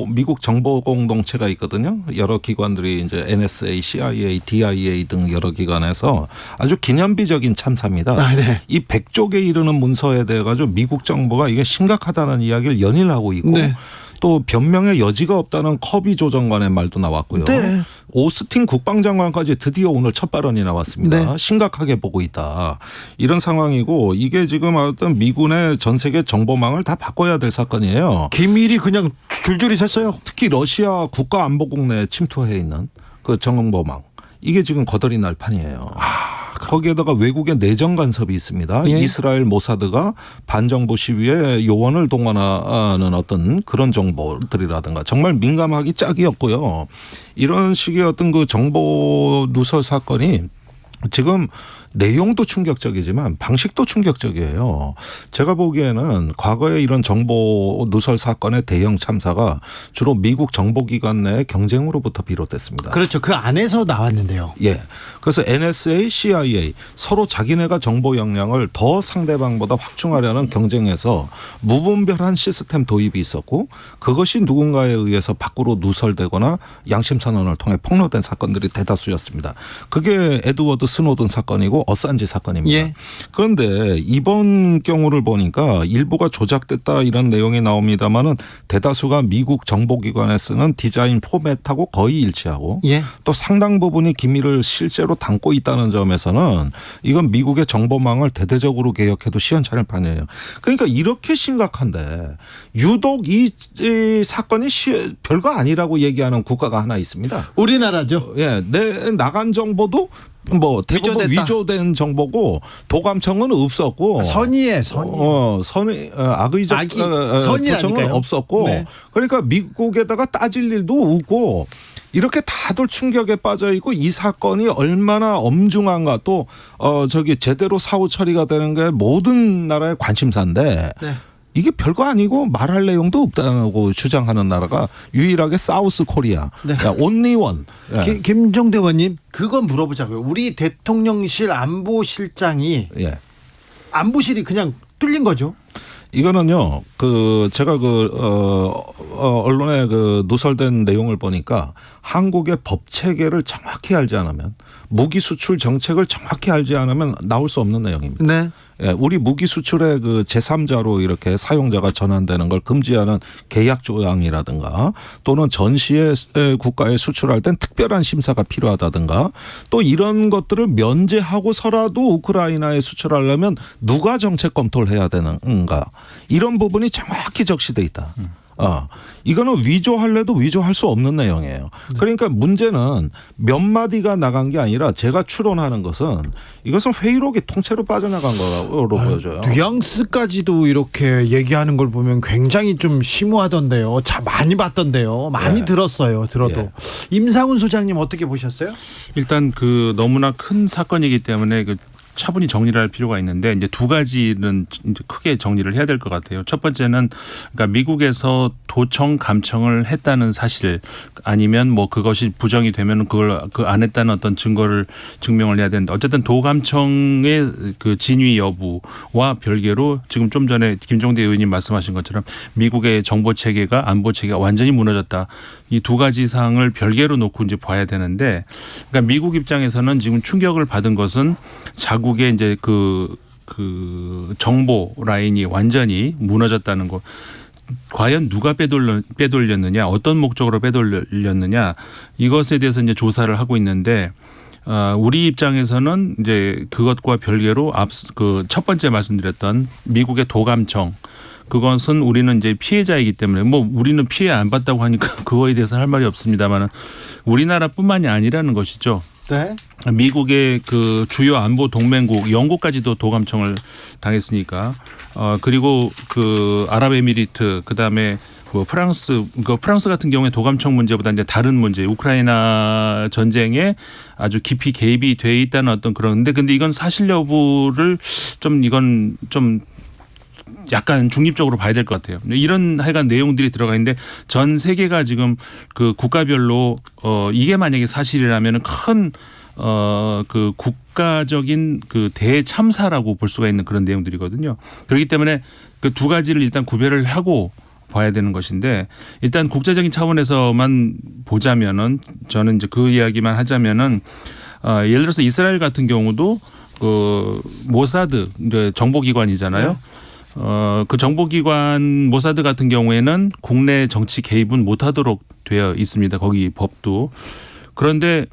미국 정보 공동체가 있거든요. 여러 기관들이 이제 NSA, CIA, DIA 등 여러 기관에서 아주 기념비적인 참사입니다. 네. 이 100쪽에 이르는 문서에 대해 가지고 미국 정부가 이게 심각하다는 이야기를 연일하고 있고 네. 또 변명의 여지가 없다는 커비 조정관의 말도 나왔고요. 네. 오스틴 국방장관까지 드디어 오늘 첫 발언이 나왔습니다. 네. 심각하게 보고 있다. 이런 상황이고 이게 지금 어떤 미군의 전 세계 정보망을 다 바꿔야 될 사건이에요. 기밀이 그냥 줄줄이 샜어요. 특히 러시아 국가안보국 내에 침투해 있는 그 정보망. 이게 지금 거덜이 날 판이에요. 거기에다가 외국의 내정 간섭이 있습니다. 예. 이스라엘 모사드가 반정부 시위에 요원을 동원하는 어떤 그런 정보들이라든가 정말 민감하기 짝이었고요. 이런 식의 어떤 그 정보 누설 사건이 지금 내용도 충격적이지만 방식도 충격적이에요. 제가 보기에는 과거에 이런 정보 누설 사건의 대형 참사가 주로 미국 정보기관 내 경쟁으로부터 비롯됐습니다. 그렇죠. 그 안에서 나왔는데요. 예. 그래서 NSA, CIA 서로 자기네가 정보 역량을 더 상대방보다 확충하려는 경쟁에서 무분별한 시스템 도입이 있었고 그것이 누군가에 의해서 밖으로 누설되거나 양심선언을 통해 폭로된 사건들이 대다수였습니다. 그게 에드워드 스노든 사건이고 어산지 사건입니다. 예. 그런데 이번 경우를 보니까 일부가 조작됐다 이런 내용이 나옵니다마는 대다수가 미국 정보기관에 쓰는 디자인 포맷하고 거의 일치하고 예. 또 상당 부분이 기밀을 실제로 담고 있다는 점에서는 이건 미국의 정보망을 대대적으로 개혁해도 시원찮을 판이에요. 그러니까 이렇게 심각한데 유독 이 사건이 별거 아니라고 얘기하는 국가가 하나 있습니다. 우리나라죠. 예, 나간 정보도 뭐 대부분 위조된 정보고 도감청은 없었고 선의의 악의적 도청은 없었고 네. 그러니까 미국에다가 따질 일도 없고 이렇게 다들 충격에 빠져 있고 이 사건이 얼마나 엄중한가 또 제대로 사후 처리가 되는 게 모든 나라의 관심사인데. 네. 이게 별거 아니고 말할 내용도 없다고 주장하는 나라가 유일하게 사우스 코리아. 네. 온리원. 김종대 의원님 그건 물어보자고요. 우리 대통령실 안보실장이 안보실이 그냥 뚫린 거죠? 이거는요, 제가 언론에 누설된 내용을 보니까 한국의 법 체계를 정확히 알지 않으면 무기 수출 정책을 정확히 알지 않으면 나올 수 없는 내용입니다. 네. 예, 우리 무기 수출의 제3자로 이렇게 사용자가 전환되는 걸 금지하는 계약 조항이라든가 또는 전시의 국가에 수출할 땐 특별한 심사가 필요하다든가 또 이런 것들을 면제하고서라도 우크라이나에 수출하려면 누가 정책 검토를 해야 되는가 이런 부분이 정확히 적시돼 있다. 이거는 위조할래도 위조할 수 없는 내용이에요. 그러니까 문제는 몇 마디가 나간 게 아니라 제가 추론하는 것은 이것은 회의록이 통째로 빠져나간 거로 보여져요. 뉘앙스까지도 이렇게 얘기하는 걸 보면 굉장히 좀 심오하던데요. 많이 봤던데요. 많이 들었어요. 들어도. 임상훈 소장님 어떻게 보셨어요? 일단 너무나 큰 사건이기 때문에 차분히 정리를 할 필요가 있는데 이제 두 가지는 이제 크게 정리를 해야 될 것 같아요. 첫 번째는 그러니까 미국에서 도청 감청을 했다는 사실 아니면 그것이 부정이 되면 그걸 안 했다는 어떤 증거를 증명을 해야 되는데 어쨌든 도감청의 진위 여부와 별개로 지금 좀 전에 김종대 의원님 말씀하신 것처럼 미국의 정보 체계가 안보 체계가 완전히 무너졌다. 이 두 가지 사항을 별개로 놓고 이제 봐야 되는데 그러니까 미국 입장에서는 지금 충격을 받은 것은 자국의 이제 정보 라인이 완전히 무너졌다는 것. 과연 누가 빼돌렸느냐, 어떤 목적으로 빼돌렸느냐 이것에 대해서 이제 조사를 하고 있는데 우리 입장에서는 이제 그것과 별개로 첫 번째 말씀드렸던 미국의 도감청. 그것은 우리는 이제 피해자이기 때문에 우리는 피해 안 받다고 하니까 그거에 대해서는 할 말이 없습니다만 우리나라뿐만이 아니라는 것이죠. 네. 미국의 주요 안보 동맹국 영국까지도 도감청을 당했으니까 그리고 아랍에미리트 그다음에 프랑스 같은 경우에 도감청 문제보다 이제 다른 문제 우크라이나 전쟁에 아주 깊이 개입이 돼 있다는 어떤 그런데 근데 이건 사실 여부를 이건 약간 중립적으로 봐야 될 것 같아요. 이런 하여간 내용들이 들어가 있는데 전 세계가 지금 국가별로 이게 만약에 사실이라면 큰 국가적인 대참사라고 볼 수가 있는 그런 내용들이거든요. 그렇기 때문에 두 가지를 일단 구별을 하고 봐야 되는 것인데 일단 국제적인 차원에서만 보자면은 저는 이제 그 이야기만 하자면은 예를 들어서 이스라엘 같은 경우도 모사드 이제 정보기관이잖아요. 그 정보기관 모사드 같은 경우에는 국내 정치 개입은 못하도록 되어 있습니다. 거기 법도. 그런데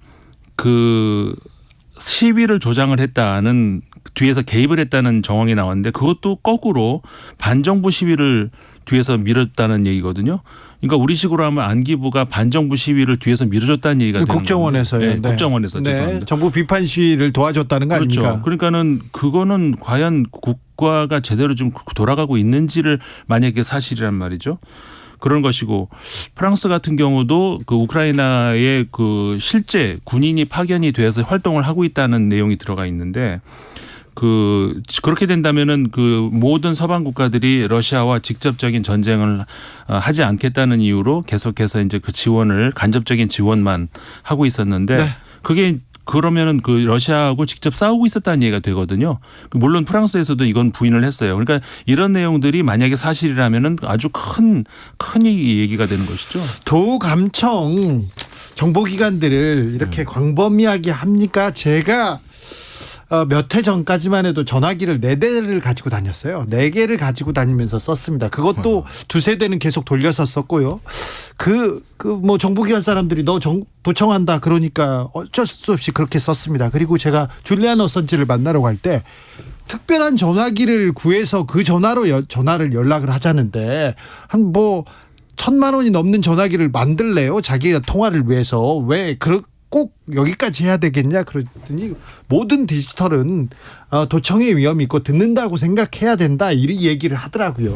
시위를 조장을 했다는 뒤에서 개입을 했다는 정황이 나왔는데 그것도 거꾸로 반정부 시위를 뒤에서 밀었다는 얘기거든요. 그러니까 우리식으로 하면 안기부가 반정부 시위를 뒤에서 밀어줬다는 얘기가 되는 국정원에서요. 네, 국정원에서. 네. 정부 비판 시위를 도와줬다는 거 그렇죠. 아닙니까? 그러니까는 그거는 과연 국가가 제대로 좀 돌아가고 있는지를 만약에 사실이란 말이죠. 그런 것이고 프랑스 같은 경우도 우크라이나의 실제 군인이 파견이 돼서 활동을 하고 있다는 내용이 들어가 있는데 그렇게 된다면은 모든 서방 국가들이 러시아와 직접적인 전쟁을 하지 않겠다는 이유로 계속해서 이제 지원을 간접적인 지원만 하고 있었는데 그게 그러면은 러시아하고 직접 싸우고 있었다는 얘기가 되거든요. 물론 프랑스에서도 이건 부인을 했어요. 그러니까 이런 내용들이 만약에 사실이라면은 아주 큰 얘기가 되는 것이죠. 도감청 정보기관들을 이렇게 광범위하게 합니까? 제가 몇 해 전까지만 해도 전화기를 4대를 가지고 다녔어요. 4개를 가지고 다니면서 썼습니다. 그것도 두세 대는 계속 돌려서 썼고요. 정보기관 사람들이 너 도청한다 그러니까 어쩔 수 없이 그렇게 썼습니다. 그리고 제가 줄리안 어선지를 만나러 갈 때 특별한 전화기를 구해서 그 전화를 연락을 하자는데 1,000만 원이 넘는 전화기를 만들래요. 자기가 통화를 위해서. 왜 꼭 여기까지 해야 되겠냐 그랬더니 모든 디지털은 도청의 위험이 있고 듣는다고 생각해야 된다 이 얘기를 하더라고요.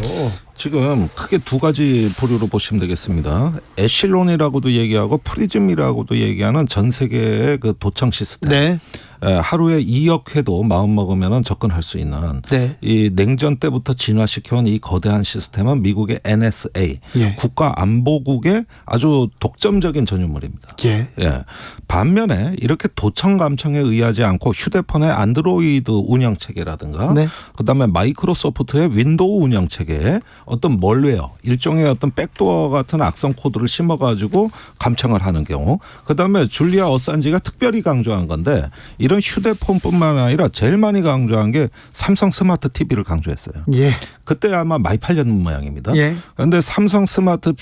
지금 크게 두 가지 부류로 보시면 되겠습니다. 에실론이라고도 얘기하고 프리즘이라고도 얘기하는 전 세계의 도청 시스템. 네. 하루에 2억 회도 마음 먹으면 접근할 수 있는 네. 이 냉전 때부터 진화시켜온 이 거대한 시스템은 미국의 NSA 예. 국가안보국의 아주 독점적인 전유물입니다. 예. 예. 반면에 이렇게 도청 감청에 의하지 않고 휴대폰의 안드로이드 운영 체계라든가 네. 그다음에 마이크로소프트의 윈도우 운영 체계에 어떤 멀웨어 일종의 어떤 백도어 같은 악성 코드를 심어가지고 감청을 하는 경우 그다음에 줄리아 어산지가 특별히 강조한 건데 이런 휴대폰뿐만 아니라 제일 많이 강조한 게 삼성 스마트 TV를 강조했어요. 예. 그때 아마 많이 팔렸는 모양입니다. 예. 그런데 삼성 스마트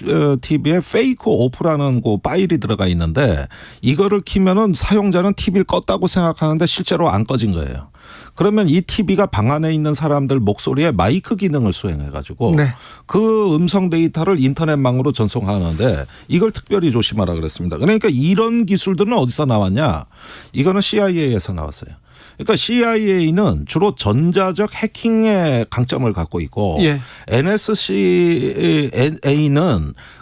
TV에 페이크 오프라는 그 파일이 들어가 있는데 이거를 키면은 사용자는 TV를 껐다고 생각하는데 실제로 안 꺼진 거예요. 그러면 이 TV가 방 안에 있는 사람들 목소리에 마이크 기능을 수행해가지고 네. 그 음성 데이터를 인터넷망으로 전송하는데 이걸 특별히 조심하라 그랬습니다. 그러니까 이런 기술들은 어디서 나왔냐? 이거는 CIA에서 나왔어요. 그러니까 CIA는 주로 전자적 해킹의 강점을 갖고 있고 예. NSCA는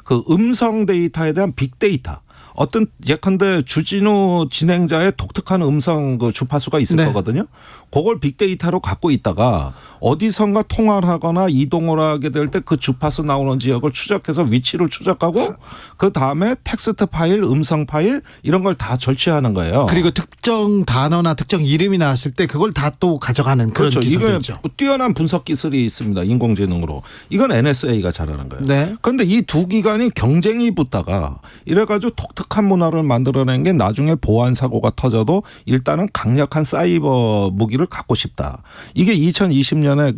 그 음성 데이터에 대한 빅데이터 어떤 예컨대 주진우 진행자의 독특한 음성 그 주파수가 있을 네. 거거든요. 그걸 빅데이터로 갖고 있다가 어디선가 통화를 하거나 이동을 하게 될 때 그 주파수 나오는 지역을 추적해서 위치를 추적하고 그 다음에 텍스트 파일, 음성 파일 이런 걸 다 절취하는 거예요. 그리고 특정 단어나 특정 이름이 나왔을 때 그걸 다 또 가져가는 그런 그렇죠. 이게 기술이죠. 뛰어난 분석 기술이 있습니다. 인공지능으로. 이건 NSA가 잘하는 거예요. 네. 그런데 이 두 기관이 경쟁이 붙다가 이래가지고 독특한 문화를 만들어낸 게 나중에 보안 사고가 터져도 일단은 강력한 사이버 무기를 갖고 싶다. 이게 2020년에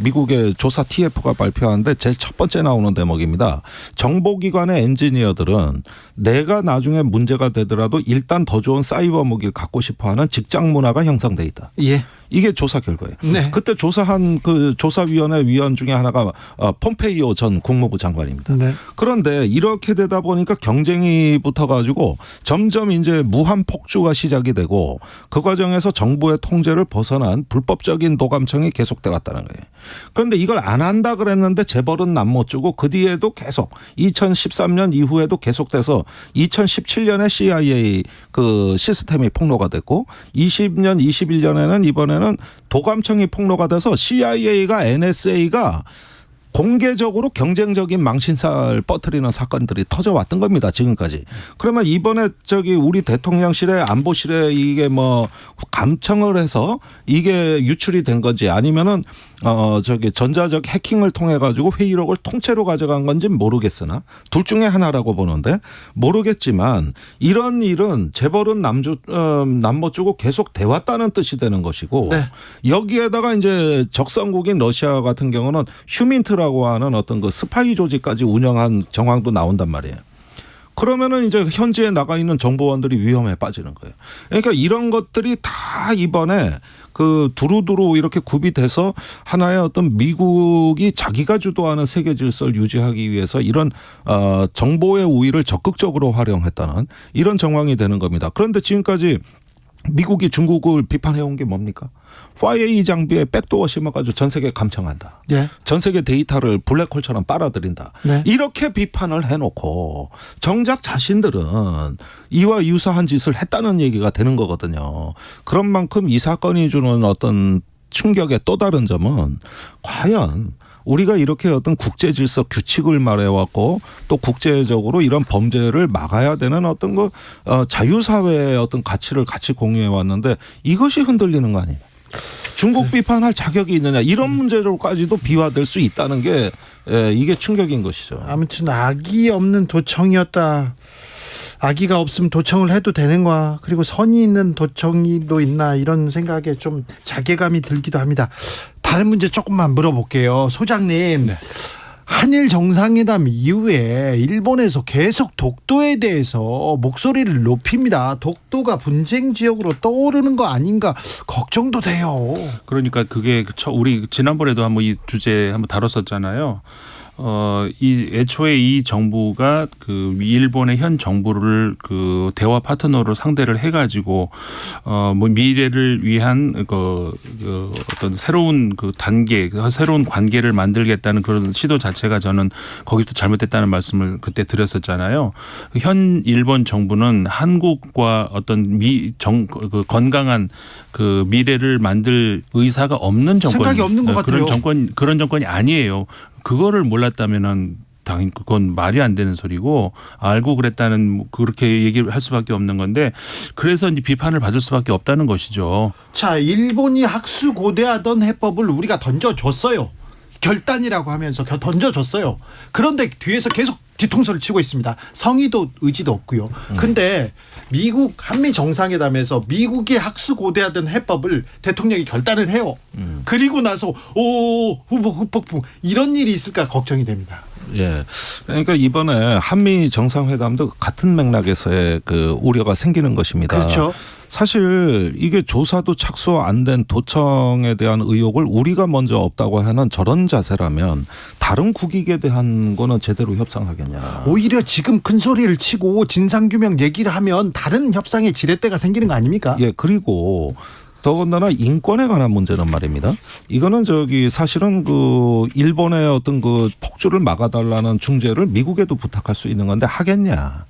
미국의 조사 TF가 발표하는데 제일 첫 번째 나오는 대목입니다. 정보기관의 엔지니어들은 내가 나중에 문제가 되더라도 일단 더 좋은 사이버 무기를 갖고 싶어하는 직장 문화가 형성돼 있다. 예. 이게 조사 결과예요. 네. 그때 조사한 그 조사위원회 위원 중에 하나가 폼페이오 전 국무부 장관입니다. 네. 그런데 이렇게 되다 보니까 경쟁이 붙어가지고 점점 이제 무한 폭주가 시작이 되고 그 과정에서 정부의 통제를 벗어난 불법적인 도감청이 계속돼 왔다는 거예요. 그런데 이걸 안 한다 그랬는데 재벌은 남 못 주고 그 뒤에도 계속 2013년 이후에도 계속돼서 2017년에 CIA 그 시스템이 폭로가 됐고 20년, 21년에는 이번에는 도감청이 폭로가 돼서 CIA가 NSA가 공개적으로 경쟁적인 망신살을 뻗뜨리는 사건들이 터져왔던 겁니다. 지금까지. 그러면 이번에 우리 대통령실의 안보실에 이게 뭐 감청을 해서 이게 유출이 된 건지 아니면은 전자적 해킹을 통해 가지고 회의록을 통째로 가져간 건지 모르겠으나 둘 중에 하나라고 보는데 모르겠지만 이런 일은 재벌은 남 못 주고 계속 돼왔다는 뜻이 되는 것이고 네. 여기에다가 이제 적성국인 러시아 같은 경우는 휴민트라고 하는 어떤 그 스파이 조직까지 운영한 정황도 나온단 말이에요. 그러면은 이제 현지에 나가 있는 정보원들이 위험에 빠지는 거예요. 그러니까 이런 것들이 다 이번에 그 두루두루 이렇게 구비돼서 하나의 어떤 미국이 자기가 주도하는 세계 질서를 유지하기 위해서 이런 정보의 우위를 적극적으로 활용했다는 이런 정황이 되는 겁니다. 그런데 지금까지 미국이 중국을 비판해온 게 뭡니까? 5A 장비에 백도어 심어가지고 전 세계 감청한다. 예. 전 세계 데이터를 블랙홀처럼 빨아들인다. 네. 이렇게 비판을 해놓고 정작 자신들은 이와 유사한 짓을 했다는 얘기가 되는 거거든요. 그런 만큼 이 사건이 주는 어떤 충격의 또 다른 점은 과연 우리가 이렇게 어떤 국제 질서 규칙을 말해왔고 또 국제적으로 이런 범죄를 막아야 되는 어떤 자유사회의 어떤 가치를 같이 공유해왔는데 이것이 흔들리는 거 아니에요. 중국 비판할 자격이 있느냐 이런 문제로까지도 비화될 수 있다는 게 이게 충격인 것이죠. 아무튼 악이 없는 도청이었다. 악의가 없으면 도청을 해도 되는 거야. 그리고 선이 있는 도청이도 있나 이런 생각에 좀 자괴감이 들기도 합니다. 다른 문제 조금만 물어볼게요. 소장님. 네. 한일 정상회담 이후에 일본에서 계속 독도에 대해서 목소리를 높입니다. 독도가 분쟁 지역으로 떠오르는 거 아닌가 걱정도 돼요. 그러니까 그게 우리 지난번에도 한번 이 주제 한번 다뤘었잖아요. 이 애초에 이 정부가 그 일본의 현 정부를 그 대화 파트너로 상대를 해가지고 뭐 미래를 위한 그 어떤 새로운 그 단계, 새로운 관계를 만들겠다는 그런 시도 자체가 저는 거기부터 잘못됐다는 말씀을 그때 드렸었잖아요. 현 일본 정부는 한국과 어떤 그 건강한 그 미래를 만들 의사가 없는 정권, 생각이 없는 것 같아요. 그런 정권이 아니에요. 그거를 몰랐다면은 당연히 그건 말이 안 되는 소리고, 알고 그랬다는 그렇게 얘기를 할 수밖에 없는 건데, 그래서 이제 비판을 받을 수밖에 없다는 것이죠. 자, 일본이 학수고대하던 해법을 우리가 던져줬어요. 결단이라고 하면서 던져줬어요. 그런데 뒤에서 계속 뒤통수를 치고 있습니다. 성의도 의지도 없고요. 근데 미국 한미 정상회담에서 미국이 학수고대하던 해법을 대통령이 결단을 해요. 그리고 나서 후폭풍 이런 일이 있을까 걱정이 됩니다. 예. 그러니까 이번에 한미 정상회담도 같은 맥락에서의 그 우려가 생기는 것입니다. 그렇죠. 사실 이게 조사도 착수 안 된 도청에 대한 의혹을 우리가 먼저 없다고 하는 저런 자세라면 다른 국익에 대한 거는 제대로 협상하겠냐. 오히려 지금 큰 소리를 치고 진상규명 얘기를 하면 다른 협상의 지렛대가 생기는 거 아닙니까? 예. 그리고 더군다나 인권에 관한 문제는 말입니다. 이거는 사실은 그 일본의 어떤 그 폭주를 막아달라는 중재를 미국에도 부탁할 수 있는 건데 하겠냐.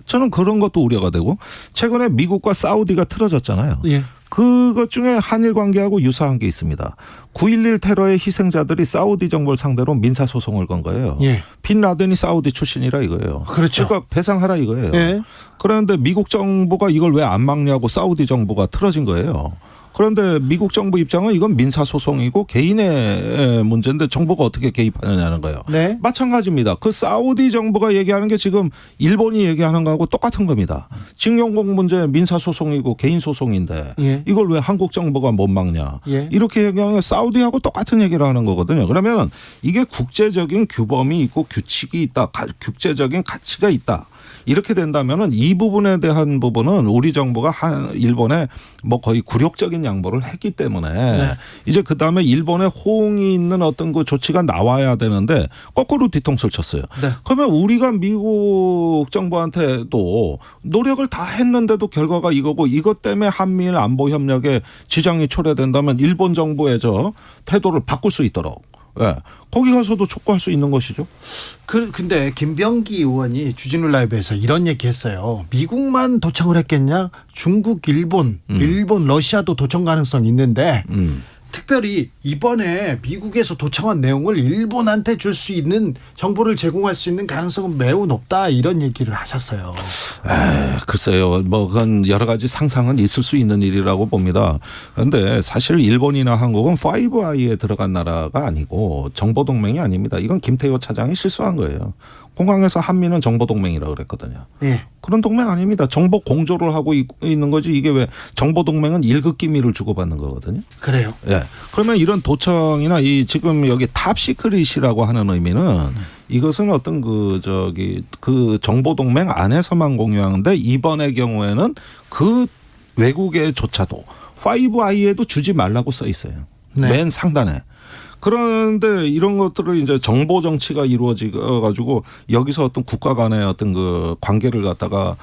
저는 그런 것도 우려가 되고, 최근에 미국과 사우디가 틀어졌잖아요. 예. 그것 중에 한일 관계하고 유사한 게 있습니다. 9.11 테러의 희생자들이 사우디 정부를 상대로 민사소송을 건 거예요. 예. 빈 라덴이 사우디 출신이라 이거예요. 그렇죠. 그러니까 배상하라 이거예요. 예. 그런데 미국 정부가 이걸 왜 안 막냐고 사우디 정부가 틀어진 거예요. 그런데 미국 정부 입장은 이건 민사소송이고 개인의 문제인데 정부가 어떻게 개입하느냐는 거예요. 네. 마찬가지입니다. 그 사우디 정부가 얘기하는 게 지금 일본이 얘기하는 거하고 똑같은 겁니다. 징용공 문제 민사소송이고 개인소송인데 예. 이걸 왜 한국 정부가 못 막냐. 예. 이렇게 얘기하는 게 사우디하고 똑같은 얘기를 하는 거거든요. 그러면 이게 국제적인 규범이 있고 규칙이 있다. 국제적인 가치가 있다. 이렇게 된다면은 이 부분에 대한 부분은 우리 정부가 일본에 뭐 거의 굴욕적인 양보를 했기 때문에 네. 이제 그 다음에 일본에 호응이 있는 어떤 그 조치가 나와야 되는데 거꾸로 뒤통수를 쳤어요. 네. 그러면 우리가 미국 정부한테도 노력을 다 했는데도 결과가 이거고, 이것 때문에 한미일 안보 협력에 지장이 초래된다면 일본 정부의 저 태도를 바꿀 수 있도록. 예. 거기 가서도 촉구할 수 있는 것이죠. 근데 김병기 의원이 주진우 라이브에서 이런 얘기했어요. 미국만 도청을 했겠냐? 중국, 일본, 러시아도 도청 가능성이 있는데 특별히 이번에 미국에서 도청한 내용을 일본한테 줄 수 있는 정보를 제공할 수 있는 가능성은 매우 높다, 이런 얘기를 하셨어요. 글쎄요. 뭐 그건 여러 가지 상상은 있을 수 있는 일이라고 봅니다. 그런데 사실 일본이나 한국은 5I에 들어간 나라가 아니고 정보동맹이 아닙니다. 이건 김태효 차장이 실수한 거예요. 공항에서 한미는 정보동맹이라고 그랬거든요. 예. 그런 동맹 아닙니다. 정보 공조를 하고 있는 거지. 이게 왜 정보동맹은 1급 기밀을 주고받는 거거든요. 그래요. 예. 그러면 이런 도청이나 이 지금 여기 탑시크릿이라고 하는 의미는 이것은 어떤 그 정보동맹 안에서만 공유하는데, 이번의 경우에는 그 외국에조차도 5I에도 주지 말라고 써 있어요. 네. 맨 상단에. 그런데 이런 것들을 이제 정보 정치가 이루어져 가지고 여기서 어떤 국가 간의 어떤 그 관계를 갖다가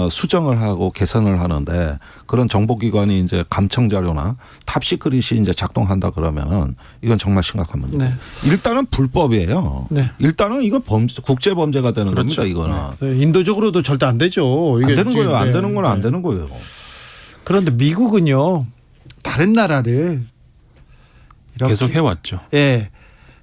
수정을 하고 개선을 하는데, 그런 정보기관이 이제 감청 자료나 탑시크릿이 이제 작동한다 그러면은 이건 정말 심각한 문제예요. 네. 일단은 불법이에요. 네. 일단은 이건 국제 범죄가 되는 그렇죠. 겁니다. 이거는. 네. 인도적으로도 절대 안 되죠. 이게 안 되는 거예요. 안 네. 되는 건 안 되는 거예요. 그런데 미국은요, 다른 나라를 계속 해왔죠. 예.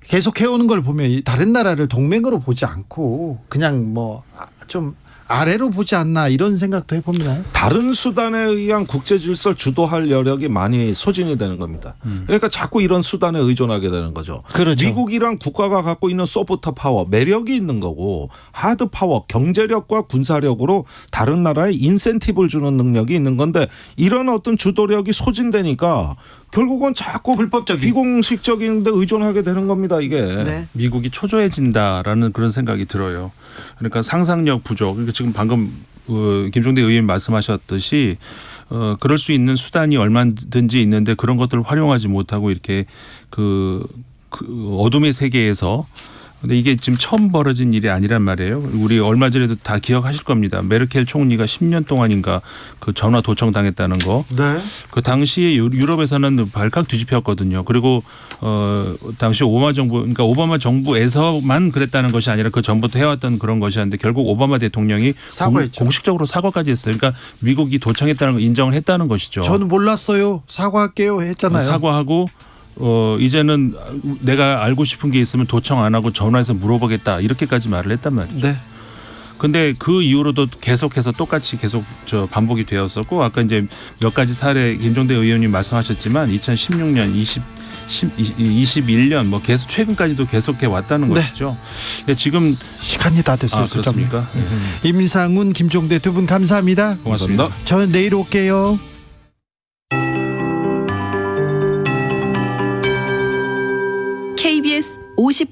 계속 해오는 걸 보면 다른 나라를 동맹으로 보지 않고 그냥 뭐 좀 아래로 보지 않나, 이런 생각도 해봅니다. 다른 수단에 의한 국제 질서를 주도할 여력이 많이 소진이 되는 겁니다. 그러니까 자꾸 이런 수단에 의존하게 되는 거죠. 그렇죠. 미국이란 국가가 갖고 있는 소프트 파워, 매력이 있는 거고, 하드 파워, 경제력과 군사력으로 다른 나라에 인센티브를 주는 능력이 있는 건데, 이런 어떤 주도력이 소진되니까 결국은 자꾸 불법적인 비공식적인 데 의존하게 되는 겁니다, 이게. 네. 미국이 초조해진다라는 그런 생각이 들어요. 그러니까 상상력 부족. 그러니까 지금 방금 김종대 의원님 말씀하셨듯이 그럴 수 있는 수단이 얼마든지 있는데 그런 것들을 활용하지 못하고 이렇게 그 어둠의 세계에서 근데 이게 지금 처음 벌어진 일이 아니란 말이에요. 우리 얼마 전에도 다 기억하실 겁니다. 메르켈 총리가 10년 동안인가 그 전화 도청당했다는 거. 네. 그 당시에 유럽에서는 발칵 뒤집혔거든요. 그리고 당시 오바마 정부, 그러니까 오바마 정부에서만 그랬다는 것이 아니라 그 전부터 해왔던 그런 것이었는데 결국 오바마 대통령이 공식적으로 사과까지 했어요. 그러니까 미국이 도청했다는 걸 인정을 했다는 것이죠. 저는 몰랐어요. 사과할게요 했잖아요. 사과하고 이제는 내가 알고 싶은 게 있으면 도청 안 하고 전화해서 물어보겠다 이렇게까지 말을 했단 말이죠. 네. 근데 그 이후로도 계속해서 똑같이 계속 반복이 되었었고 아까 이제 몇 가지 사례 김종대 의원님 말씀하셨지만 2016년 21년 뭐 계속 최근까지도 계속해 왔다는 것이죠. 근데 지금 시간이 다 됐어요. 그렇습니까? 임상훈, 김종대 두 분 감사합니다. 고맙습니다. 저는 내일 올게요. KBS 58